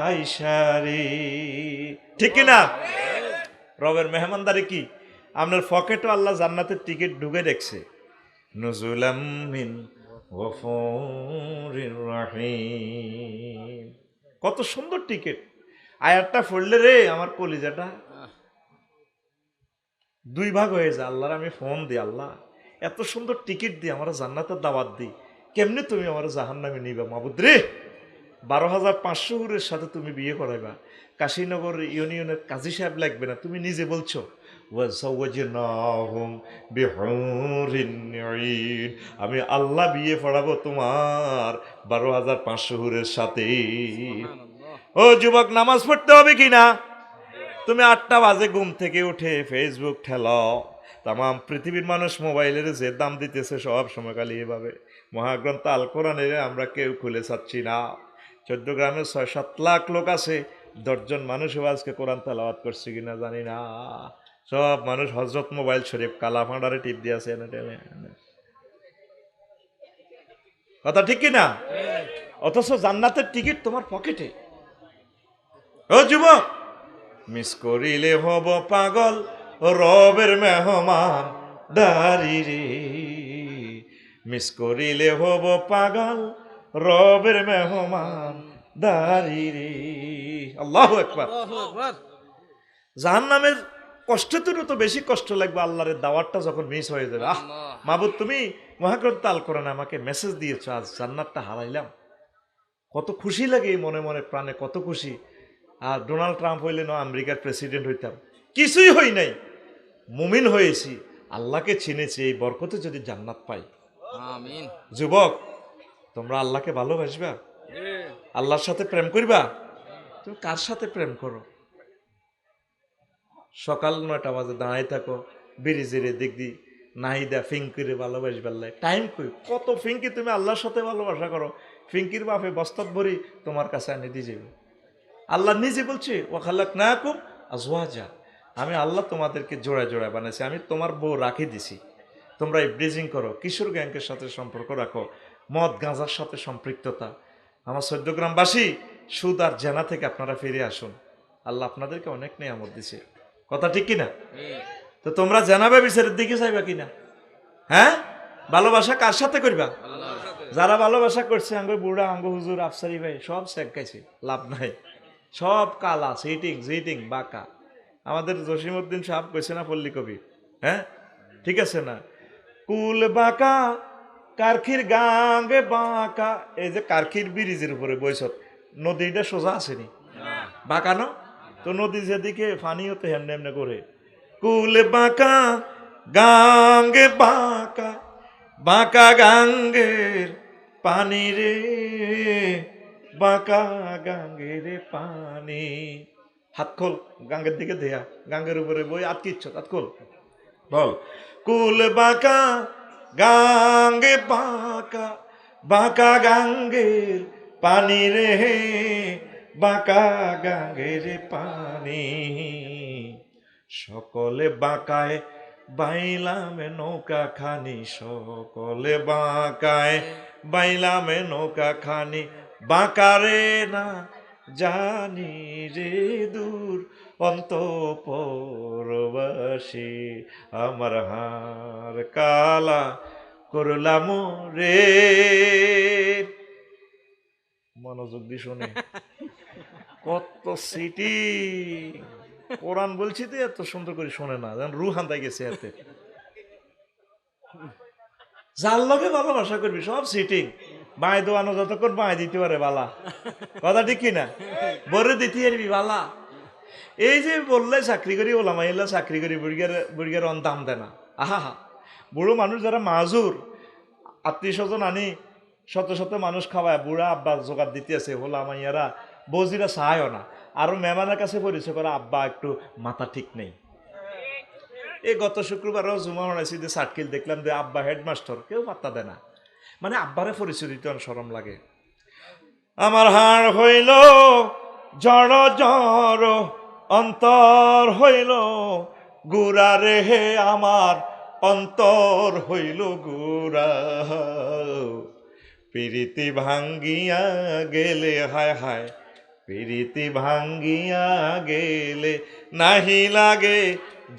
আইসা রে, ঠিক কিনা? রবের মেহমানদারি কি? আপনার পকেটও আল্লাহ জান্নাতের টিকিট ঢুকে দেখছে, নুজুলাম মিন গফুরির রহিম। কত সুন্দর টিকিট! আয়াতটা পড়লে রে আমার কলিজাটা দুই ভাগ হয়ে যায়। আল্লাহর আমি ফোন দিই, আল্লাহ এত সুন্দর টিকিট দিই, আমার জান্নাতের দাওয়াত দিই, কেমনে তুমি আমার জাহান্নামে নিবা মাবুদ রে? 12,500 হুরের সাথে তুমি বিয়ে করাইবা, কাশীনগর ইউনিয়নের কাজী সাহেব লাগবে না, তুমি নিজে বলছো ওয়াজাওয়াজনাহুম বিহুরিন ঈন, আমি আল্লাহ বিয়ে পড়াবো তোমার 12,500 হুরের সাথে। ও যুবক, নামাজ পড়তে হবে কিনা? তুমি 8টা বাজে ঘুম থেকে উঠে ফেসবুক ঠেলাও, তাম পৃথিবীর মানুষ মোবাইলের যে দাম দিতেছে সব সময় খালি এভাবে মহাগ্রন্থ আল কোরআনের আমরা কেউ খুলে চাচ্ছি না। 14 গ্রামের 6-7 লাখ লোক আছে, 10 জন মানুষও আজকে কোরআন তেলাওয়াত করছে কিনা জানি না। সব মানুষ হজরত মোবাইল শরীফ কালা ফাঁড়ারে টিপ দিয়ে আছে, কথা ঠিক কিনা? অথচ জান্নাতের টিকিট তোমার পকেটে। ও যুবক, মিস করিলে হব পাগল রবের মেহমান দারি রে, মিস করিলে হব পাগল রবের মেহমান দারি রে। আল্লাহু আকবার। জাহান্নামের কষ্টতেরও তো বেশি কষ্ট লাগবে আল্লাহর দাওয়াতটা যখন মিস হয়ে যাবে। মাবুদ, তুমি মহাগ্রন্থ আল কোরআনে আমাকে মেসেজ দিয়েছো, আজ জান্নাতটা হারাইলাম, কত খুশি লাগে এই মনে মনে প্রাণে, কত খুশি। আর ডোনাল্ড ট্রাম্প হইলে না আমেরিকার প্রেসিডেন্ট হইতাম, কিছুই হই নাই, মুমিন হয়েছি, আল্লাহকে চিনেছি, এই বরকতে যদি জান্নাত পাই। আমিন। যুবক, তোমরা আল্লাহকে ভালোবাসবা, আল্লাহর সাথে প্রেম করবা। তুমি কার সাথে প্রেম করো? সকাল 9টা বাজে দাঁড়াই থাকো ব্রিজের দিক দি, নাহিদা ফিঙ্কিরে ভালোবাসবার লাই টাইম কই, কত ফিঙ্কি তুমি আল্লাহর সাথে ভালোবাসা করো, ফিঙ্কির বাপে বস্তাত ভরি তোমার কাছে আনি দিয়ে যাবে। আল্লাহ নিজে বলছে ওয়াখালাকনাকুম আজওয়াজা, আমি আল্লাহ তোমাদেরকে জোড়ায় জোড়ায় বানাইছি, আমি তোমার বউ রাখি দিছি, তোমরা এই ব্রিজিং করো, কিশোর গ্যাংকের সাথে সম্পর্ক রাখো, মদ গাঁজার সাথে সম্পৃক্ততা। আমার 14 গ্রামবাসী, সুদ আর জেনা থেকে আপনারা ফিরে আসুন, আল্লাহ আপনাদেরকে অনেক নিয়ামত দিছে, কথা ঠিক কিনা? তো তোমরা জেনাবে বিচারের দিকে চাইবা কিনা? হ্যাঁ, ভালোবাসা কার সাথে করবা? যারা ভালোবাসা করছে আঙ্গ বুড়া, আঙ্গ হুজুর, আফসারি ভাই সব শেখ খাইছে, লাভ নাই, সব কালা, সিটিং জিটিং বাঁকা। আমাদের জসিমউদ্দিন সাহেব কইছে না পল্লী কবি, হ্যাঁ ঠিক আছে না, কুল বাঁকা কারখির গাঙ্গে বাঁকা, এই যে কারখির ব্রিজের উপরে বৈশত, নদীটা সোজা আসেনি, বাঁকানো তো, নদী যেদিকে ফানি হতে হেমনে হেমনে করে, কুল বাঁকা গাঙ্গে বাঁকা, বাঁকা গাঙ্গের পানি রে, বাঁকা গাঙ্গের পানি। হাত খোল, গাঙ্গের দিকে দেয়া, গাঙ্গের উপরে বই আটকিচ্ছ, হাত খোল, বল কুল বাঁকা গাঙ্গে বাঁকা, বাঁকা গাঙ্গের পানি রে, বাঁকা গাঙ্গের পানি। সকলে বাঁকায় বাইলাম নৌকা খানি, সকলে বাঁকায় বাইলাম নৌকা খানি, বাঁকারে না জানি রে দূর অন্তঃপুরবাসী, আমার হার কালা করলাম রে। মনোযোগ দিয়ে শোনে, কত সিটি কোরআন বলছি তো, এত সুন্দর করে শোনে না, যেন রু হান্দাই গেছে হাতে। যার লগে ভালোবাসা করবি সব সিটিং, বাঁয় দোয়ানো যতক্ষণ বাঁয় দিতে পারে বালা, কথা ঠিক কিনা? বরে দিতে পারবি বালা। এই যে বললে চাকরি করি ওলামাইল্লা চাকরি করি বুড়িগার দাম দেয় না। আহা হা, বুড়ো মানুষ যারা মাজুর আত্মীয় স্বজন আনি শত শত মানুষ খাওয়ায়, বুড়া আব্বা জোগাড় দিতে আছে, ওলামাইয়ারা বৌজিরা চায়ও না। আরো মেহমানের কাছে পরিচয় করে আব্বা একটু মাথা ঠিক নেই। এই গত শুক্রবারও জুমা হনাইছি যে সার্কিল দেখলাম যে আব্বা হেডমাস্টার, কেউ পাত্তা দেয় না। মানে আব্বারে পরিচয় দিতে অনেক শরম লাগে। আমার হাড় হইল জড় জড়, অন্তর হইল গুড়া রে হে, আমার অন্তর হইল গুড়া। প্রীতি ভাঙ্গিয়া গেলে, হায় হায় প্রীতি ভাঙ্গিয়া গেলে নাহি লাগে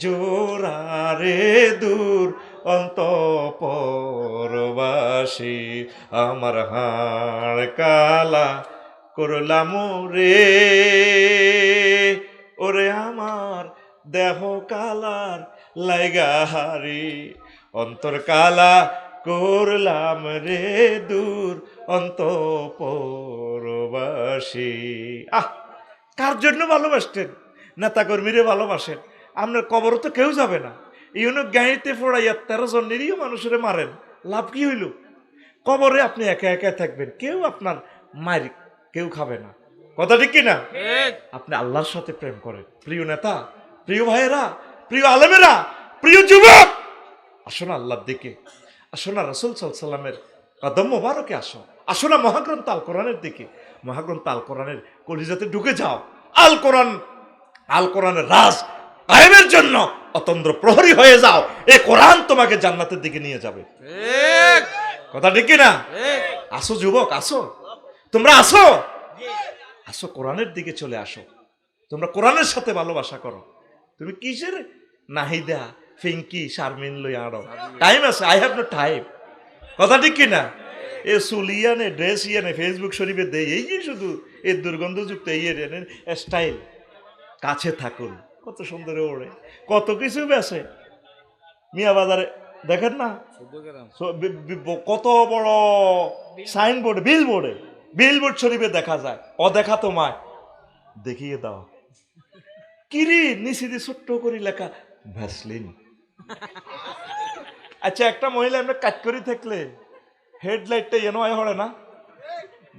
জোড়া রে, দূর অন্তঃপুরবাসী আমার হাড় কালা করলাম রে, ওরে আমার দেহ কালার লাইগা হারি, অন্তর কালা করলাম রে, দূর অন্তঃপুরবাসী। আহ, কার জন্য ভালোবাসতেন? নেতা কর্মীরে ভালোবাসেন, আপনার কবর তো কেউ যাবে না। ইউনো গাঁইতে ফোড়াইয়া 13 জন নিরীহ মানুষের মারেন, লাভ কি হইল? কবরে আপনি একা একা থাকবেন, কেউ আপনার মার কেউ খাবে না, কথা ঠিক কিনা? আপনি আল্লাহর সাথে প্রেম করেন। প্রিয় নেতা, প্রিয় ভাইয়েরা, প্রিয় আলেমেরা, প্রিয় যুবক, আসো না আল্লাহর দিকে, আসো না রাসূল সাল্লাল্লাহু আলাইহি ওয়াসাল্লামের কদম মোবারকে আসো, আসো না মহাগ্রন্থ আল কোরআনের দিকে, মহাগ্রন্থ আল কোরআনের কলিজাতে ঢুকে যাও। আল কোরআনের রাজ কায়েমের জন্য অতন্দ্র প্রহরী হয়ে যাও। এই কোরআন তোমাকে জান্নাতের দিকে নিয়ে যাবে, কথা ঠিক কিনা? আসো যুবক, আসো, তোমরা আসো, আসো কোরআনের দিকে চলে আসো। তোমরা কোরআনের সাথে ভালোবাসা করো। তুমি কিসের নাহিদা ফিঙ্কি শারমিন লই আড়ো, টাইম আছে, আই হ্যাভ নো টাইম, কথা ঠিক কিনা? এ সুলিয়ানে ড্রেস ইয়ানে ফেসবুক শরীফে দেয়, এই যে শুধু এই দুর্গন্ধযুক্ত স্টাইল। কাছে থাকুন, কত সুন্দর ওড়ে, কত কিছু বেছে মিয়া বাজারে, দেখেন না কত বড় সাইনবোর্ড, বিলবোর্ড শরীফে দেখা যায়। অদেখা তোমায় দেখিয়ে দাও, কিরি নিচে দিয়ে ছোট্ট করে লেখা ভ্যাসলিন। আচ্ছা, একটা মহিলা আমরা কাজ করি থাকলে হেডলাইটটা এনো আয় হরে না?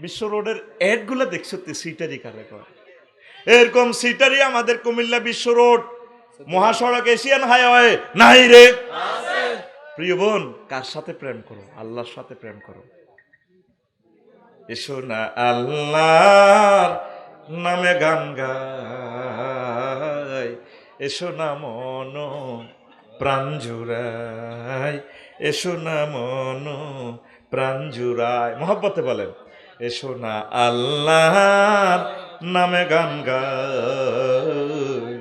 বিশ্ব রোডের এড গুলো দেখছো সিটারি কারে কয়, এরকম সিটারি আমাদের কুমিল্লা বিশ্ব রোড মহাসড়ক এশিয়ান হাইওয়ে নাই রে। প্রিয় বোন, কার সাথে প্রেম করো? আল্লাহর সাথে প্রেম করো। এসো না আল্লাহর নামে গান গাই, এসো না মন প্রাণ জুড়াই, এসো না মন প্রাণ জুড়াই। মহব্বতে বলেন, এসো না আল্লাহর নামে গান গাই,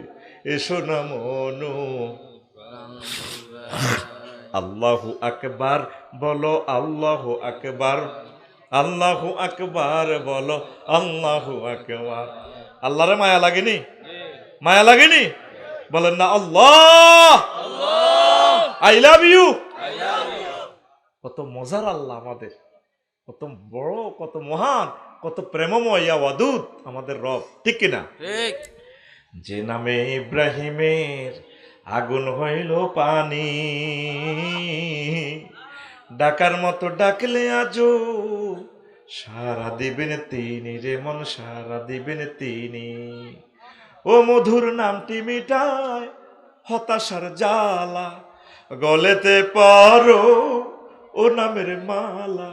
এসো না মন। আল্লাহু আকবার বলো, আল্লাহু আকবার, আল্লাহু আকবার বলো, আল্লাহু আকবার। আল্লাহরে মায়া লাগেনি? মায়া লাগেনি? বলেন না আল্লাহ, আই লাভ ইউ। কত মজার আল্লাহ আমাদের, কত বড়, কত মহান, কত প্রেমময়, ইয়া ওয়াদুদ আমাদের রব, ঠিক কিনা? যে নামে ইব্রাহিমের আগুন হইল পানি, ডাকার মতো ডাকলে আজো সারা দিবেন তিনি রে মন, সারা দিবেন তিনি। ও মধুর নামটি মিটায় হতাশার জ্বালা, গলেতে পারো ও নামের মালা।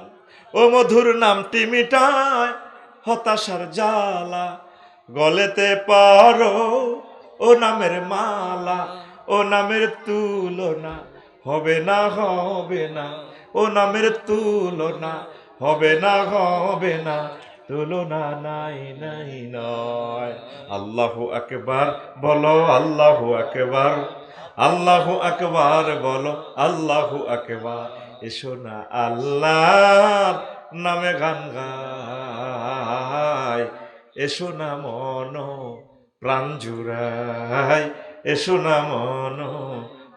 ও মধুর নামটি মিটায় হতাশার জ্বালা, গলেতে পারো ও নামের মালা। ও নামের তুলনা হবে না, হবে না, ও নামের তুলনা হবে না, হবে না, তুলনা নাই নাই নয়। আল্লাহু আকবার বলো, আল্লাহু আকবার, আল্লাহু আকবার বলো, আল্লাহু আকবার। এসো না আল্লাহর নামে গান গাই, এসো না মন প্রাণ জুড়াই, এসো না মন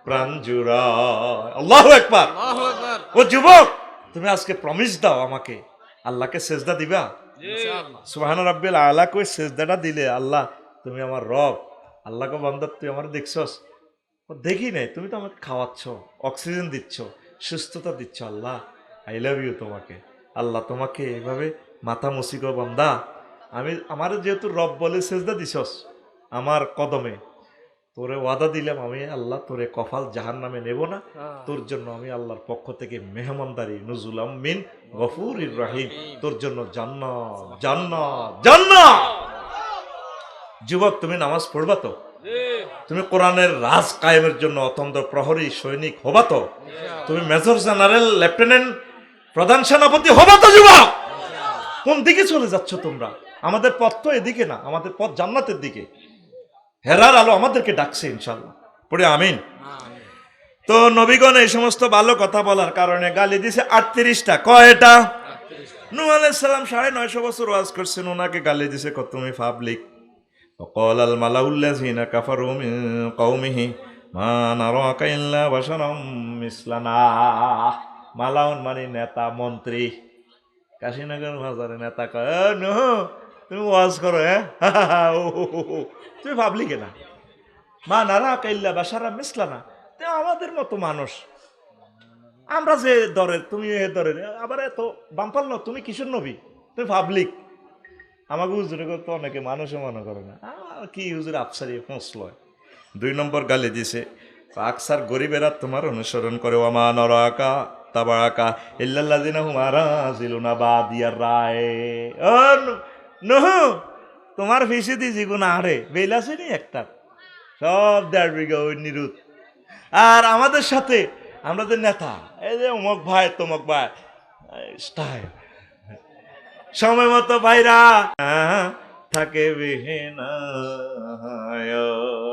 প্রাণ জুড়াই। আল্লাহু আকবার। ও যুবক, তুমি আজকে প্রমিস দাও আমাকে, আল্লাহকে সেজদা দিবা? সুবহান রাব্বিল আলা কই সেজদাটা দিলে আল্লাহ তুমি আমার রব, আল্লাহকে বান্দা তুই আমার দেখছস? ও দেখি নাই, তুমি তো আমাকে খাওয়াচ্ছ, অক্সিজেন দিচ্ছ, সুস্থতা দিচ্ছ, আল্লাহ আই লাভ ইউ তোমাকে। আল্লাহ তোমাকে এইভাবে মাথা মুসিক বান্দা, আমি আমার যেহেতু রব বলে সেজদা দিছস আমার কদমে, তোরে ওয়াদা দিলাম আমি আল্লাহ তোরে কফাল জাহান নামে নেব না, তোর জন্য আমি আল্লাহর পক্ষ থেকে মেহমানদারি নুজুলাম মিন গফুরির রহিম, তোর জন্য জান্নাত জান্নাত জান্নাত। যুবক তুমি নামাজ পড়বা তো? তুমি কোরআনের রাজ কায়েমের জন্য অতন্ত্র প্রহরী সৈনিক হবা তো? তুমি মেজর জেনারেল লেফটেন্যান্ট প্রধান সেনাপতি হবা তো? যুবক কোন দিকে চলে যাচ্ছ তোমরা? আমাদের পথ তো এদিকে না, আমাদের পথ জান্নাতের দিকে। হেরার আলো আমাদেরকে ডাকছে ইনশাল্লাহ, পড়ে আমিন। তো নবীগণ এই সমস্ত ভালো কথা বলার কারণে গালি দিছে 38টা। কয়টা? নূহ আলাইহিস সালাম 950 বছর ওয়াজ করছেন, ওনাকে গালি দিছে কত? তুমি পাবলিক। وقال الملأ الذين كفروا من قومه ما نراك إلا بشرا مثلنا। মালাউন মানে নেতা মন্ত্রী, কাশীনগর বাজারে নেতা কয় নূহ তুমি ওয়াজ করো, হ্যাঁ তুমি ভাবলি কেনা? মা নারা কাইল্লা বাসারা মিসলানা, তো আমাদের মতো মানুষ, আমরা যে দরের তুমি এ দরের, আবার এত বাম্পাল ন, তুমি কিশোর নবী, তুমি পাবলিক। আমাকে হুজুরে তো অনেকে মানুষে মনে করে না, কি হুজুর আফসারি পৌঁছলয়। 2 নম্বর গালি দিছে আকসার গরিবেরা তোমার অনুসরণ করে, ওয়ামা নরাকা তাবারাকা ইল্লাল্লাযিনা হুম আরাযিলুনা বাদিয়ার রায়। ও নূহ তোমার ফিসি দি জিগুন আরে বেলাসিনি একটা, সব 1.5 বিঘা ওই নিরুত। আর আমাদের সাথে আমরা যে নেতা, এই যে অমুক ভাই তমুক ভাই স্টাইল, সময় মতো ভাইরা থাকে বিহীনা,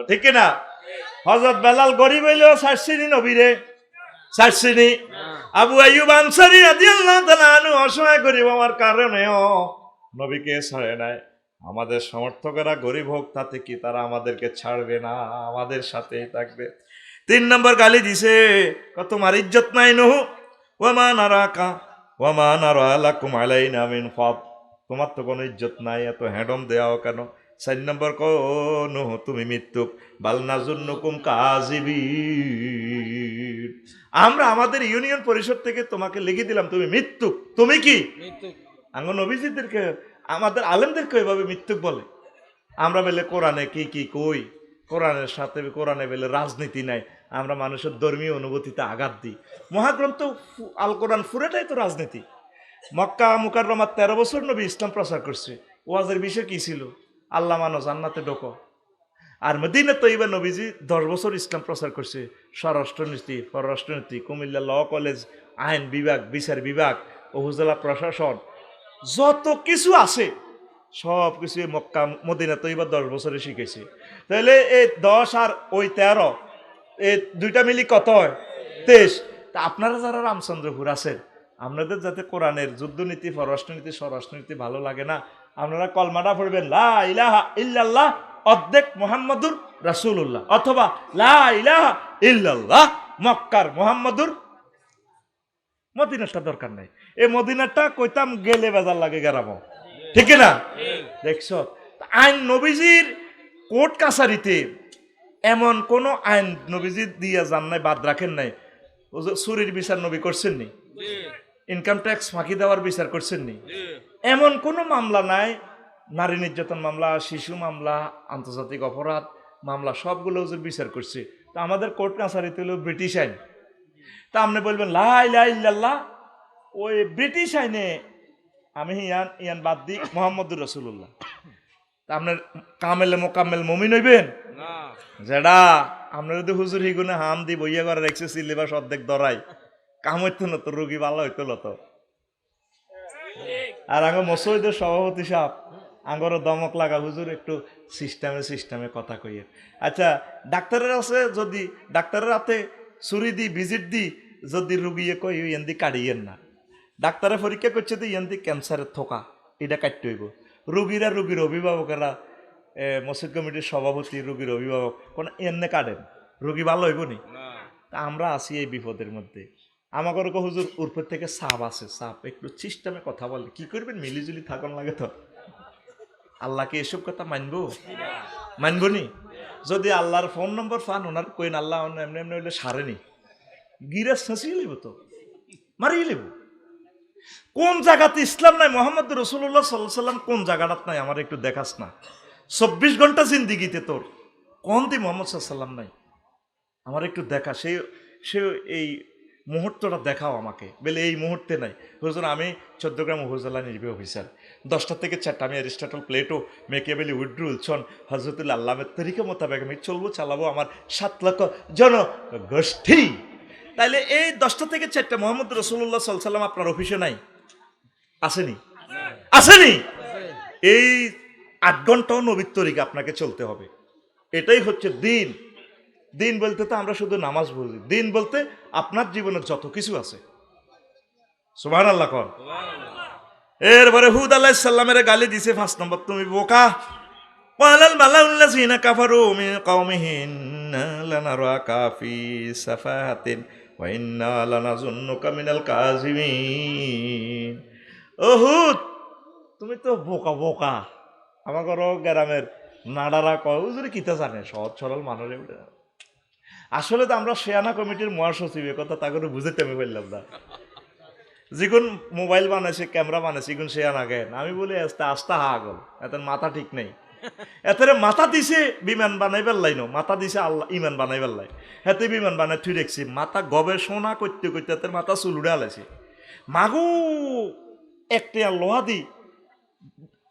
ঠিক না? হযরত বেলাল গরিব হইলেও ছাড়ছিনি নবীরে, ছাড়ছিনি। আবু আইয়ুব আনসারী রাদিয়াল্লাহু তাআলা আনহু অসহায় গরিব হওয়ার কারণেও নবীকে ছাড়ে নাই। আমাদের সমর্থকেরা গরিব হোক তাতে কি, তারা আমাদেরকে ছাড়বে না, আমাদের সাথেই থাকবে। 3 নম্বর গালি দিছে তোমার ইজ্জত নাই নূহ, ওয়ামা নারাকা ওয়ামা নারা লাকুম আলাইনা মিন ফাদ, তোমার তো কোনো ইজ্জত নাই, এত হ্যাডম দেওয়া কেন? 4 নম্বর নূহ তুমি মৃত্যুক, বাল নাজুন্নুকুম কাযিবিন, আমরা আমাদের ইউনিয়ন পরিষদ থেকে তোমাকে লিখে দিলাম তুমি মৃত্যুক। তুমি কি আঙ্গ নবীজিদেরকে আমাদের আলেমদেরকে এভাবে মৃত্যুক বলে? আমরা বলে কোরআনে কি কি কই, কোরআনের সাথে কোরআনে বলে রাজনীতি নাই, আমরা মানুষের ধর্মীয় অনুভূতিতে আঘাত দিই। মহাগ্রন্থ আল কোরআন পুরোটাই তো রাজনীতি। মক্কা মুকাররমার 13 বছর নবী ইসলাম প্রচার করছে, ওয়াজের বিষয় কি ছিল? আল্লাহ মানো জান্নাতে ঢোকো। আর মদিনা তৈবা নবীজি 10 বছর ইসলাম প্রচার করছে, স্বরাষ্ট্রনীতি পররাষ্ট্রনীতি, কুমিল্লা ল কলেজ, আইন বিভাগ, বিচার বিভাগ, উপজেলা প্রশাসন, যত কিছু আছে সব কিছু মক্কা মদিনা তৈবা 10 বছরে শিখেছে। তাহলে এই 10 আর ওই 13, এই দুইটা মিলি কত হয়? 23। তা আপনারা যারা রামচন্দ্রপুর আছেন, আপনাদের যাতে কোরআনের যুদ্ধনীতি পররাষ্ট্রনীতি স্বরাষ্ট্রনীতি ভালো লাগে না, আপনারা কলমাটা পড়বেন লা ইলাহা ইল্লাল্লাহ অর্ধেক মুহাম্মাদুর রাসূলুল্লাহ, অথবা লা ইলাহা ইল্লাল্লাহ মক্কার মুহাম্মাদুর। মদিনাটা দরকার নাই, এই মদিনাটা কইতাম গেলে বাজার লাগে গেরামো, ঠিক না? দেখছ আইন নবীজির কোর্ট কাছারিতে এমন কোন আইন নবীজি দিয়া যান নাই, বাদ রাখেন নাই। চুরির বিচার নবী করছেন নি? ইনকাম ট্যাক্স ফাঁকি দেওয়ার বিচার করছেন নি? এমন কোনো মামলা নাই, নারী নির্যাতন মামলা, শিশু মামলা, আন্তর্জাতিক অপরাধ মামলা সবগুলো বিচার করছে। তা আমাদের কোর্ট কাছারিতে হলো ব্রিটিশ আইন। তা আপনি বলবেন লা ইলাহা ইল্লাল্লাহ, ওই ব্রিটিশ আইনে আমি ইয়ান ইয়ান বাদ দিই মুহাম্মদুর রাসূলুল্লাহ, তা আপনার কামেলে মোকাম্মেল মুমিন হইবেন? যেটা আপনার যদি হুজুর হিগুনে হাম দি বইয়া করে রেখছে সিলেবাস অর্ধেক ধরাই, কাম হইতো না তো, রোগী ভালো হইতো না তো। আর আঙ্গ মসজিদের সভাপতি সাহেব আঙ্গরও দমক লাগা, হুজুর একটু সিস্টেমে কথা কইয়ে। আচ্ছা ডাক্তারের আছে, যদি ডাক্তারের হাতে ছুরি দি ভিজিট দি যদি রুগিয়ে কই ইয়েন্দি কাটিয়েন না, ডাক্তারে পরীক্ষা করছে তো ইয়েন্দি ক্যান্সারের থোকা, এটা কাটতে হইব। রুগীরা রুগীর অভিভাবকেরা, মসজিদ কমিটির সভাপতি রুগীর অভিভাবক কোন এনে কাটেন, রুগী ভালো হইব নি? তা আমরা আছি এই বিপদের মধ্যে। আমাকে হুজুর উপর থেকে সাপ আছে, সাপ একটু সিস্টেমে কথা বলে, কি করবেন, মিলিজুলি থাকুন লাগে তো। আল্লাহকে এসব কথা মানবো? মানবো নি? যদি আল্লাহর ফোন নম্বর পান ওনার কইন, আল্লাহ এমনি এমনি হইলে সারেনি, গিরাজ শাসিয়ে লিব তো, মারিয়ে লিব। কোন জায়গাতে ইসলাম নাই? মোহাম্মদ রসুল্লাহ সাল্লাহ সাল্লাম কোন জায়গাটাত নাই? আমার একটু দেখাস না। 24 ঘন্টা জিন্দিগিতে তোর কোন দি মোহাম্মদ সাল্লাম নাই? আমার একটু দেখা, সে এই মুহূর্তটা দেখাও আমাকে। বলে এই মুহূর্তে নাই। হুজুর আমি 14 গ্রাম উপজেলা নির্বাহী অফিসার, 10টা থেকে 4টা আমি Aristotle Plato Machiavelli withdrew উলছন Hazratullah আল্লামের তরিকা মোতাবেক আমি চলবো, চালাবো আমার 7 লক্ষ জনগোষ্ঠী। তাইলে এই 10টা থেকে 4টা মোহাম্মদ রসুল্লাহ সাল্লাল্লাহু আলাইহি সাল্লাম আপনার অফিসে নাই? আসেনি? আসেনি? এই 8 ঘন্টাও নবীর তরিকা আপনাকে চলতে হবে। এটাই হচ্ছে দিন। দিন বলতে তো আমরা শুধু নামাজ বুঝি, দিন বলতে আপনার জীবনের যত কিছু আছে। সুবহানাল্লাহ কর। এরপরে হুদ আলাইহিস সালামের গালি দিছে 5 নম্বর, তুমি বোকা। ওয়ালাল মালাউল্লাযিনা কাফারু মিন কওমিহি ইন্না লানারাকা ফি সাফাহাতিন ওয়া ইন্না লানাযুন্নুকা মিনাল কাযিমিন। ও হুদ, তুমি তো বোকা বোকা। আমাদের গ্রামের নাডারা কয় হুজুর কিতা জানে, সহজ সরল মানুষ। আসলে তো আমরা শেয়ানা কমিটির মহাসচিব, কথা তা করে বুঝাতে আমি বললাম না। যেগুন মোবাইল বানাইছে, ক্যামেরা বানাইছে, এগুন শেয়ানা গেন। আমি বলি আস্তে আস্তে হাগল, এত মাথা ঠিক নেই। এতে মাথা দিছে বিমান বানাইবার লাই, মাথা দিছে আল্লাহ ইমান বানাইবার লাই। হাতে বিমান বানাই থুই দেখছি, মাথা গবেষণা করতে করতে এত মাথা চুল উড়ে আলাইছে। মাগু একটা লোহা দি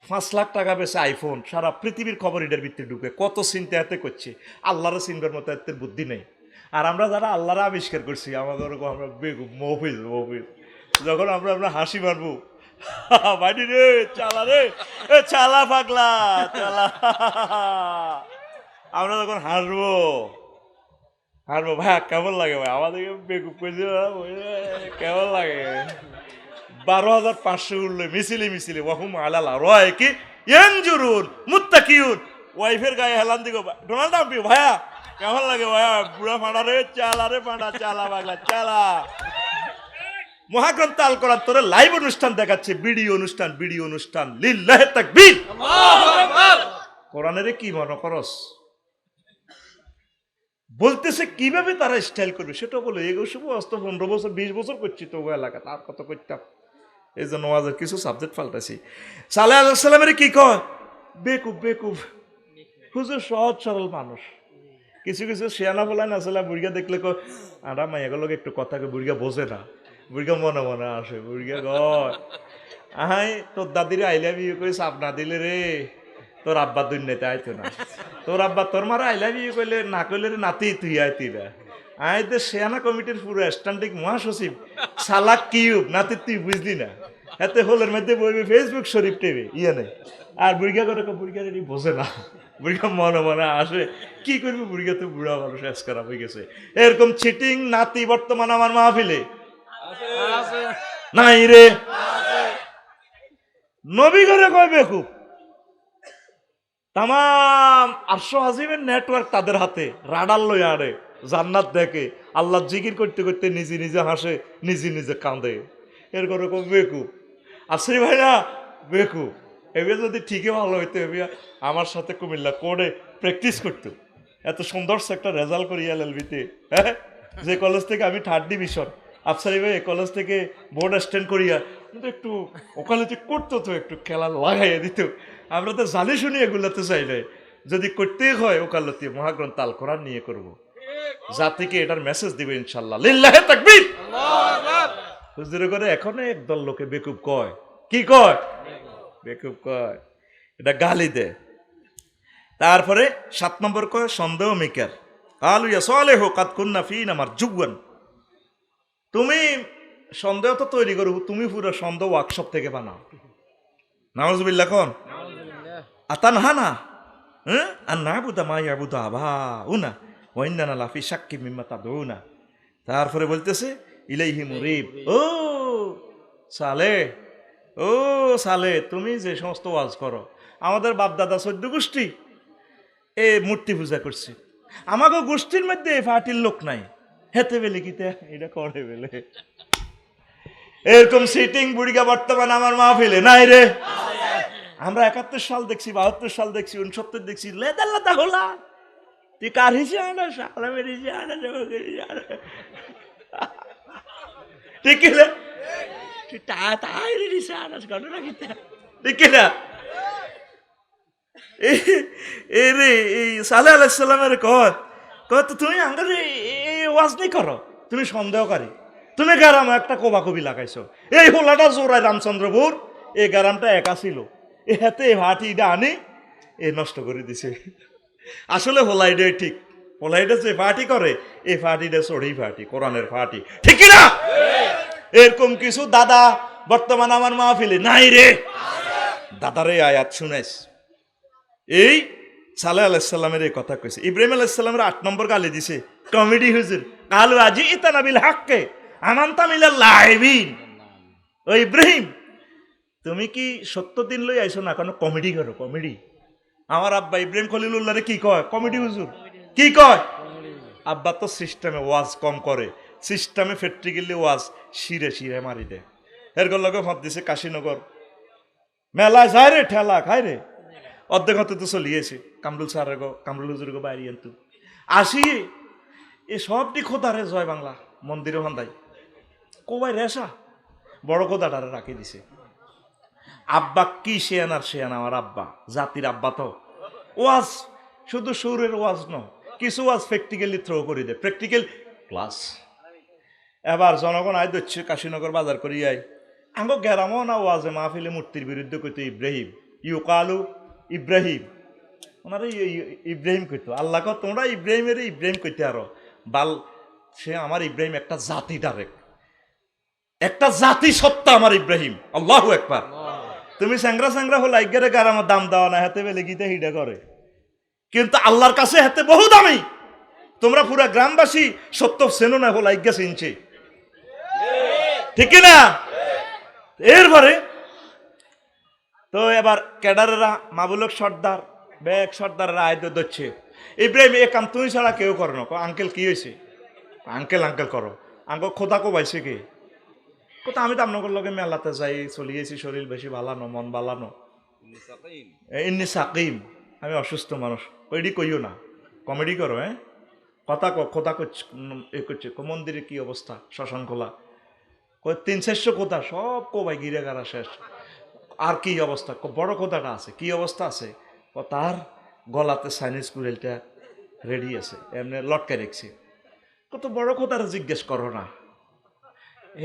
5 লাখ টাকা বেছে আইফোন, সারা পৃথিবীর খবর এটার ভিতরে ঢুকে। কত চিন্তা এতে করছে, আল্লাহরে চিনবার মতো এত বুদ্ধি নেই। আর আমরা যারা আল্লাহরা আবিষ্কার করছি, আমাদের আমরা বেগুব মহফিজ মহফিজ, যখন আমরা হাসি মারবো, বাড়ি রে চালা রে, এ চালা পাগলা চালা, আমরা যখন হাসবো ভাই কেমন লাগে ভাই, আমাদেরকে বেগুব করেছে কেমন লাগে। 12,500 উঠলো মিছিলে মিছিলে, ওয়াহুম আলালা রয় কি ইয়ানজুরুন মুত্তাকিউন, ওয়াইফের গায়ে হেলান দিগো ডোনাল্ড ট্রাম্প ভাইয়া কেমন লাগে ভাইয়া, বুড়া ফাঁড়া রে চালা রে ফাঁড়া চালা পাগলা চালা। মহাগ্রন্থ আল কোরআন তোরে লাইভ অনুষ্ঠান দেখাচ্ছে, ভিডিও অনুষ্ঠান লিল্লাহি তাকবীর, আল্লাহু আকবার। কোরআনের কি মনে করস? বলতেছে কিভাবে তারা স্টাইল করবে সেটা বলে। এগুলো সব 15 বছর 20 বছর করছি তো এলাকা, তার কত করতাম। এই জন্য ওয়াজের কিছু সাবজেক্ট পাল্টাছি। সালেহ আলাইহিস সালামের কি কয়? বেকুব বেকুব। হুজুর সহজ সরল মানুষ। কিছু কিছু শিয়ানা বলায় না আসলে বুড়িয়া দেখলে কয় আরা মাইয়াগুলো একটু কথা কে, বুড়িয়া বোঝে না, বুড়িয়া মনে মনে আসে, বুড়িয়া কয় আহাই তোর দাদিরে আই লাভ ইউ কই চাপ না দিলে রে তোর আব্বা দুনিয়াতে আইতো না, তোর আব্বা তোর মারা আই লাভ ইউ কইলে না কইলে রে নাতি তুই আইতিরা। আইতে শিয়ানা কমিটির পুরো স্ট্যান্ডিং মহাসচিব সালাক কিউব নাতি তুই বুঝলি না, এতে হোলের মধ্যে বইবে ফেসবুক শরীফ টেবে ইয়ে নেই। আর বুড়িয়া করে বুড়িয়া রেডি বোঝে না, বুড়িয়া মনে মনে আসে কি করবি, বুড়িয়া তো বুড়া মানুষ এস করা হয়ে গেছে। এরকম চিটিং নাতি বর্তমান আমার মাহফিলে নাই রে। নবী ঘরে কয় বেকুব। তাম 800 আজিমের নেটওয়ার্ক তাদের হাতে, রাডার লই আরে জান্নাত দেখে, আল্লাহ জিকির করতে করতে নিজে নিজে হাসে, নিজে নিজে কাঁদে। এর করে কয় বেকুব। আসরি ভাই না বেকুব। এবার যদি ঠিকই ভালো হইতো আমার সাথে কুমিল্লা কোর্টে প্র্যাকটিস করতো, এত সুন্দর একটা রেজাল্ট করি এলএলবিতে। হ্যাঁ, যে কলেজ থেকে আমি 3rd ডিভিশন, আফসারি ভাই কলেজ থেকে বোর্ড স্ট্যান্ড করিয়া কিন্তু একটু ওখানে যে করতো তো একটু খেলা লাগাইয়া দিত। আমরা তো জানি শুনি এগুলোতে চাই নাই, যদি করতেই হয় ওকালতি মহাগ্রন্থ আল কোরআন নিয়ে করবো, জাতিকে এটার মেসেজ দিবে ইনশাল্লাহ। লিল্লাহি তাকবীর, আল্লাহু আকবার। হুজুরে করে এখনো একদল লোকে বেকুব কয়। কি কয়? বেকুব কয়, এটা গালি দেয়। তারপরে 7 নম্বর কয় সন্দেহ মেকার। আলু ইয়া সালেহু কাদ কুননা ফিনা মারজুওয়ান, তুমি সন্দেহ তো তৈরি করো, তুমি পুরো সন্দেহ ওয়ার্কশপ থেকে বানাও। নাউজুবিল্লাহ কোন আতানহানা হ্যাঁ আর না বুদা মা ইয়াবুদা আবাউনা ওয়া ইন্নানা লাফি শাক্কি মিম্মা তাদউনা। তারপরে বলতেছে ইলাইহি মুরিব। ও সালে, ও সালে, তুমি যে সমস্ত ওয়াজ করো, আমাদের বাপ দাদা 14 গোষ্ঠী এ মূর্তি পূজা করছে, আমাকে গোষ্ঠীর মধ্যে এই পার্টির লোক নাই, হেতে বেলে কিতে এটা করে বেলে এরকম সিটিং বুড়িগা বর্তমান আমার মাহফিলে নাই রে। আমরা 71 সাল দেখছি, 72 সাল দেখছি, 69 দেখছি, লেদা লেদা হলা তুই কার হিসে আনা সালা মেরেছি আনা ঠিক কিনা তুই তাই রিসে আনাস ঘটনা কিতে ঠিক কিনা। এই রে এই সালেহ আলাইহিস সালামের কত তুমি আঙ্গার এই ওয়াজ নি করো, তুমি সন্দেহকারী, তুমি গারাম একটা কবি লাগাইছো। এই হোলাটা জোড়ায় রামচন্দ্রপুর, এই গারামটা একা ছিল, এ হাতে ভাটিটা আনি এ নষ্ট করে দিছে। আসলে হোলাইডে ঠিক, হোলাইডে যে পার্টি করে এই পার্টিটা চড়েই পার্টি, কোরআনের পার্টি ঠিক না। এরকম কিছু দাদা বর্তমান আমার মাহফিলে নাই রে। দাদারে আয়াত শুনেছ, এই সালেহ আলাইহিস সালামের এই কথা কইছে। ইব্রাহিম আলাইহিস সালামের 8 নম্বর গালি দিছে কমেডি হুজুর, কালু আজি ইতানা বিল হাক্কে আমানতা মিলাল লাইবিন। ও ইব্রাহিম, তুমি কি সত্য দিন লই আইছো না কোনো কমেডি করো কমেডি? আমার আব্বা ইব্রাহিম খলিলুল্লাহরে কি কয়? কমেডি হুজুর কি কয়? আব্বা তো সিস্টেমে ওয়াজ কম করে, সিস্টেমে ফেট্রি গেলে ওয়াজ শিরে শিরে মারি দেয়। এরকম লগে ফত দিছে কাশীনগর মেলায় যায় রে, ঠেলা খায় রে, অর্ধেক হতে তো চলিয়েছে। কামরুল স্যার গো, কামরুল হুজুর গো বাইরে আনতু আসি এ সবটি খোদারে জয় বাংলা মন্দিরে হন্দাই কোবাই রেশা বড় খোদাটারে রাখি দিছে। আব্বা কি শেয়ানার শেয়ান আমার আব্বা, জাতির আব্বা তো। ওয়াজ শুধু সুরের ওয়াজ ন, কিছু ওয়াজ প্র্যাকটিক্যালি থ্রো করে দেয়, প্র্যাকটিক্যাল ক্লাস। এবার জনগণ আয় দচ্ছে কাশীনগর বাজার করি আয় আঙ্গ গেরামও না ওয়াজে মাহফিলে মূর্তির বিরুদ্ধে কইতো ইব্রাহিম ইউকালু ইব্রাহিম, ওনারা ইব্রাহিম কইতো। আল্লাহ কো তোমরা ইব্রাহিমের ইব্রাহিম কইতে আরো বাল, সে আমার ইব্রাহিম একটা জাতি ডাইরেক্ট, একটা জাতি সত্তা আমার ইব্রাহিম। আল্লাহু আকবার। তুমি স্যাংরা স্যাংরা হল আইগারে গারামা দাম দেওয়া না, হাতে বেলে গীতে হিডা করে, কিন্তু আল্লাহর কাছে হাতে বহু দামি। তোমরা পুরা গ্রামবাসী সত্য চেনো না, হল আইগা চিনছে ঠিক না। এরপরে তো এবার ক্যাডারেরা মাবুলক সর্দার বেগ সর্দাররা আয় ধরছে, ইব্রাহিম এ কাম তুমি ছাড়া কেউ করো না। আঙ্কেল কি হয়েছে? আঙ্কেল আঙ্কেল করো, আঙ্ক খোদা কো পাইছে কে কোথা? আমি তো আপনার লগে মেলাতে যাই, চলিয়েছি, শরীর বেশি ভালানো, মন ভালানো, ইন্নি সাকিম, আমি অসুস্থ মানুষ। ওইডি কইও না, কমেডি করো। হ্যাঁ কথা খোদা এ করছে, মন্দিরে কি অবস্থা, শ্মশান খোলা, 300 খোদা সব কোবাই গিরে গাড়া শেষ। আর কি অবস্থা? বড় খোদাটা আছে, কি অবস্থা আছে? তার গলাতে চাইনিজ কুড়েলটা রেডি আছে, এমনি লটকে রেখছি। কত বড় খোদারা জিজ্ঞেস করো না,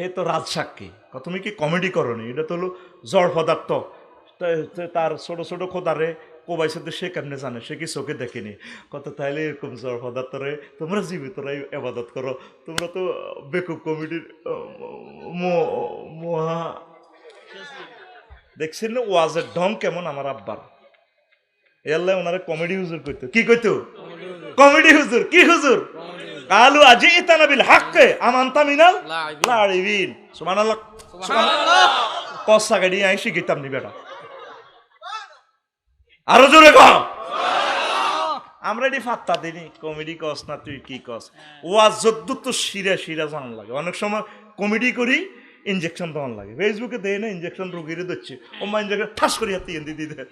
এ তো রাজসাক্ষী, তুমি কি কমেডি করো নি? এটা তো হলো জড় পদার্থ। তার ছোট ছোট খোদারে কোবাইছে তো সে কেমনে জানে, সে কি চোখে দেখেনি। কত তাইলে এরকম জড় পদার্থরে তোমরা জীবিতরাই আবাদত করো, তোমরা তো বেকুব কমেডির মহা। দেখছেন না ওয়াজের ঢং কেমন আমার আব্বার? এল্লাই ওনারে কমেডি হুজুর কইতো। কি কইতো? কমেডি হুজুর। কি হুজুর? কালু আজি ইতানা বিল হাক্কে আমানতা মিনাল লাইবিন। সুবহানাল্লাহ সুবহানাল্লাহ। কসা গাড়ি আই শিখিতাম নি বেটা, আরো জোরে কও। আমরা এটি ফাত্তা দিনি, কমেডি কস না তুই কি কস। ওয়াজ যদ্দুর তো শিরা শিরা জানান লাগে। অনেক সময় কমেডি করি, ইনজেকশন দেওয়ান লাগে। ফেসবুকে দেয় না ইনজেকশন, রোগীরে দিচ্ছে, ও মা ইনজেকশন ঠাস করে হাতে ইয়েন্দি দিয়ে দেয়,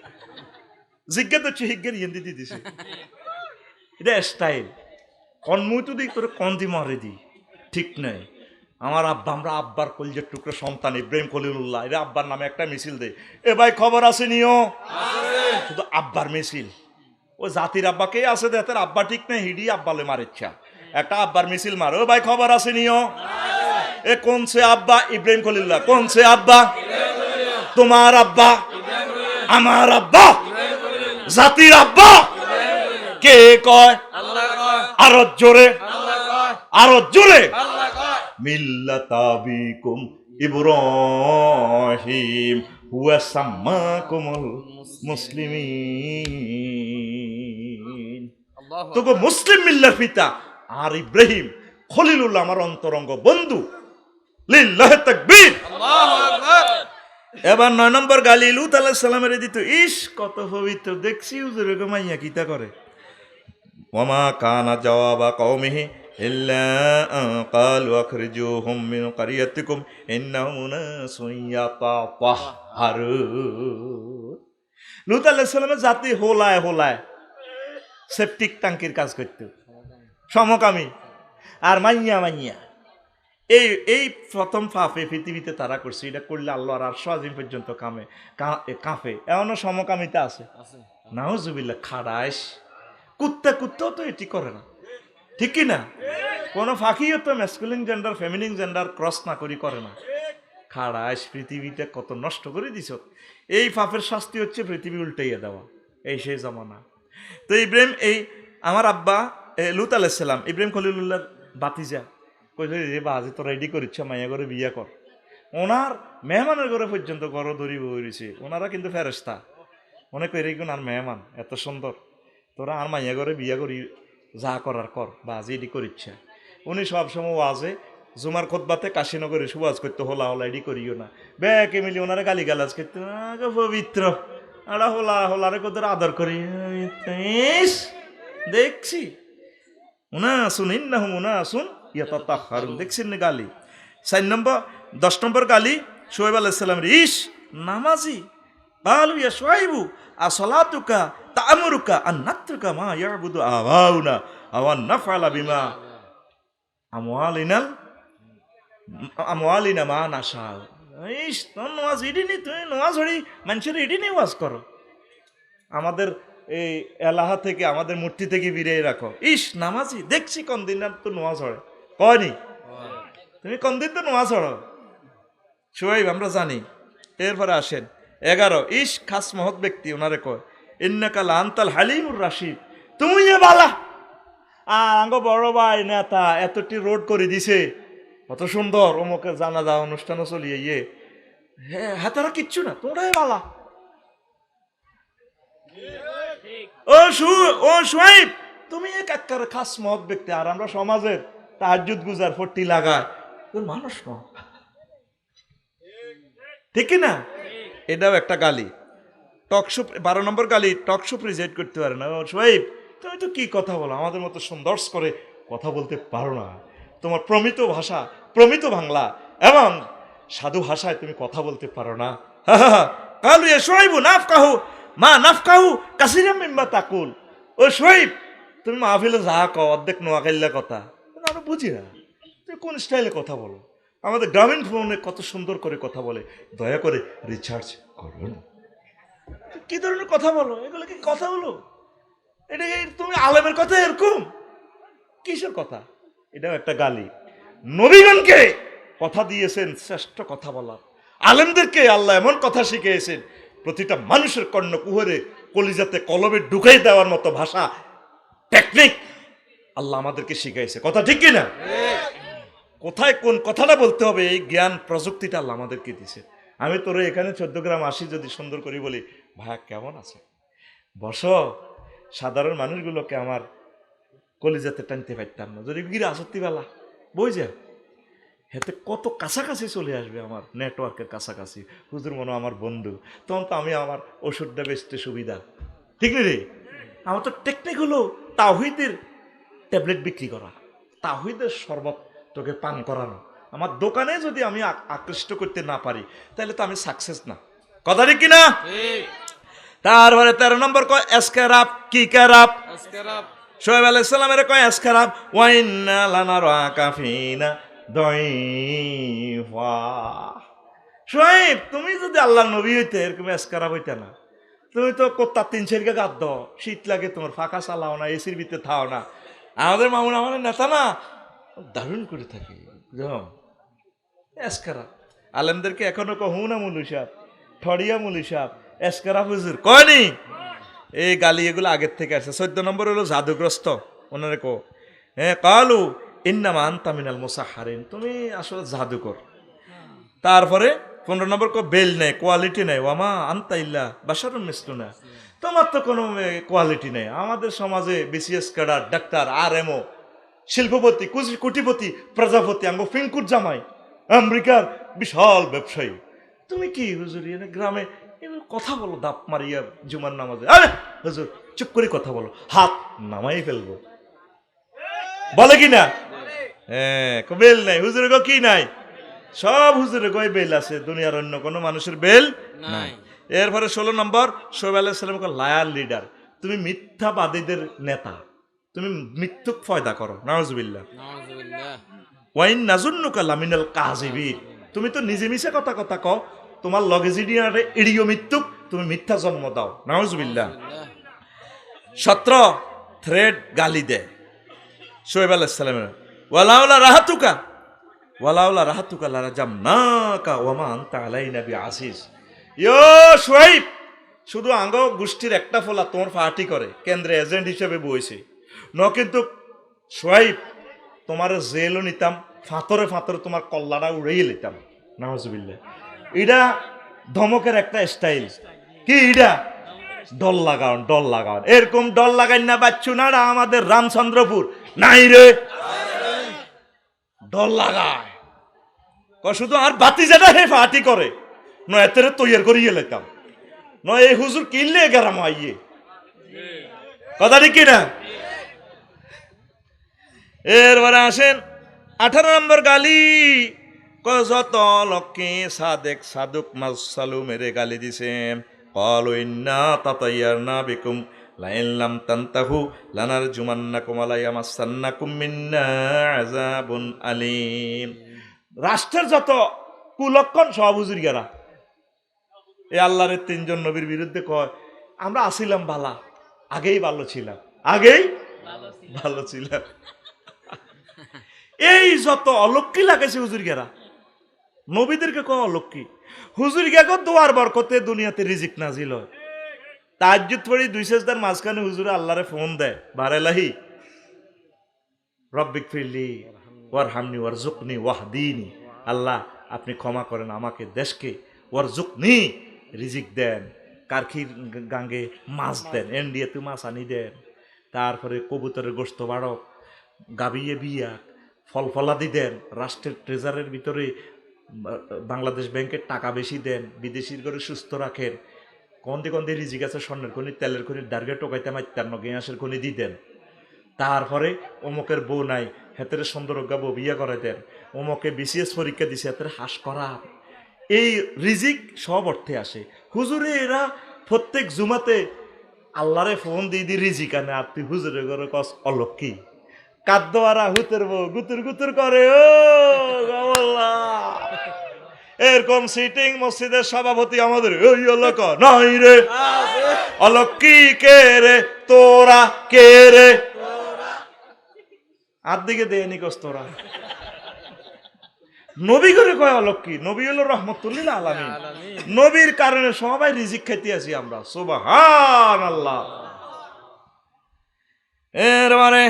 জিজ্ঞা দিচ্ছে হিজ্ঞের ইয়েন্দি দিয়ে দিছে। এটা স্টাইল। কনমুই তো দিই তোরে কন্দি মারে দি, ঠিক নাই। আমার আব্বা, আমরা আব্বার কলজের টুকরো সন্তান ইব্রাহিম খলিলুল্লাহ, এরা আব্বার নামে একটা মিছিল দেয়। এ ভাই খবর আছে নিও, শুধু আব্বার মিছিল। ও জাতির আব্বা কে আছে দেতের আব্বা ঠিক নেই, হিডি আব্বালে মারেচ্ছা একটা আব্বার মিছিল মারে। ও ভাই খবর আছে নিও। এ কোন সে আব্বা? ইব্রাহিম খলিলুল্লাহ। কোন সে আব্বা? তোমার আব্বা, আমার আব্বা, জাতির আব্বা। কে কয়? আরো জোরে, আরো জোরে। মিল্লাতাবিকুম ইব্রাহিম হুয়া সাম্মাকুমুল মুসলিমিন। তোকে মুসলিম মিল্লার পিতা আর ইব্রাহিম খলিলুল্লাহ আমার অন্তরঙ্গ বন্ধু। লিল্লাহি তাকবীর, আল্লাহু আকবার। এবার 9 নম্বর গালি লূত আলাইহিস সালামের দিত। ইস কত পবিত্র দেখছি হুজুর গো, মাইয়া কিতা করে। ওয়ামা কানা জাওয়াবা কওমিহি ইল্লা ক্বালু আখরিজুহুম মিন ক্বরিয়াতিকুম ইন্নাহুম উনাসুন ইয়াতাতাহহারুন। লূত আলাইহিস সালামের জাতি হোলায় হোলায় সেপটিক ট্যাঙ্কির কাজ করত, সমকামী আর মাইয়া মাইয়া। এই এই প্রথম ফাফে পৃথিবীতে তারা করছে, এটা করলে আল্লাহর আরশ আজিম পর্যন্ত কাঁপে। এমনও সমকামিতা আছে, নাউজুবিল্লাহ। খাড়াইশ কুত্তা কুত্তাও তো এটি করে না, ঠিক কি না? কোনো ফাঁকিও তো masculine gender feminine gender cross না করি করে না। খাড়াইশ পৃথিবীতে কত নষ্ট করে দিছ। এই পাপের শাস্তি হচ্ছে পৃথিবী উল্টাইয়া দেওয়া, এই সেই জমানা। তো ইব্রাহিম, এই আমার আব্বা লূত আলাইহিস সালাম ইব্রাহিম খলিলুল্লাহর বাতিজা কইল, রে বাজি তো রেডি করিচ্ছ, মাইয়া করে বিয়া কর। ওনার মেহমানের ঘরে পর্যন্ত গড় ধরি বইছে। ওনারা কিন্তু ফেরেশতা, মনে করে কোন আর মেহমান এত সুন্দর, তোরা আর মাইয়া ঘরে বিয়া করি, যা করার কর, বাজি এডি করিচ্ছে। উনি সবসময় ওয়াজে জুমার খুতবাতে কাশীনগরে সুবাজ করতে, হোলা হোলা এডি করিও না, ব্যাকে মিলি ওনারা গালি গালাজ করতে, পবিত্র আড়া হোলা হোলারে কত আদর করি। দেখছি উনা শুন ইন্না হুম উনা শুন ইয়াতাতাহহারুন, দেখছেন না গালি। 10 নম্বর গালি শুআয়ব আলাইহিস সালাম, ইস নামাজি। ক্বালু ইয়া শুআয়বু আসলাতুকা তা'মুরুকা আন নাতরুকা মা ইয়াবুদু আবাউনা আও আন নাফআলা বিমা আমওয়ালিনা মা নাশাউ। ইস তোর নামাজ ইডি নি, তুই নামাজ হড়ি মানুষের ইডি নি ওয়াজ করো, আমাদের এই এলাহা থেকে আমাদের মূর্তি থেকে বিরিয়ে রাখো। ইস নামাজি, দেখছি কোন দিন তো নামাজ হড়ে, কয়নি তুমি কোন দিন তো নামাজ হড়ো। শুআয়ব আমরা জানি। এরপরে আসেন 11, ইস খাস মহৎ ব্যক্তি, ওনারে কয় ইন্নাকা লাআনতাল হালিমুর রাশিদ, তুমি এ বালা। আর আঙ্গ বড় ভাই নেতা এতটি রোড করে দিছে, কত সুন্দর, অমুকের জানাজা অনুষ্ঠানও চলিয়ে ইয়ে, হ্যাঁ তারা কিচ্ছু না, তোমরাই বালা। ও শুআয়ব, তুমি এক একার খাস মহৎ ব্যক্তি, আর আমরা সমাজের তাহাজ্জুদ গুজার ফট্টি লাগায়, তোর মানুষ ন, ঠিক না? এটাও একটা গালি। টকশো 12 নম্বর গালি, টকশো প্রেজেন্ট করতে পারে না। শুআয়ব, তুমি তো কি কথা বলো, আমাদের মতো সুন্দর করে কথা বলতে পারো না, তোমার প্রমিত ভাষা, প্রমিত বাংলা এবং সাধু ভাষায় তুমি কথা বলতে পারো না। কালু ইয়া শুআয়বু নাফকাহু মা নাফকাহু কাসীরাম মিম্মা তাকুল। ও শুআয়ব, তুমি মাহফিলে যা কও অর্ধেক নোয়াখাইলা কথা, আমরা বুঝি না, তুমি কোন স্টাইলে কথা বলো। আমাদের গ্রামীণ ফোনে কত সুন্দর করে কথা বলে, দয়া করে রিচার্জ করুন। কি ধরনের কথা বলো, এগুলো কি কথা বলো? এটা তুমি আলেমের কথা এরকম কিসের কথা? এটাও একটা গালি। নবীগণকে কথা দিয়েছেন শ্রেষ্ঠ কথা বলার, আলেমদেরকে আল্লাহ এমন কথা শিখিয়েছেন প্রতিটা মানুষের কর্ণ কুহরে কলিজাতে কলবে ঢুকাই দেওয়ার মতো ভাষা টেকনিক আল্লাহ আমাদেরকে শিখাইছে। কথা ঠিক কিনা? কোথায় কোন কথাটা বলতে হবে এই জ্ঞান প্রযুক্তিটা আল্লাহ আমাদেরকে দিছে। আমি তোরে এখানে 14 গ্রাম আসি যদি সুন্দর করে বলি, ভাইয়া কেমন আছে, বসো, সাধারণ মানুষগুলোকে আমার কলিজাতে টানতে পারতাম না। যদি গিরে আসত্তি বেলা বই যা, হেতে কত কাছাকাছি চলে আসবে, আমার নেটওয়ার্কের কাছাকাছি, হুজুর মনে আমার বন্ধু, তখন তো আমি আমার ওষুধটা বেচতে সুবিধা, ঠিক রে? আমার তো টেকনিক হলো তাওহীদের ট্যাবলেট বিক্রি করা, তাওহীদের শরবত তোকে পান করানো। আমার দোকানে যদি আমি আকৃষ্ট করতে না পারি তাহলে তো আমি সাকসেস না। কথা ঠিক কিনা? তারপরে 13 নম্বর কয় এসকারাপ। কি কারাপ? শুআয়ব আলাইহিস সালামের কয় এসকারাপ, ওয়া ইন্না লানারাকা ফিনা দাইফা। শুআয়ব, তুমি যদি আল্লাহর নবী হইতে এরকম এসকারাপ হইতে না, তুমি তো কোত্তা 3 সেরকে গাদ দাও, শীত লাগে তোমার, ফাঁকা চালাও না, এসির ভিতরে থাও না। আমাদের মামুন আমাদের নেতা না দারুণ করে থাকে এসকারা। আলেমদেরকে এখনো কহুনা মুলু সাহেব, ঠড়িয়া মুলু সাহেব, এসকারা হুজুর কয়নি। এই গালি এগুলো আগের থেকে আসছে। 14 নম্বর হলো জাদুগ্রস্ত, ওনারে কো কালু ইন্নামা আনতা মিনাল মুসাহহারিন, তুমি আসলে জাদুকর। তারপরে 15 নম্বর কো বেল নেই, কোয়ালিটি নেই, ওয়ামা আনতা ইল্লা বাশারুম মিসলুনা, তোমার তো কোনো কোয়ালিটি নেই। আমাদের সমাজে বিসিএস ক্যাডার, ডাক্তার, আরএমও, শিল্পপতি, কোটিপতি, প্রজাপতি, আঙ্গ ফিঙ্কুর জামাই, আমেরিকার বিশাল ব্যবসায়ী, তুমি কি হুজুর এনে গ্রামে কথা বলো দাপ মারিয়া জুমার নামাজে? আরে হুজুর চুপ করে কথা বলো, হাত নামাই ফেলবো, বলে কি না? হ্যাঁ, বেল নাই হুজুরে গো, কি নাই? সব হুজুরে গো বেল আছে, দুনিয়ার অন্য কোনো মানুষের বেল নাই। এরপরে 16 নম্বর, শোয়েব আলাইহিস সালাম লায়ার লিডার, তুমি মিথ্যাবাদীদের নেতা, তুমি মিথ্যুক ফয়দা করো, নাউজুবিল্লাহ। ওয়াইন নাজুন্নুকা লামিনাল কাযিবিন, তুমি তো নিজে মিছে কথা কথা কও, তোমার লগে জিডিয়ারে ইডিও মিথ্যুক, তুমি মিথ্যা জন্ম দাও, নাউজুবিল্লাহ। 17 থ্রেড গালি দেয় শোয়েব আলাইহিস সালামের, ওয়ালাউলা রাহাতুকা লারাজামনাকা ওয়া মা আনতা আলাইনা বিআসিস। ইয়ো শোয়েব, শুধু আঙ্গ গোষ্ঠীর একটা ফলা তোমার পার্টি করে, কেন্দ্রে এজেন্ট হিসেবে বইছে ন, কিন্তু শোয়েব তোমার জেলও নিতাম, ফাতরে ফাতরে তোমার কল্লাটা উড়িয়ে নিতাম, নাউজুবিল্লাহ। এটা ধমকের একটা স্টাইল, কি এটা? ডল লাগান, এরকম ডল লাগাই না বাচ্চু না, আমাদের রামচন্দ্রপুর নাই রে, ডল লাগায় শুধু আর বাতি যেটা হে ফাটি করে নয়, এতে তৈয়ার করিয়ে লেতাম নয়, এই হুজুর কিনলে গেরাম আইয়ে, কথা ঠিক কিনা? এরপরে আসেন 18 নম্বর গালি, যত লক্ষ্মী সাদেক সাদুক মাসালু মেরে গালি দিছে, ক্বালু ইন্না তাতায়্যারনা বিকুম লাইন লাম তানতাহু লানারজুমান্নাকুম ওয়া লা ইয়ামাসসান্নাকুম মিন্না আযাবুন আলীম। রাষ্ট্রের যত কুলক্ষণ সব হুজুর গেরা এই আল্লাহর 3জন নবীর বিরুদ্ধে কয়, আমরা আসিলাম ভালা, আগেই ভালো ছিলাম, এই যত অলক্ষী লাগাইছে হুজুর গেরা, নবীদেরকে কয় অলক্ষী। হুজুর গেগো দোয়ার বরকতে দুনিয়াতে রিজিক নাজিল হয়। তাহাজ্জুদ পড়ি 2 সেজদার মাঝখানে হুজুরে আল্লাহরে ফোন দেয়, বারেলাহি রব্বিক ফিরলি ওয়ারহামনি ওয়ারজুকনি ওয়াহদিনি, আল্লাহ আপনি ক্ষমা করেন আমাকে দেশকে, ওয়ারজুকনি রিজিক দেন, কারখির গাঙ্গে মাছ দেন, এন্ডিয়াতে মাছ আনি দেন, তারপরে কবুতরের গোশত বাড়ক, গাবিয়ে বিয়া ফল ফলাদি দেন, রাষ্ট্রের ট্রেজারের ভিতরে বাংলাদেশ ব্যাংকের টাকা বেশি দেন, বিদেশির করে সুস্থ রাখেন, কন্দে রিজিক আছে, স্বর্ণের খনি তেলের খনি দার্গে টোকাইতে মাইতার গেঁয়াসের খনি দি দেন, তারপরে অমুকের বউ নাই হেতের সুন্দরজ্ঞা বউ বিয়ে করে দেন, অমুকে বিসিএস পরীক্ষা দিছে হেতের হাস করা, এই রিজিক সব অর্থে আসে। হুজুরে এরা প্রত্যেক জুমাতে আল্লাহরে ফোন দিয়ে দি রিজিক আনে, আর তুই হুজুরে করে কস অলক্ষী, কাদ্দোয়ারা হুতের বউ গুতুর গুতুর করে, ও এরকম সিটিং মসজিদের সভাপতি আমাদের ওই অলক নাই রে, অলক্ষী কে রে তোরা, কে রে আর দিকে দেয়নি কস তোরা। নবী করে কয় অলক্ষী, নবী হলো রহমতুল্লিল আলামিন, নবীর কারণে সবাই রিজিক খেতে আছি আমরা, সুবহানাল্লাহ। এরবারে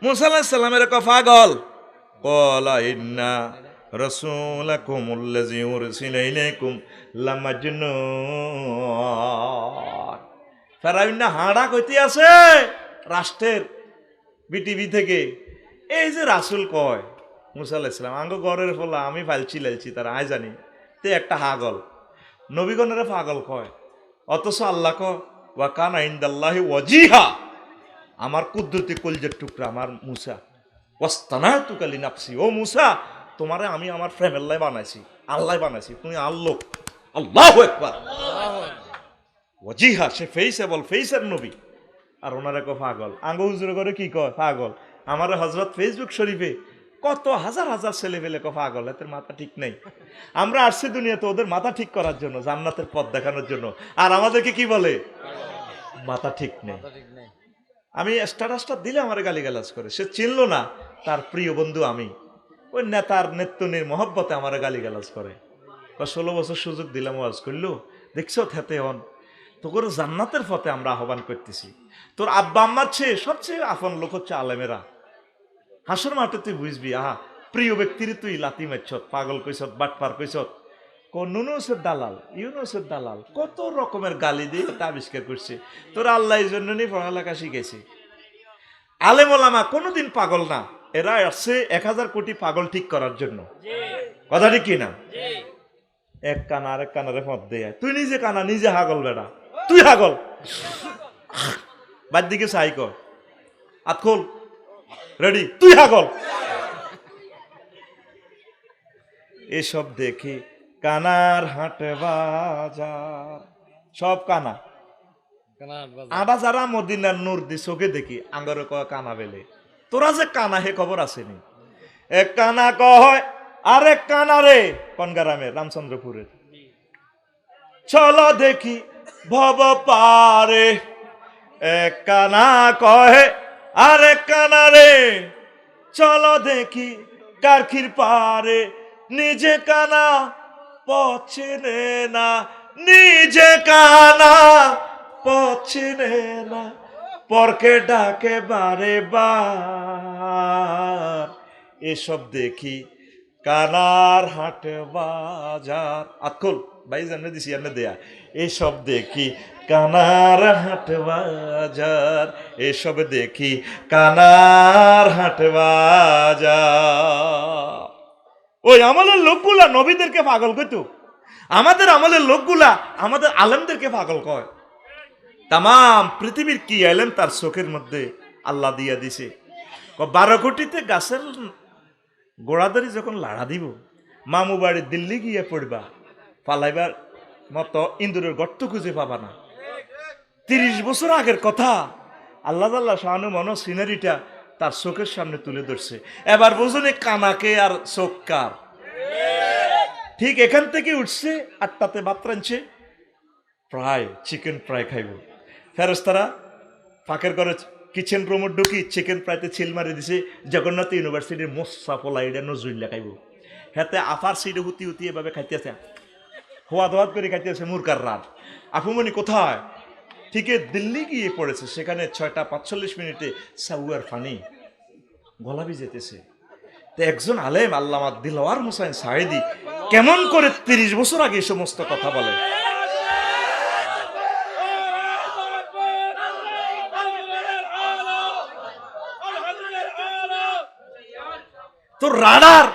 মুসা আলাইহিস সালামের পাগল, ক্বালা ইন্না রাসূলাকুমুল্লাযী উরসিলা ইলাইকুম লামাজনুন। ফেরাউন না হাঁড়া কইতে আছে রাষ্ট্রের বিটিভি থেকে, এই যে রাসূল কয় মুসা আলাইহিস সালাম আঙ্গ ঘরের ফলা, আমি ফালছি লাইছি তারা আই জানি, তে একটা হাগল নবীগণের পাগল কয়, অথচ আল্লাহ কয় ওয়া কানা ইনদাল্লাহি ওয়াজিহা, আমার কুদরতি কলজের টুকরা আমার মুসা, ওয়াস্তানাতুকা লিনাফসি, ও মুসা তোমারে আমি আমার ফ্রেমের লাই বানাইছি, আল্লাহ বানাইছি, তুমি আল্লাহ, আল্লাহু আকবার, ওয়াজিহা সে ফেইসেবল, ফেইসের নবী। আর ওনারা কয় পাগল, আঙ্গ হুজুরে করে কি কয় পাগল, আমার হযরত ফেসবুক শরীফে কত হাজার হাজার ছেলে পেলে কয় পাগল, এদের মাথা ঠিক নেই। আমরা আসছি দুনিয়াতে ওদের মাথা ঠিক করার জন্য, জান্নাতের পথ দেখানোর জন্য, আর আমাদেরকে কি বলে মাথা ঠিক নেই। আমি স্ট্যাটাসটা দিলে আমার গালিগালাজ করে, সে চিনল না তার প্রিয় বন্ধু আমি, ওই নেতার নেত্তনির মহব্বতে আমার গালিগালাজ করে। 16 বছর সুযোগ দিলাম, ওয়াজ করলো, দেখছো থেতে হন তোর জান্নাতের পথে আমরা আহ্বান করতেছি। তোর আব্বা আম্মার চেয়ে সবচেয়ে আপন লোক হচ্ছে আলেমেরা। হাসর মাঠে তুই বুঝবি, আহা প্রিয় ব্যক্তির তুই লাতি মারছত, পাগল কইছত, বাটপার কইছত, নুনুসের দালাল, ইউনুসের দালাল, কত রকমের গালি দিয়ে তা আবিষ্কার করছে। তোর আল্লাহ এই জন্য নিয়ে পড়ালেখা শিখেছে। আলেম ওলামা কোনোদিন পাগল না, এরা আসছে 1000 কোটি পাগল ঠিক করার জন্য, কথা ঠিক কিনা? এক কানা আরেক কানারে মত দেয়, তুই নিজে কানা, নিজে হাগল বেড়া, তুই হাগল, বাদ দিকে সাই কর, আত খোল, রেডি, তুই হাগল, এসব দেখি কানার হাট বাজার, সব কানা। আডা যারা মদিনার নূর দি চোখে দেখি আঙ্গরে কয় কানা বেলে, তোরা যে কানা হে খবর আসেনি। এক কানা কয় আরেক কানা রে কোন গ্রামের? রামচন্দ্রপুরের। চলো দেখি ভব পারে, এক কানা কহে আরেক কানা রে, চলো দেখি কারখির পারে। নিজে কানা পচিনে না, নিজে কানা পচিনে না, পরকে ডাকে বারে বার। এসব দেখি কানার হাট বাজার। আতকুল ভাই জানে দিছি এনে দেয়া। এসব দেখি কানার হাট বাজার, এসব দেখি কানার হাট বাজার। ওই আমলের লোকগুলা নবীদেরকে পাগল কইতো, আমাদের আমলের লোকগুলা আমাদের আলেমদেরকে পাগল কয়। তাম পৃথিবীর কি আলেম তার চোখের মধ্যে আল্লাহ দিয়া দিছে। 12 কোটিতে গাছের গোড়াদারি যখন লাড়া দিব, মামু বাড়ি দিল্লি গিয়ে পড়বা, পালাইবার মতো ইন্দুরের গর্ত খুঁজে পাবা না। 30 বছর আগের কথা আল্লাহ আল্লাহ শাহানু মনো সিনারিটা তার চোখের সামনে তুলে ধরছে। এবার বোঝনে কানাকে আর চোখ কার। ঠিক এখান থেকে উঠছে, 8টাতে ভাত রাঁধছে, প্রায় চিকেন ফ্রাই খাইব। ফেরেশতারা ফাঁকের করে কিচেন রুমে ঢুকি চিকেন ফ্রাইতে ছিল মারি দিছে। জগন্নাথ ইউনিভার্সিটির মোসা পোলা এটা নজরুল্লা খাইব। হাতে আফার সিটে হুতি হুতি এভাবে খাইতেছে, হোয়াদ হোয়াদ করে খাইতেছে মুরকার রাত। আফুমনি কোথায়? ঠিক দিল্লি গিয়ে পড়েছে, সেখানে 6টা 45 মিনিটে সাউয়ার ফানি গলাবি যেতেছে। তো একজন আলেম আল্লামা দিলওয়ার হোসেন সাঈদী কেমন করে 30 বছর আগে এই সমস্ত কথা বলে। তোর রাডার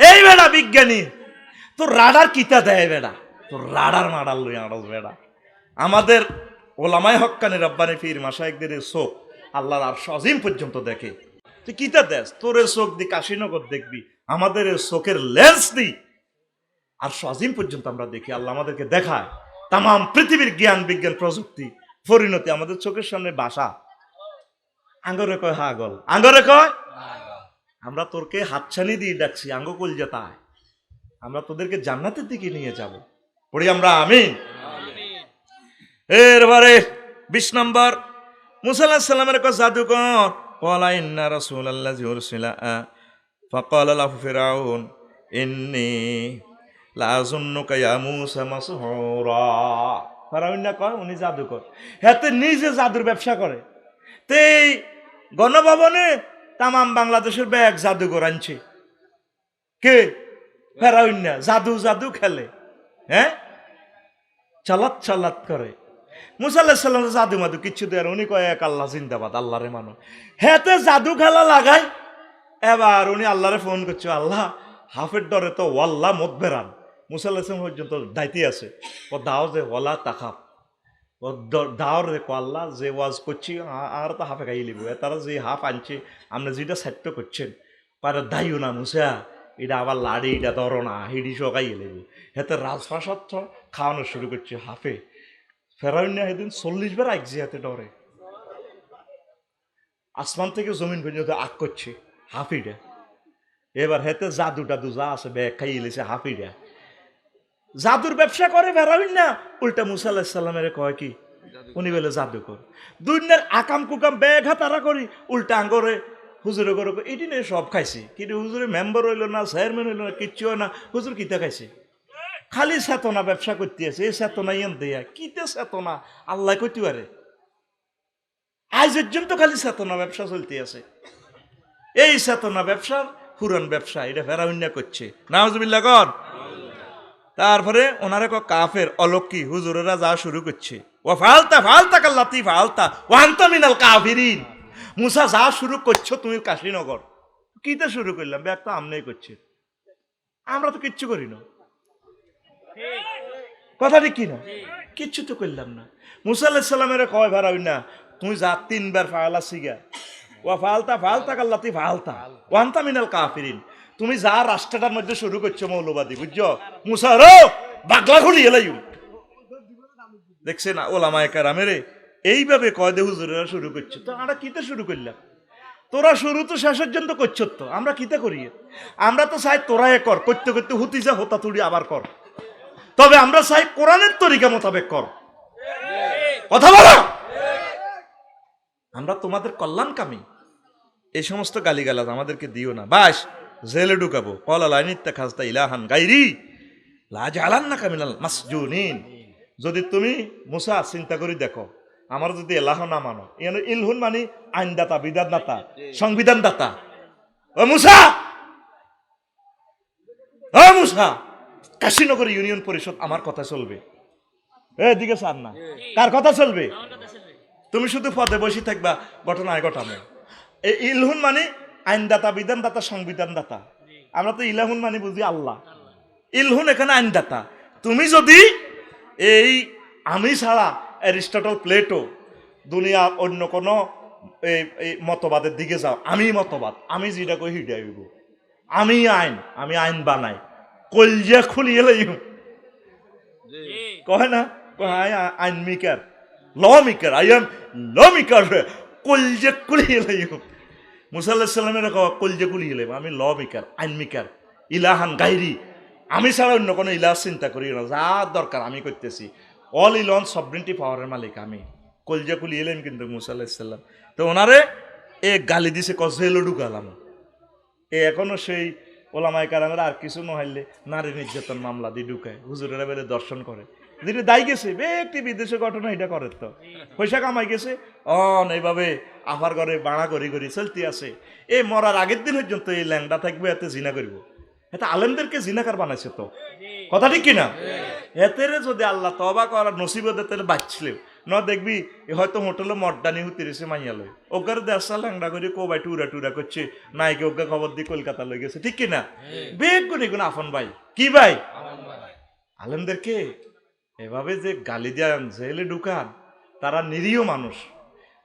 এই বেড়া বিজ্ঞানী, তোর রাডার কিতা দেয় বেড়া, তোর রাডার মাডার লই আড়স বেড়া। আমাদের ওলামায়ে হক্কানি রব্বানি পীর মাশায়েখদের চোখ আল্লাহর আরশ আজিম পর্যন্ত দেখে। তুই কিতা দেস? তোর চোখ দি কাশীনগর দেখবি, আমাদের চোখের লেন্স দি আরশ আজিম পর্যন্ত আমরা দেখি। আল্লাহ আমাদেরকে দেখায় তাম পৃথিবীর জ্ঞান বিজ্ঞান প্রযুক্তি পরিণতি আমাদের চোখের সামনে বাসা। আঙ্গরে কয় হাগল, আঙ্গরে কয় আমরা তোরকে হাতছানি দিয়ে ডাকছি, আঙ্গ কলজাতায় আমরা তোদেরকে জান্নাতের দিকে নিয়ে যাব। পড়ি আমরা আমিন। এরবারে 20 নম্বর মুসা আলাইহিস সালামের কাছে জাদুকর ক্বালা ইন্না রাসূলাল্লাযী উরসিলা ফাকালা লাহু ফিরাউন ইন্নী লা আযুন্নুকা ইয়া মূসা মাসহুরা। ফিরাউন না কয় উনি জাদুকর, হাতে নিজে জাদুর ব্যবসা করে। তেই গণভবনে তামাম বাংলাদেশের ব্যাগ জাদুকর আনছে। কে? ফেরাউন না, জাদু জাদু খেলে, হ্যাঁ চালাত চালাত করে। মুসা আলাইহিস সালাম জাদু মাদু কিচ্ছু দেয়, উনি কয় এক আল্লাহ জিন্দাবাদ, আল্লাহরে মানো। হেতে জাদু খেলা লাগাই। এবার উনি আল্লাহরে ফোন করছে, আল্লাহ হাফের ডরে তো ওয়াল্লাহ মত বেরান। মুসা আলাইহিস সালাম পর্যন্ত দায়িত্বে আছে, ও দাও যে ওয়ালা তাকাব, ও দাও রে কো আল্লাহ যে ওয়াজ করছি আর তো হাফে খাই লিব। তারা যে হাফ আনছে আপনি যেটা সাত্য করছেন পারে দায়ও না মুসা, এটা আবার লাড়ি এটা ধরো না, হিডি সকাই লেব। হেতে রাজপ্রাসাদ খাওয়ানো শুরু করছে হাফে। ফেরাউন না সেদিন 40 বার আইছে হাতে ডরে, আসমান থেকে জমিন পর্যন্ত আগ করছে হাফিটা। এবার হেতে জাদু টাদু যা আছে ব্যাগ খাইয়ে লেছে হাফিটা। জাদুর ব্যবসা করে ফেরাউন না, উল্টা মুসা আলাইহিস সালামের কয় কি উনি বলে জাদুকর। দুনিয়ার আকাম কুকাম ব্যাগ হাতারা করি, উল্টা আঙ্গরে হুজুরে করে এটি নিয়ে সব খাইছে। কিন্তু হুজুরে মেম্বার হইল না, চেয়ারম্যান হইল না, কিচ্ছু হয় না, হুজুর কিতা খাইছে? খালি চেতনা ব্যবসা করতে আছে। এই চেতনা ইন দেয়া কিতে চেতনা আল্লাহ কইতে পারে। আজ পর্যন্ত খালি চেতনা ব্যবসা চলতে আছে। এই চেতনা ব্যবসার পুরান ব্যবসা এটা ফেরাউন না করছে। নাউজুবিল্লাহ কর। তারপরে ওনারা কাফের অলক্ষী হুজুরেরা যা শুরু করছে, ও ফালতা ফালতা কাল্লাতি ফালতা ওয়ান্তা মিনাল কাফিরিন। মুসা যা শুরু করছো তুমি কাশীনগর, কিতে শুরু করলাম? ব্যাগ তো আমরাই করছি, আমরা তো কিচ্ছু করি না। কথা ঠিক কিনা? কিচ্ছু তো করলাম না। মুসা আলাইহিস সালামের কয় ফেরাউন না, তুমি যা 3 বার ফালা সিগা, ও ফালতা ফালতা কাল্লাতি ফালতা ওয়ান্তা মিনাল কাফিরিন। তুমি যা রাষ্ট্রটার মধ্যে শুরু করছো মৌলবাদী বুঝছো মুসারো বাগলা খুলি এলাইও দেখছে না ওলামায়ে কেরামের এইভাবে কয়দে হুজুরেরা শুরু করছে তো আমরা কিতে শুরু করলাম তোরা শুরু তো শেষ পর্যন্ত করছ তো আমরা কিতে করি আমরা তো চাই তোরা এ কর করতে করতে হুতি যা হোতা তুড়ি আবার কর তবে আমরা চাই কোরআনের তরিকা মোতাবেক কর কথা বলো আমরা তোমাদের কল্যাণকামী এই সমস্ত গালিগালাজ আমাদেরকে দিও না বাস জেলে ঢুকাবো কলা লাইনিত্যা খাজদা ইলাহান গাইরি লাজ আলান না কামিনাল মাসজুনিন যদি তুমি মুসা চিন্তা করি দেখো আমার যদি এলাহ না মানো ইয়ানো ইলহুন মানে আইনদাতা বিধানদাতা সংবিধানদাতা ও মুসা কাশীনগর ইউনিয়ন পরিষদ আমার কথা চলবে এদিকে চান না কার কথা চলবে তুমি শুধু পদে বসে থাকবা ঘটনায় ঘটানো এই ইলহুন মানে আইনদাতা বিধানদাতা সংবিধানদাতা আমরা তো ইলাহুন মানে বুঝি আল্লাহ ইলহুন এখানে আইনদাতা তুমি যদি এই আমি ছাড়া অ্যারিস্টটল প্লেটো দুনিয়া অন্য কোনো মতবাদের দিকে যাও আমি মতবাদ আমি যেটা কই হিডা হইব আমি আইন বানাই কলজা খুলিয়ে লাইব কয় না আইন maker law maker I am law maker কলজা খুলিয়ে লাইব মুসা আলাইহিস সালামের কলজা খুলিয়ে লাইব আমি ল মেকার আইন মেকার ইলাহান গাইরি আমি ছাড়া অন্য কোনো ইলাহ চিন্তা করি না যা দরকার আমি করতেছি অল ইলন সবরিনটি পাওয়ারের মালিক আমি কলজা খুলি এলেন কিন্তু মুসা আলাইহিস সালাম তো ওনারে এ গালি দিছে জেলে ঢুকালাম এ এখনো সেই ওলামায়ে কেরামের আর কিছু নহাইলে নারী নির্যাতন মামলা দিয়ে ঢুকায় হুজুরেরা বেলে দর্শন করে যেটা দায়ী গেছে একটি বিদেশে ঘটনা এটা করে তো পয়সা কামাই গেছে এইভাবে আফার ঘরে বাড়া করি করি চলতে আছে এ মরার আগের দিন পর্যন্ত এই ল্যাংডা থাকবে এতে জিনা করব এটা আলেমদেরকে জিনাকার বানাইছে তো কথা ঠিক কিনা এতেরে যদি আল্লাহ তবা করার নসিবত এতে বাঁচছিল ন দেখবি হয়তো হোটেলে মড্ডানি হুতিরেছে মাইয়ালয় ওগার দেশা ল্যাংড়া করে কোবাই টুরা করছে নাইকে ওগা খবর দিয়ে কলকাতা লই গেছে ঠিক কিনা বেগ গুনি গুণ আফন ভাই কি ভাই আলেমদেরকে এভাবে যে গালি দেন জেলে ঢুকান তারা নিরীহ মানুষ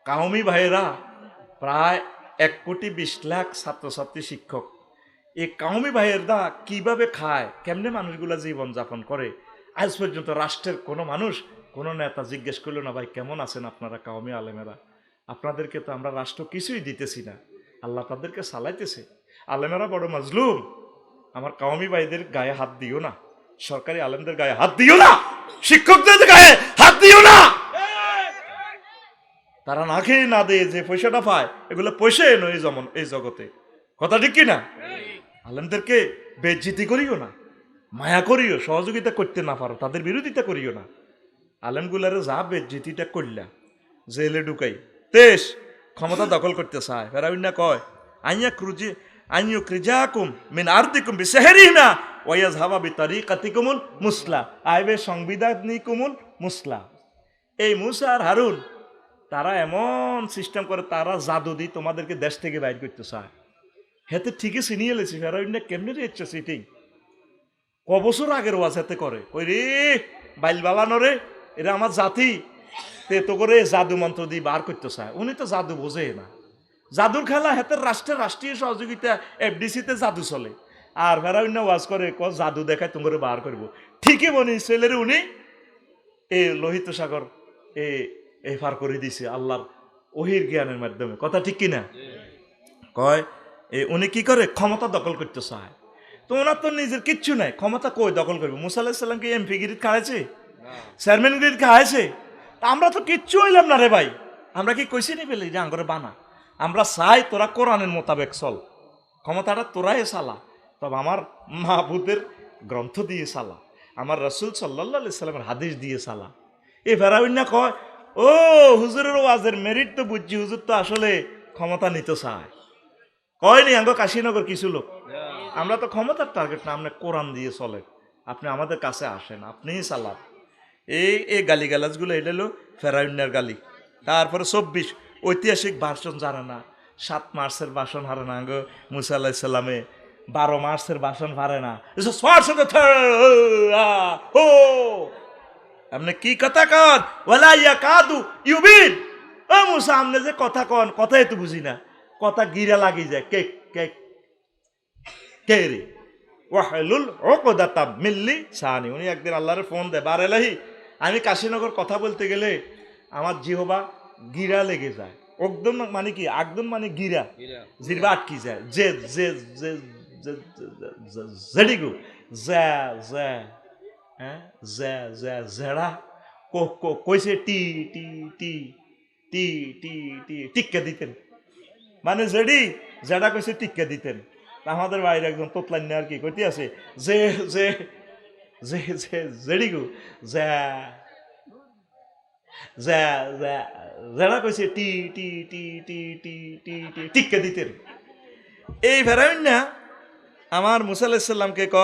কাউমি ভাইয়েরা প্রায় 1,20,00,000 ছাত্রছাত্রী শিক্ষক এই কাউমি ভাইয়ের দা কিভাবে খায় কেমনে মানুষগুলা জীবন যাপন করে আজ পর্যন্ত রাষ্ট্রের কোনো মানুষ কোনো নেতা জিজ্ঞেস করলো না ভাই কেমন আছেন আপনারা কাউমি আলেমেরা আপনাদেরকে তো আমরা রাষ্ট্র কিছুই দিতেছি না আল্লাহ তাদেরকে চালাইতেছে আলেমেরা বড় মাজলুম আমার কাউমি ভাইদের গায়ে হাত দিও না সরকারি আলেমদের গায়ে হাত দিও না শিক্ষকদের গায়ে হাত দিও না তারা না খেয়ে না দিয়ে যে পয়সাটা পায় এগুলো পয়সা এনো এই জগতে কথা ঠিক কিনা আলেমদেরকে বেজ্জিতি করিও না মায়া করিও সহযোগিতা করতে না পারো তাদের বিরোধিতা করিও না আলেমগুলারে যা বেজ্জিতিটা করলা জেলে ঢুকাই তেস ক্ষমতা দখল করতে চায় ফেরাউন না কয় আইয়া ক্রিজাকুম মিন আরদিকুম বিসাহরিনা ওয়ায়াযহাবা বিতারিকাতিকুমুল মুসলা আইবে সংবিধানিকুমুল মুসলা এই মুসা আর হারুন তারা এমন সিস্টেম করে তারা জাদু দিয়ে তোমাদেরকে দেশ থেকে বাইর করতে চায় হেতে ঠিকই চিনিয়ে লেছি ফেরাউন কেমনে রেচ্ছে সিটিং কবছর আগের ওয়াজ হেতে করে ওই রে বাইল বালানো রে এটা আমার জাতি তে তো করে জাদু মন্ত্র দিয়ে বার করতে চায় উনি তো জাদু বোঝে না জাদুর খেলা হেতের রাষ্ট্রীয় সহযোগিতা এফডিসিতে জাদু চলে আর ফেরাউন ওয়াজ করে জাদু দেখায় তোমার বার করবো ঠিকই বনি ছেলের উনি এই লোহিত সাগর এ পার করে দিছে আল্লাহর ওহির জ্ঞানের মাধ্যমে কথা ঠিক কিনা কয় উনি কি করে ক্ষমতা দখল করতে চায় তো ওনার তো নিজের কিচ্ছু নাই ক্ষমতা কই দখল করবে মুসা আলাইহিস সালাম কি এমপি গিরিত খাওয়াইছে চেয়ারম্যান গিরিত খাওয়াইছে আমরা তো কিচ্ছু হইলাম না রে ভাই আমরা কি কইছি নি পেলে যে আঙ্গরে বানা আমরা চাই তোরা কোরআনের মোতাবেক চল ক্ষমতাটা তোরাই চালা তবে আমার মাহবুদের গ্রন্থ দিয়ে চালা আমার রাসূল সাল্লাল্লাহু আলাইহি সাল্লামের হাদিস দিয়ে চালা এ ফেরাউন না কয় ও হুজুরের ওয়াজের মেরিট তো বুঝছি হুজুর তো আসলে ক্ষমতা নিতে চায় কয়নি আঙ্গ কাশীনগর কিছু লোক আমরা তো ক্ষমতার টার্গেট না আমরা কোরআন দিয়ে চলে আপনি আমাদের কাছে আসেন আপনিই চালান এই গালিগালাজগুলো এটা হলো ফেরাউনের গালি তারপরে 24 ঐতিহাসিক ভাষণ জানে না 7 মার্চের ভাষণ হারে না গো মুসা আলাইহিস সালামে 12 মার্চের ভাষণ হারে না আপনি কি কথা কন ওয়ালা ইয়াকাদু ইউবিন ও মুসা আপনি যে কথা কন কথাই তো বুঝি না কথা গিরা লাগি যায় কেক কেক কে রে? ওয়াহলুল উকদাতাম মিন লিসানি। উনি একদিন আল্লাহর ফোন দেয়, বার এলাহি আমি কাশীনগর কথা বলতে গেলে আমার জিহবা গিরা লেগে যায়। একদম মানে কি, একদম মানে গিরা, জিরবা আটকি যায়। যে যে যে জেডিগু জা জা, হ্যাঁ জা জা জেড়া কইছে টি টি টি টি টি টি টিক্কা দিতেন, মানে জেডি জেডা কইছে টিক্কা দিতেন। আমাদের বাইরে একজন তোতলান আর কি কইতে আছে, যে যে যে যে জেডিগু যা যা যা জেডা কইছে টি টি টি টি টি টি টি টিক্কা দিতেন। এই ভেরাইন না আমার মুসা আলাইহিস সালামকে ক,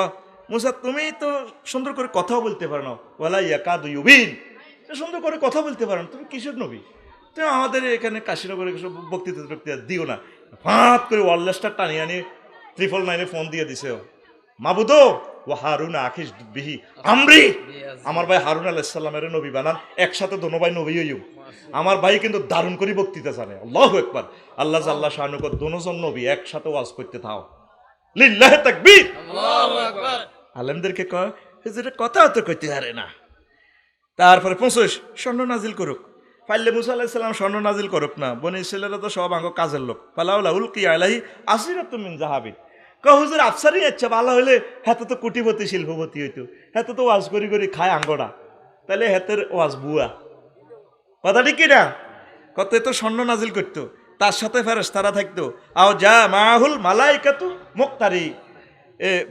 মুসা তুমি তো সুন্দর করে কথাও বলতে পারো না, ওয়ালা ইয়াকাদু ইউবিন, সুন্দর করে কথা বলতে পারো না, তুমি কিসের নবী? তুমি আমাদের এখানে কাশীনগরে কিছু বক্তৃতা টক্তৃতা দিও না। ফাঁত করে ওয়ারলেসটা টানিয়ে আনি 999 ফোন দিয়ে দিছে, মাবুদো ও হারুন আখিস বিহি আমরি, আমার ভাই হারুন আলাইহিস সালামের নবী বানান, একসাথে দোনো ভাই নবী হইও। আমার ভাই কিন্তু দারুণ করে বক্তৃতা জানে, আল্লাহু আকবার। আল্লাহ জাল্লা শানুক দোনোজন নবী একসাথে ওয়াজ করতে থাও, লিল্লাহি তাকবীর, আল্লাহু আকবার। আলেমদেরকে কয় হুজুর কথা তো কইতে পারে না। তারপরে 25 স্বর্ণ নাজিল করুক, পাইলে মুসা আলাইহিস সালাম স্বর্ণ নাজিল করুক না, বনি ছেলেরা তো সব আঙ্গ কাজের লোক। ফালাউলা উলকি আলাইহি আসিরাতুম মিন যাহাবিন, কয় হুজুর আফসারি আচ্ছা ভালো হইলে হেতে তো কোটিপতি শিল্পপতি হইতো, হেতে তো ওয়াজ করি করি খায় আঙ্গড়া, তাহলে হেতের ওয়াজ বুয়া। কথা ঠিক কিনা? কত তো স্বর্ণ নাজিল করতো, তার সাথে ফেরেশতারা থাকতো, আও যা মাহুল মালাইকাতু মুক্তারি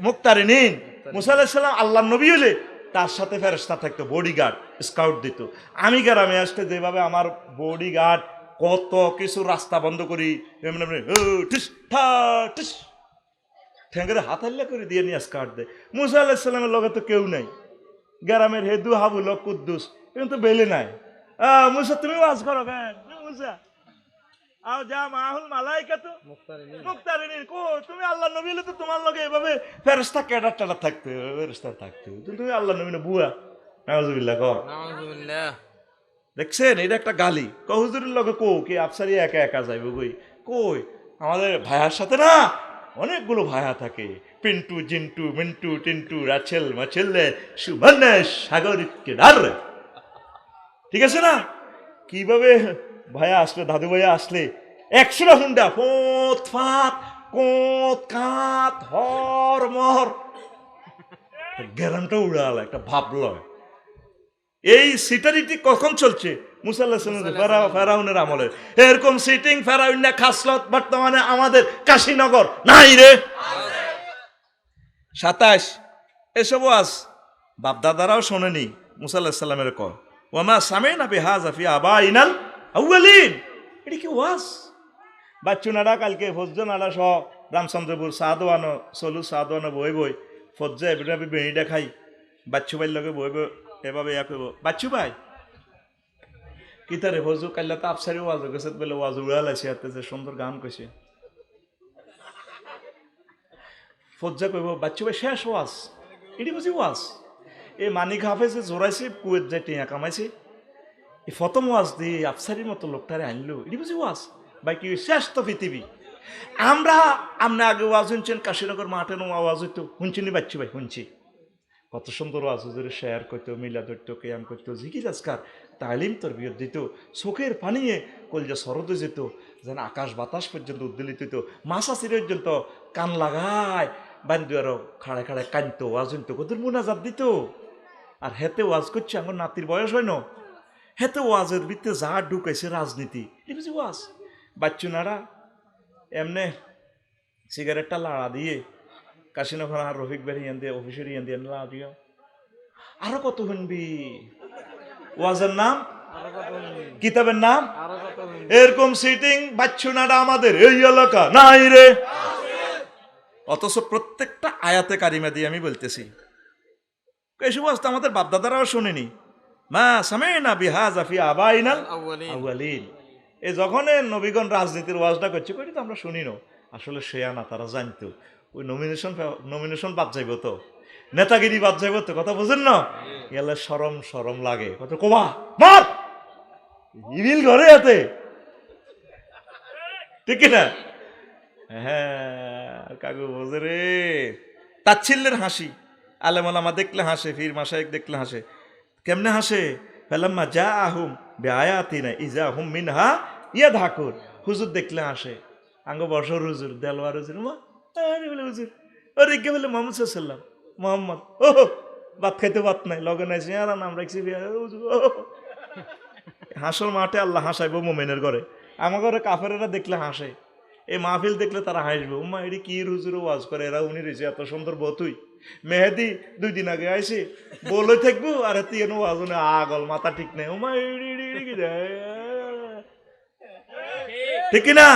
মুক্তারিনিন। মুসা আলাইহিস সালাম আল্লাহর নবী হলে তার সাথে ফেরেশতা থাকতো, বডিগার্ড স্কাউট দিত। আমি গ্রামে আসতে যেভাবে আমার বডিগার্ড কত কিছু রাস্তা বন্ধ করি, এমনি এমনি ঠিস ঠা ঠিস ঠ্যাঙ্গের হাত হাল্লা করে দিয়ে নিয়ে স্কাউট দেয়। মুসা আলাইহিস সালামের লগে তো কেউ নাই, গ্রামের হেদু হাবুল কুদ্দুস কিন্তু বেলে নাই। মুসা তুমি ওয়াজ করো কেন? মুসা আও যা মাহুল মালাইকাতু মুক্তারিনিন, কো তুমি আল্লাহর নবী হলে তো তোমার লগে এভাবে ফেরেশতা ক্যাডার টাডার থাকতে, ফেরেশতা থাকতে, তুমি আল্লাহর নবী না বুয়া। নাউজুবিল্লাহ কও, নাউজুবিল্লাহ। দেখছেন এটা একটা গালি। ক হুজুরের লগে কো কি আফসারি একা একা যাইব কই? কই আমাদের ভাইয়ার সাথে না অনেকগুলো ভাইয়া থাকে, পিন্টু জিন্টু মিন্টু টিন্টু রাছেল মাছেলে সুবর্ণে সাগর কেদার, ঠিক আছে না? কিভাবে ভাইয়া আসলে, দাদু ভাইয়া আসলে 100টা হুন্ডা ফোত ফাত কোত কাত হর মর, গ্যারামটা উড়াল একটা ভাবল। এই সিটারিটি কখন চলছে? মুসা আলাইহিস সালাম ফেরাউনের আমলে। এরকম সিটিং ফেরাউন না খাসলত বর্তমানে আমাদের কাশীনগর নাই রে। 27 এসব ওয়াজ বাপদাদারাও শোনেনি। মুসা আলাইহিস সালামের কয় ওয়ামা সামিনা বিহাযা ফি আবাইনাল আউয়ালিন, এটা কি ওয়াজ? বাচ্চুনারা কালকে ফজ্জনারা সহ রামচন্দ্রপুর সাদওয়ানো সলু সাদওয়ানো বই বই ফজ্জা এভাবে বেড়িটা খাই, বাচ্চু ভাইয়ের লগে বই বই এভাবে ইয়া করব। বাচ্চু ভাই কিতারে ফজু কাল্লা তো আফসারি ওয়াজ গেছে বলে ওয়াজ উড়ালাইছে, হাতে যে সুন্দর গান কইছে। ফজ্জা কইব বাচ্চু ভাই শেষ ওয়াজ, এটি বুঝি ওয়াজ? এই মানিক হাফেজে জোরাইছে কুয়েত যে টিয়া কামাইছে, এই প্রথম ওয়াজ দিয়ে আফসারির মতো লোকটারে আনলো, এটি বুঝি ওয়াজ? বাকি শেষ তো পৃথিবী। আমরা আগে ওয়াজ শুনছেন, কাশীনগর মাঠে ওয়াজ হইতো শুনছিনি বাচ্চু ভাই? শুনছি, কত সুন্দর ওয়াজ হুজুরে শেয়ার করতো, মিলা ধরতো, কেয়াম করতো, জিকির আজকার তালিম তরবিয়ত দিত, চোখের পানিয়ে কলজা সরদ যেত, যেন আকাশ বাতাস পর্যন্ত উদ্দোলিত হইতো, মাছা চিরে পর্যন্ত কান লাগায় বান্ধু আরো খাড়ায় খাড়ায় কানতো, ওয়াজ শুনতো, কদর মুনাজাত দিত। আর হেতে ওয়াজ করছে, আমার নাতির বয়স হয় না, হেতে ওয়াজের ভিতরে যা ঢুকাইছে রাজনীতি, এটা বুঝি ওয়াজ? বাচ্চু নাড়া এমনে সিগারেটটা লাড়া দিয়ে কাশিনগর আর রফিক বের ইয়ান দিয়ে অফিসের ইয়ান দিয়ে লাড়া দিও, আরো কত শুনবি? ওয়াজের নাম, কিতাবের নাম, এরকম সিটিং বাচ্চু নাড়া আমাদের এই এলাকা নাই রে। অথচ প্রত্যেকটা আয়াতে কারিমা দিয়ে আমি বলতেছি, এসব ওয়াজ তো আমাদের বাপদাদারাও শুনেনি। মা সামিনা বিহাযা ফি আবাইনাল আউয়ালিন, এই যখন নবীগণ রাজনীতির ওয়াজটা করছে কই তো আমরা শুনি না। আসলে শেয়া না, তারা জানতো ওই নমিনেশন বাদ যাইব, তো নেতাগিরি বাদ যাইব, তো কথা বুঝেন না? গেলে সরম লাগে, কত কোমা মার ইবিল ঘরে হাতে, ঠিক না? হ্যাঁ কাকু বোঝে রে, তাচ্ছিল্যের হাসি। আলেম ওলামা দেখলে হাসে, ফির মাশায়েখ দেখলে হাসে। কেমনে হাসে? ফালাম্মা জাআহুম বিআয়াতিনা ইযা হুম মিনহা ইয়াদহাকুন। হুজুর দেখলে হাসে। আঙ্গ বর্ষর হুজুর, দেলওয়ার হুজুর, মা আরে বলে হুজুর, ওরে কে বলে মোহাম্মদ সাল্লাল্লাহু মোহাম্মদ, ও ভাত খাইতে ভাত নাই, লগে নাই সিয়ারা নাম রাখছি হুজুর। হাসর মাঠে আল্লাহ হাসাইবো মোমেনের ঘরে। আমার ঘরে কাফেরেরা দেখলে হাসে, এই মাহফিল দেখলে তারা হাসবে। উম্মা এটি কি হুজুর ওয়াজ করে, এরা উনি রয়েছে এত সুন্দর বতুই। মেহেদি 2 দিন আগে আইসি বলে থাকবো, আর তুই এনে ওয়াজ আগল মাথা ঠিক নেই। উম্মা ঠিক না?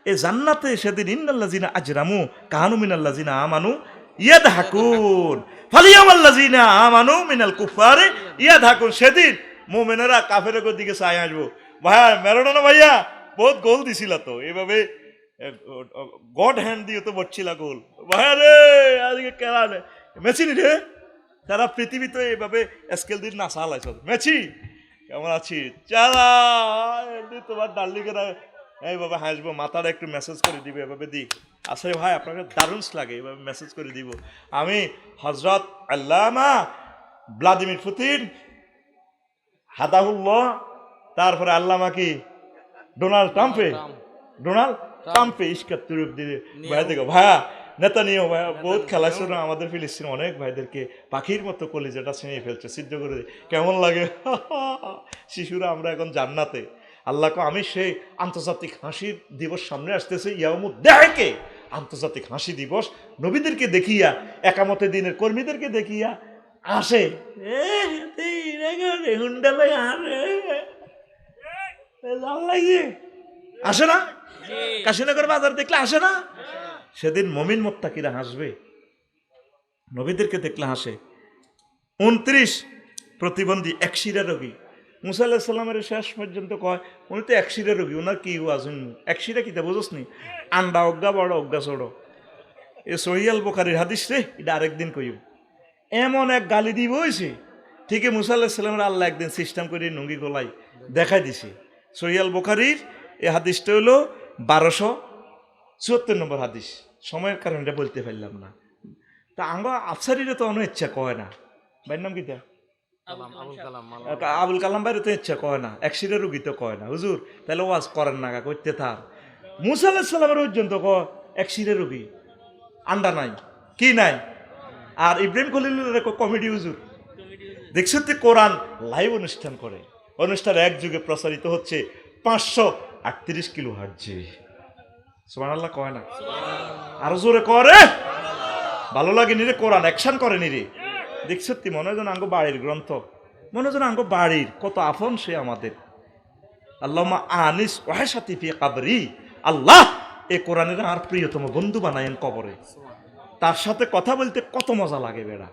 এ জান্নাতে সেদিন ইন্নাল্লাযিনা আজরামু কানু মিনাল্লাযিনা আমানু ইয়াদহাকুন ফালিয়ামাল্লাযিনা আমানু মিনাল কুফারি ইয়াদহাকুন। সেদিন মুমিনেরা কাফেরের দিকে চাই আসবো। ভাইয়া ম্যারাডোনা ভাইয়া বহুত গোল দিছিল তো, এইভাবে গড হ্যান্ড দিয়ে তো বসছিল গোল। ভাইয়া রে আজকে কেলা মেসি নি রে, সারা পৃথিবী তো এইভাবে স্কেল দিন না চালাইছ। মেসি কেমন আছি, চালা তোমার ডার্লিংয়েরা এইভাবে হাসবো, মাথাটা একটু মেসেজ করে দিবে এভাবে দি। আসলে ভাই আপনাকে দারুণ লাগে, এইভাবে মেসেজ করে দিব। আমি হজরত আল্লামা ভ্লাদিমির পুতিন হাদাহুল্লাহ, তারপরে আল্লামা কি ডোনাল্ড ট্রাম্পে ইস্কাত তুরুপ দিয়ে ভাই দেখো ভাইয়া নেতা নিয়েও ভাইয়া বহুত খেলাইছো না আমাদের ফিলিস্তিন অনেক ভাইদেরকে, পাখির মতো কলিজাটা ছিঁড়ে ফেলছে, সিদ্ধ করে কেমন লাগে। শিশুরা আমরা এখন জান্নাতে। আল্লাহকে আমি সেই আন্তর্জাতিক হাসির দিবস সামনে আসতেছে, ইয়াউমুদ্দাহকে আন্তর্জাতিক হাসি দিবস, নবীদেরকে দেখিয়া একামতে দিনের কর্মীদেরকে দেখিয়া আসে আসে না? কাশীনগর বাজার দেখলে আসে না? সেদিন মমিন মুত্তাকিরা হাসবে, নবীদেরকে দেখলে হাসে। 29 প্রতিবন্ধী একশিরা রোগী, মুসা আলাইহিস সালামের শেষ পর্যন্ত কয় উনি তো একশিরা রোগী, ওনার কি ওয়াজুন একশিরা কিতা বুঝোস নি, আন্ডা অজ্ঞা বড় অজ্ঞা ছোড়ো। এ সহিয়াল বুখারীর হাদিস রে, এটা আরেকদিন কইব। এমন এক গালি দিব হয়েছে, ঠিকই মুসা আলাইহিস সালামের আল্লাহ একদিন সিস্টেম করে নুঙ্গি গোলাই দেখাই দিছে। সহিয়াল বুখারীর এই হাদিসটা হলো 1274 নম্বর হাদিস। সময়ের কারণে এটা বলতে পারলাম না। তা আমরা আফসারিরা তো অনেক ইচ্ছা কয় না, ভাইয়ের নাম কিতা আবুল কালাম ভাইরে তো ইচ্ছা কয় না, একশিরা রুগী তো কয় না হুজুর, তাহলে ওয়াজ করেন না করতে থার। মুসা আলাইহিস সালামের পর্যন্ত কয় একশিরা রুগী, আন্ডা নাই কি নাই। আর ইব্রাহিম খলিলুল্লাহ কমেডি হুজুর দেখছো তো কোরআন লাইভ অনুষ্ঠান করে, অনুষ্ঠান এক যুগে প্রচারিত হচ্ছে 538 কিলো হার্টজে। সুবহানাল্লাহ কয় না, আরো জোরে করে ভালো লাগে নিরে, কোরআন অ্যাকশন করে নিরে। দেখছো তুই মনে হয় যেন আঙ্গ বাড়ির গ্রন্থ, মনে হয় যেন আঙ্গ বাড়ির কত আপন সে আমাদের। আল্লাহুম্মা আনিস ওয়াহশাতি ফি কবরি, আল্লাহ এই কোরআনের আর প্রিয়তম বন্ধু বানায়েন কবরে, তার সাথে কথা বলতে কত মজা লাগে বেড়া।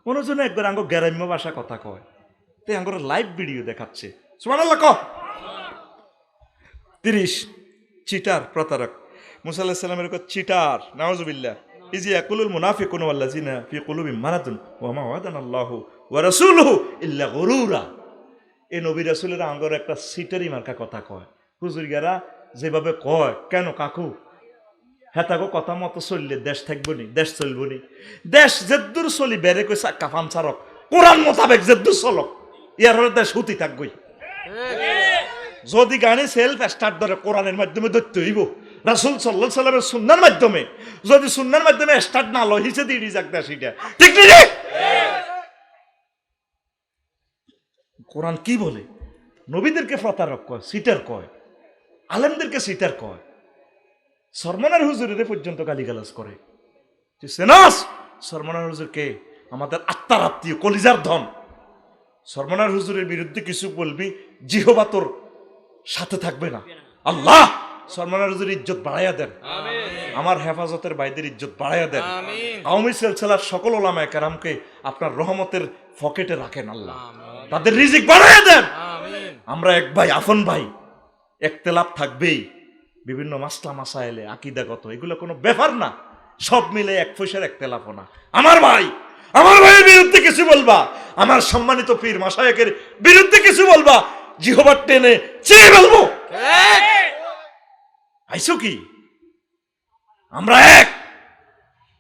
মনে হয় যেন একবার আঙ্গ গ্রাম্য ভাষা কথা কয়, তাই আঙ্গর লাইভ ভিডিও দেখাচ্ছে। সুবহানাল্লাহ ক। 30 চিটার প্রতারক, মুসা আলাইহিস সালামের চিটার, নাউজুবিল্লাহ। ইজি ইয়াকুলুল মুনাফিকুনা ওয়াল্লাযিনা ফি কুলুবিহিম মারাদুন ওয়া মা ওয়াদানাল্লাহু ওয়া রাসূলুহু ইল্লা গুরুরা। এই নবী রাসূলেরা আঙ্গর একটা সিটারি মার্কা কথা কয়। হুজুরগারা যেভাবে কয়, কেন কাকু হেতাগো কথা মতো চললে দেশ থাকবো নি, দেশ চলবো নি। দেশ যেদূর চলি বেড়ে কই চাক্কা পামচারক, কোরআন মোতাবেক যেদূর চলক, ইয়ার হলে দেশ হুতি থাকবই। যদি গাড়ি সেলফ স্টার্ট ধরে কোরআনের মাধ্যমে ধরতে হইব, রাসূল সাল্লাল্লাহু আলাইহি সাল্লামের সুন্নাহর মাধ্যমে। যদি সুন্নাহর মাধ্যমে স্টার্ট না লয় হিসে দিয়ে যাক দেশ, এটা ঠিক নেই রে। কোরআন কি বলে? নবীদেরকে প্রতারক কয়, সিটার কয়, আলেমদেরকে সিটার কয়, সরমনার হুজুরের পর্যন্ত গালিগালাজ করে। তুই সেনাস সরমনার হুজুরকে আমাদের আত্মার আত্মীয়, কলিজার ধন। সরমনার হুজুরের বিরুদ্ধে কিছু বলবি, জিহবা তোর সাথে থাকবে না। আল্লাহ সরমনার হুজুর ইজ্জত বাড়াইয়া দেন, আমার হেফাজতের ভাইদের ইজ্জত বাড়াইয়া দেন। আওয়ামী সিলসিলার সকল ওলামায়ে কেরামকে আপনার রহমতের পকেটে রাখেন আল্লাহ, তাদের রিজিক বাড়াইয়া দেন। আমরা এক ভাই, আফন ভাই, একতেলাপ থাকবেই বিভিন্ন মাসলা মাসাইলে, আকীদাগত, এগুলো কোনো ব্যাপার না, সব মিলে এক পয়সার একতেলাপ না। আমার ভাই, আমার ভাইয়ের বিরুদ্ধে কিছু বলবা, আমার সম্মানিত পীর মাশায়েখের বিরুদ্ধে কিছু বলবা, জিহবার টেনে চেয়ে বলবো। আইসো কি আমরা এক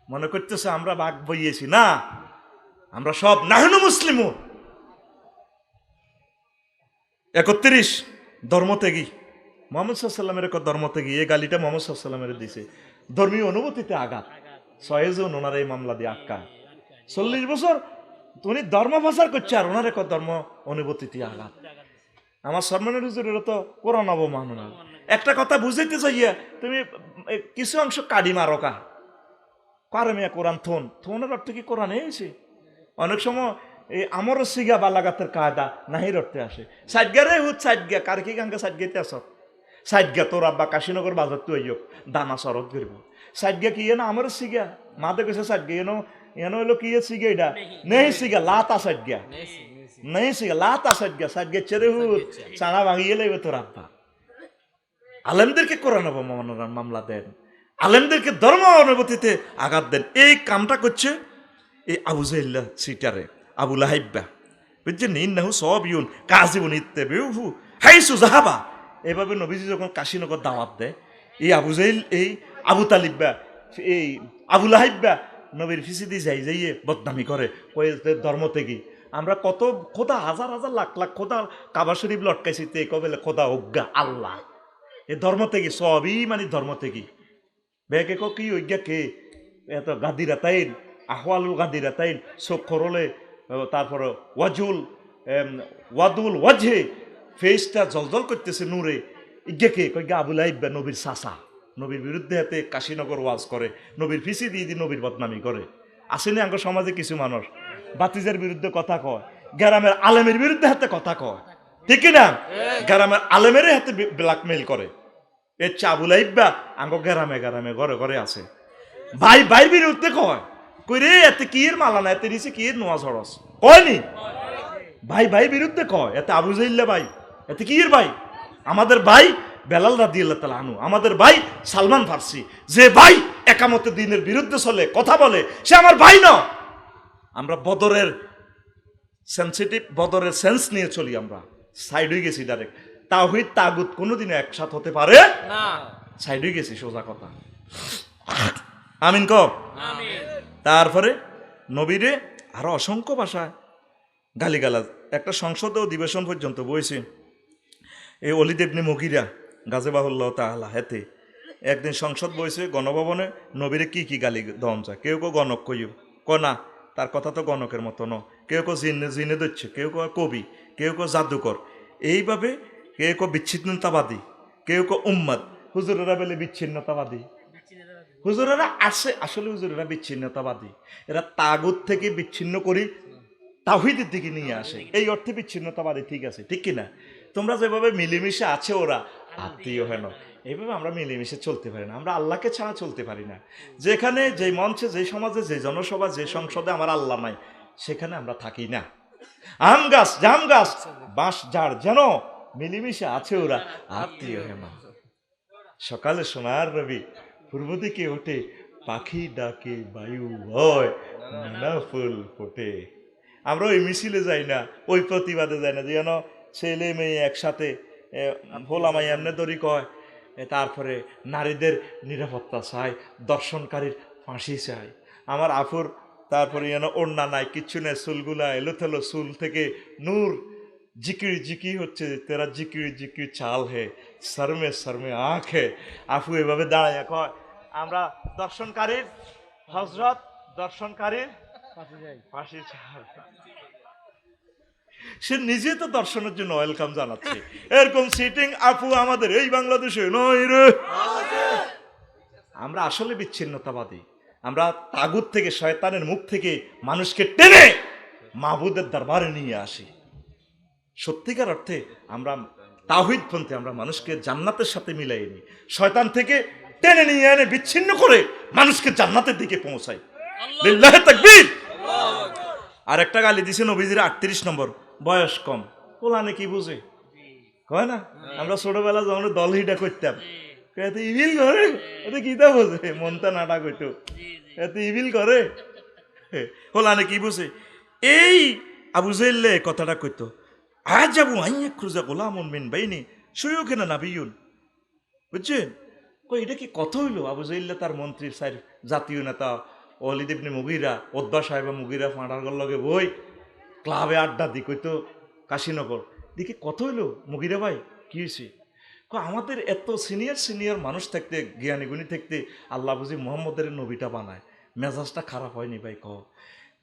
মনে করতেছে আমরা ভাগ বইয়েছি না, আমরা সব নাহনু মুসলিমুন। 31 ধর্মত্যাগী মোহাম্মদ সাল্লামের এক ধর্মত্যাগী, এই গালিটা মোহাম্মদ সাল্লামের দিছে ধর্মীয় অনুভূতিতে আঘাত। 6 জন ওনার এই মামলা দিয়ে আটকা, 40 বছর উনি ধর্ম প্রচার করছে আর ওনার এক ধর্ম অনুভূতিতে আঘাত। আমার সম্মানের হুজুরের তো কোরআন অবমাননা। একটা কথা বুঝাইতে চাইয়া তুমি কিছু অংশ কাড়ি মারো কা কারে মেয়া কোরআন থনের অর্থ কি কোরআন হয়েছে? অনেক সময় এই আমারও সিগা বালাগাতের কায়দা নাহির অর্থে আসে। সাইডগা রে হুত সাইডগা কার কি গাঙ্গা সাইডগাইতে আস সাইডগা তোর আব্বা কাশীনগর বাজার তুই আইয়ক দানা সরদ করব সাইডগা কি না আমারও সিগা মাদে কইছে সাইডগা এনো হলো কি সিগা এটা নেই সিগা লাতা সাইডগা নেই সিগা লাতা সাইডগা সাইডগা চেরে হুত চানা ভাঙিয়ে লইবে তোর আব্বা। আলেমদেরকে কোরআন অবমাননার মামলা দেন, আলেমদেরকে ধর্ম অনুভূতিতে আঘাত দেন। এই কামটা করছে এই আবু জাহিল্লা সিটারে আবু লাহাইব্বা, বুঝছেন? ইন্নাহু সাবিয়ুন কাযিবুন ইত্তাবিউহু হাইসু যাহাবা। এভাবে নবীজি যখন কাশীনগর দাওয়াত দেয়, এই আবু জাহিল এই আবু তালিব্বা এই আবু লাহাইব্বা নবীর ফিসিদি যাইয়ে বদনামি করে, কয়ে ধর্ম থেকে আমরা কত খোদা হাজার হাজার লাখ লাখ খোদা কাবা শরীফ লটকাইছি তে কবেলে খোদা অজ্ঞা আল্লাহ। এ ধর্ম থেকে সবই মানে ধর্ম থেকে বেকে কি অজ্ঞা কে এত গাদিরা তাইন আহওয়ালুল গাদিরা তাইন চোখ খরলে, তারপর ওয়াদুল ওয়াজহে ফেসটা জলজল করতেছে নূরে। ইজ্ঞা কে কজ্ঞা আবু লাইব্বা নবীর চাচা, নবীর বিরুদ্ধে হাতে কাশীনগর ওয়াজ করে, নবীর ফিসি দিয়ে দিয়ে নবীর বদনামি করে। আসেনি আঙ্গ সমাজে কিছু মানুষ বাতিজের বিরুদ্ধে কথা কয়, গ্রামের আলেমের বিরুদ্ধে হাতে কথা কয়, ঠিক না? গ্রামের আলেমের হাতে ব্ল্যাকমেইল করে। এর চাবু লাইব্বা আঙ্গ গ্রামে গ্রামে ঘরে ঘরে আছে। ভাই ভাই বিরুদ্ধে কয় কই রে এতে কি এর মালা না এতে দিছে কি এর নোয়া ঝড়স কয়নি। ভাই ভাই বিরুদ্ধে কয় এতে আবু জাহিল্লা ভাই এতে কি এর ভাই? আমাদের ভাই বেলাল রাদিয়াল্লাহু তাআলা আনহু, আমাদের ভাই সালমান ফারসি, যে ভাই একামতে দ্বীনের বিরুদ্ধে চলে কথা বলে সে আমার ভাই না। আমরা বদরের সেন্সিটিভ বদরের সেন্স নিয়ে চলি, আমরা সাইড হয়ে গেছি ডাইরেক্ট। তাওহীদ তাগুত কোনোদিনও একসাথে হতে পারে না, সাইড হয়ে গেছি সোজা কথা। আমিন কও। তারপরে নবীরে আরো অসংখ্য ভাষায় গালিগালাজ, একটা সংসদ অধিবেশন পর্যন্ত বইছে। এই অলিদ ইবনে মুগিরা গাযিবাহুল্লাহ তাআলা হেতে একদিন সংসদ বইছে গণভবনে, নবীরে কি কি গালি দেওয়া যায়। কেউ কেউ গণক কইও না তার কথা তো গণকের মতো ন, কেউ কেউ জিনে দিচ্ছে, কেউ কেউ কবি, কেউ কেউ জাদুকর, এইভাবে কেউ কেউ বিচ্ছিন্নতাবাদী, কেউ কেউ উম্মাদ। হুজুরেরা বলে বিচ্ছিন্নতাবাদী, হুজুরেরা আসে আসলে হুজুরেরা বিচ্ছিন্নতাবাদী, এরা তাগুত থেকে বিচ্ছিন্ন করি তাওহীদের দিকে নিয়ে আসে, এই অর্থে বিচ্ছিন্নতাবাদী। ঠিক আছে, ঠিক কিনা? তোমরা যেভাবে মিলেমিশে আছে ওরা আত্মীয় হেন, এইভাবে আমরা মিলেমিশে চলতে পারি না, আমরা আল্লাহকে ছাড়া চলতে পারি না। যেখানে যে মঞ্চে যে সমাজে যে জনসভা যে সংসদে আমার আল্লাহ নাই সেখানে আমরা থাকি না। আম গাছ জাম গাছ বাঁশ ঝাড় যেন মিলেমিশে আছে ওরা আত্মীয় হেন। সকালে সোনার রবি পূর্ব দিকে ওঠে, পাখি ডাকে বায়ু হয় নানা ফুল ফোটে। আমরা ওই মিছিলে যাই না, ওই প্রতিবাদে যাই না, যেন ছেলে মেয়ে একসাথে ভোলামাই এমনি দড়ি কয়, তারপরে নারীদের নিরাপত্তা চাই, দর্শনকারীর ফাঁসি চাই। আমার আফুর তারপরে যেন ওড়না নাই কিচ্ছু নেই, চুলগুলা এলোথেলো, চুল থেকে নূর জিকির জিকির হচ্ছে, তেরা জিকির জিকির চাল হে শর্মে শর্মে আঁখ হে। আফু এভাবে দাঁড়ায় কয় আমরা দর্শনকারীর হজরত দর্শনকারীর ফাঁসি চাল। সে নিজে তো দর্শনের জন্য ওয়েলকাম জানাচ্ছে। এরকম সিটিং আপু আমাদের এই বাংলাদেশে নয় রে। আমরা আসলে বিচ্ছিন্নতাবাদী, আমরা তাগুত থেকে শয়তানের মুখ থেকে মানুষকে টেনে মাহবুদের দরবারে নিয়ে আসি। সত্যিকার অর্থে আমরা তাওহীদপন্থী, আমরা মানুষকে জান্নাতের সাথে মিলাই নি, শয়তান থেকে টেনে নিয়ে এনে বিচ্ছিন্ন করে মানুষকে জান্নাতের দিকে পৌঁছাই। লিল্লাহি তাকবীর। আর একটা গালি দিছে নবীজির 38 নম্বর, বয়স কম, পোলানে কি বুঝে কয় না। আমরা ছোটবেলা যখন দল হিটা করতাম, এত ইভিল করে, এত কিতা বোঝে, মনটা নাটা কইতো, এত ইভিল করে, পোলানে কি বুঝে। এই আবু জাহিল কথাটা কইতো, আজাবু আইয়াখরুজা গোলামুন মিন বাইনি শুয়ুখিনা নাবিয়্যুন, বুঝছেন? কই এটা কি কথা হইলো? আবু জাইল্লা তার মন্ত্রী সাইর জাতীয় নেতা ওয়ালিদ ইবনে মুগিরা, ওদবা সাহেব মুগিরা ফাঁড়ার লগে বই ক্লাবে আড্ডা দি কইতো কাশীনগর দেখি কত হইলো মুগিরা ভাই কি হয়েছে? আমাদের এত সিনিয়র সিনিয়র মানুষ থাকতে জ্ঞানী গুণী থাকতে আল্লাহ বুঝি মোহাম্মদের নবীটা বানায়, মেজাজটা খারাপ হয়নি ভাই?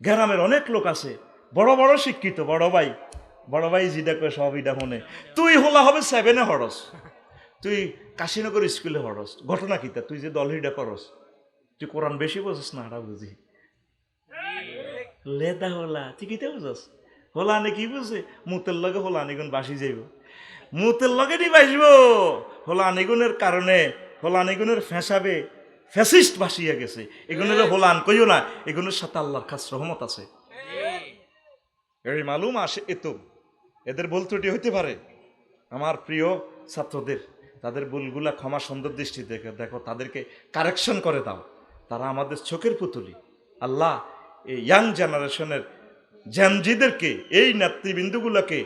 গ্রামের অনেক লোক আছে বড় বড় শিক্ষিত, বড় ভাই যেটা কয় সব ইটা মনে। তুই হলা হবে 7-এ হরস, তুই কাশীনগর স্কুলে হরস, ঘটনা কিতা? তুই যে দল হিডা করস, তুই কোরআন বেশি বোঝস না? হারা বুঝি লেদা হলা তুই কিতা বুঝস? হলা আনে কি বুঝে? মুতের লগে হলা আনিগুন বাসি যাইব, মুতের লগে নি বাসব। হলা আনিগুনের কারণে হলা আনিগুনের ফেঁসাবে ফ্যাসিস্ট বাসিয়া গেছে। এগুনের হোলান কইও না, এগুনের সাথে আল্লাহর খাস রহমত আছে। এই মালুম আসে এতো এদের ভুল ত্রুটি হইতে পারে। আমার প্রিয় ছাত্রদের তাদের ভুলগুলা ক্ষমা সুন্দর দৃষ্টি দেখো, তাদেরকে কারেকশন করে দাও। তারা আমাদের চোখের পুতুলি। আল্লাহ এই ইয়াং জেনারেশনের জ্যামজিদেরকে, এই নেতৃবৃন্দুগুলোকে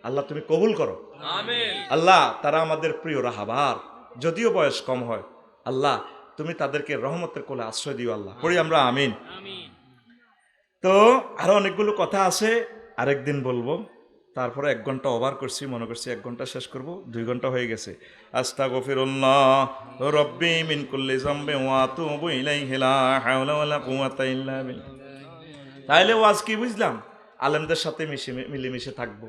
আল্লাহ তুমি কবুল করো। আল্লাহ তারা আমাদের প্রিয় রাহাবার, যদিও বয়স কম হয়। আল্লাহ তুমি তাদেরকে রহমতের কোলে আশ্রয় দিও। আল্লাহ পড়ি আমরা আমিন। তো আরো অনেকগুলো কথা আছে, আরেকদিন বলবো। তারপরে 1 ঘন্টা ওভার করছি, মনে করছি 1 ঘন্টা শেষ করব, 2 ঘন্টা হয়ে গেছে। আস্তাগফিরুল্লাহ রব্বি মিন কুল্লি যামবি ওয়া আতুবু ইলাইহি লা হাওলা ওয়ালা কুওয়াতা ইল্লা বিল্লাহ। তাইলে ওয়াজ কি বুঝলাম? আলেমদের সাথে মিলেমিশে থাকবো।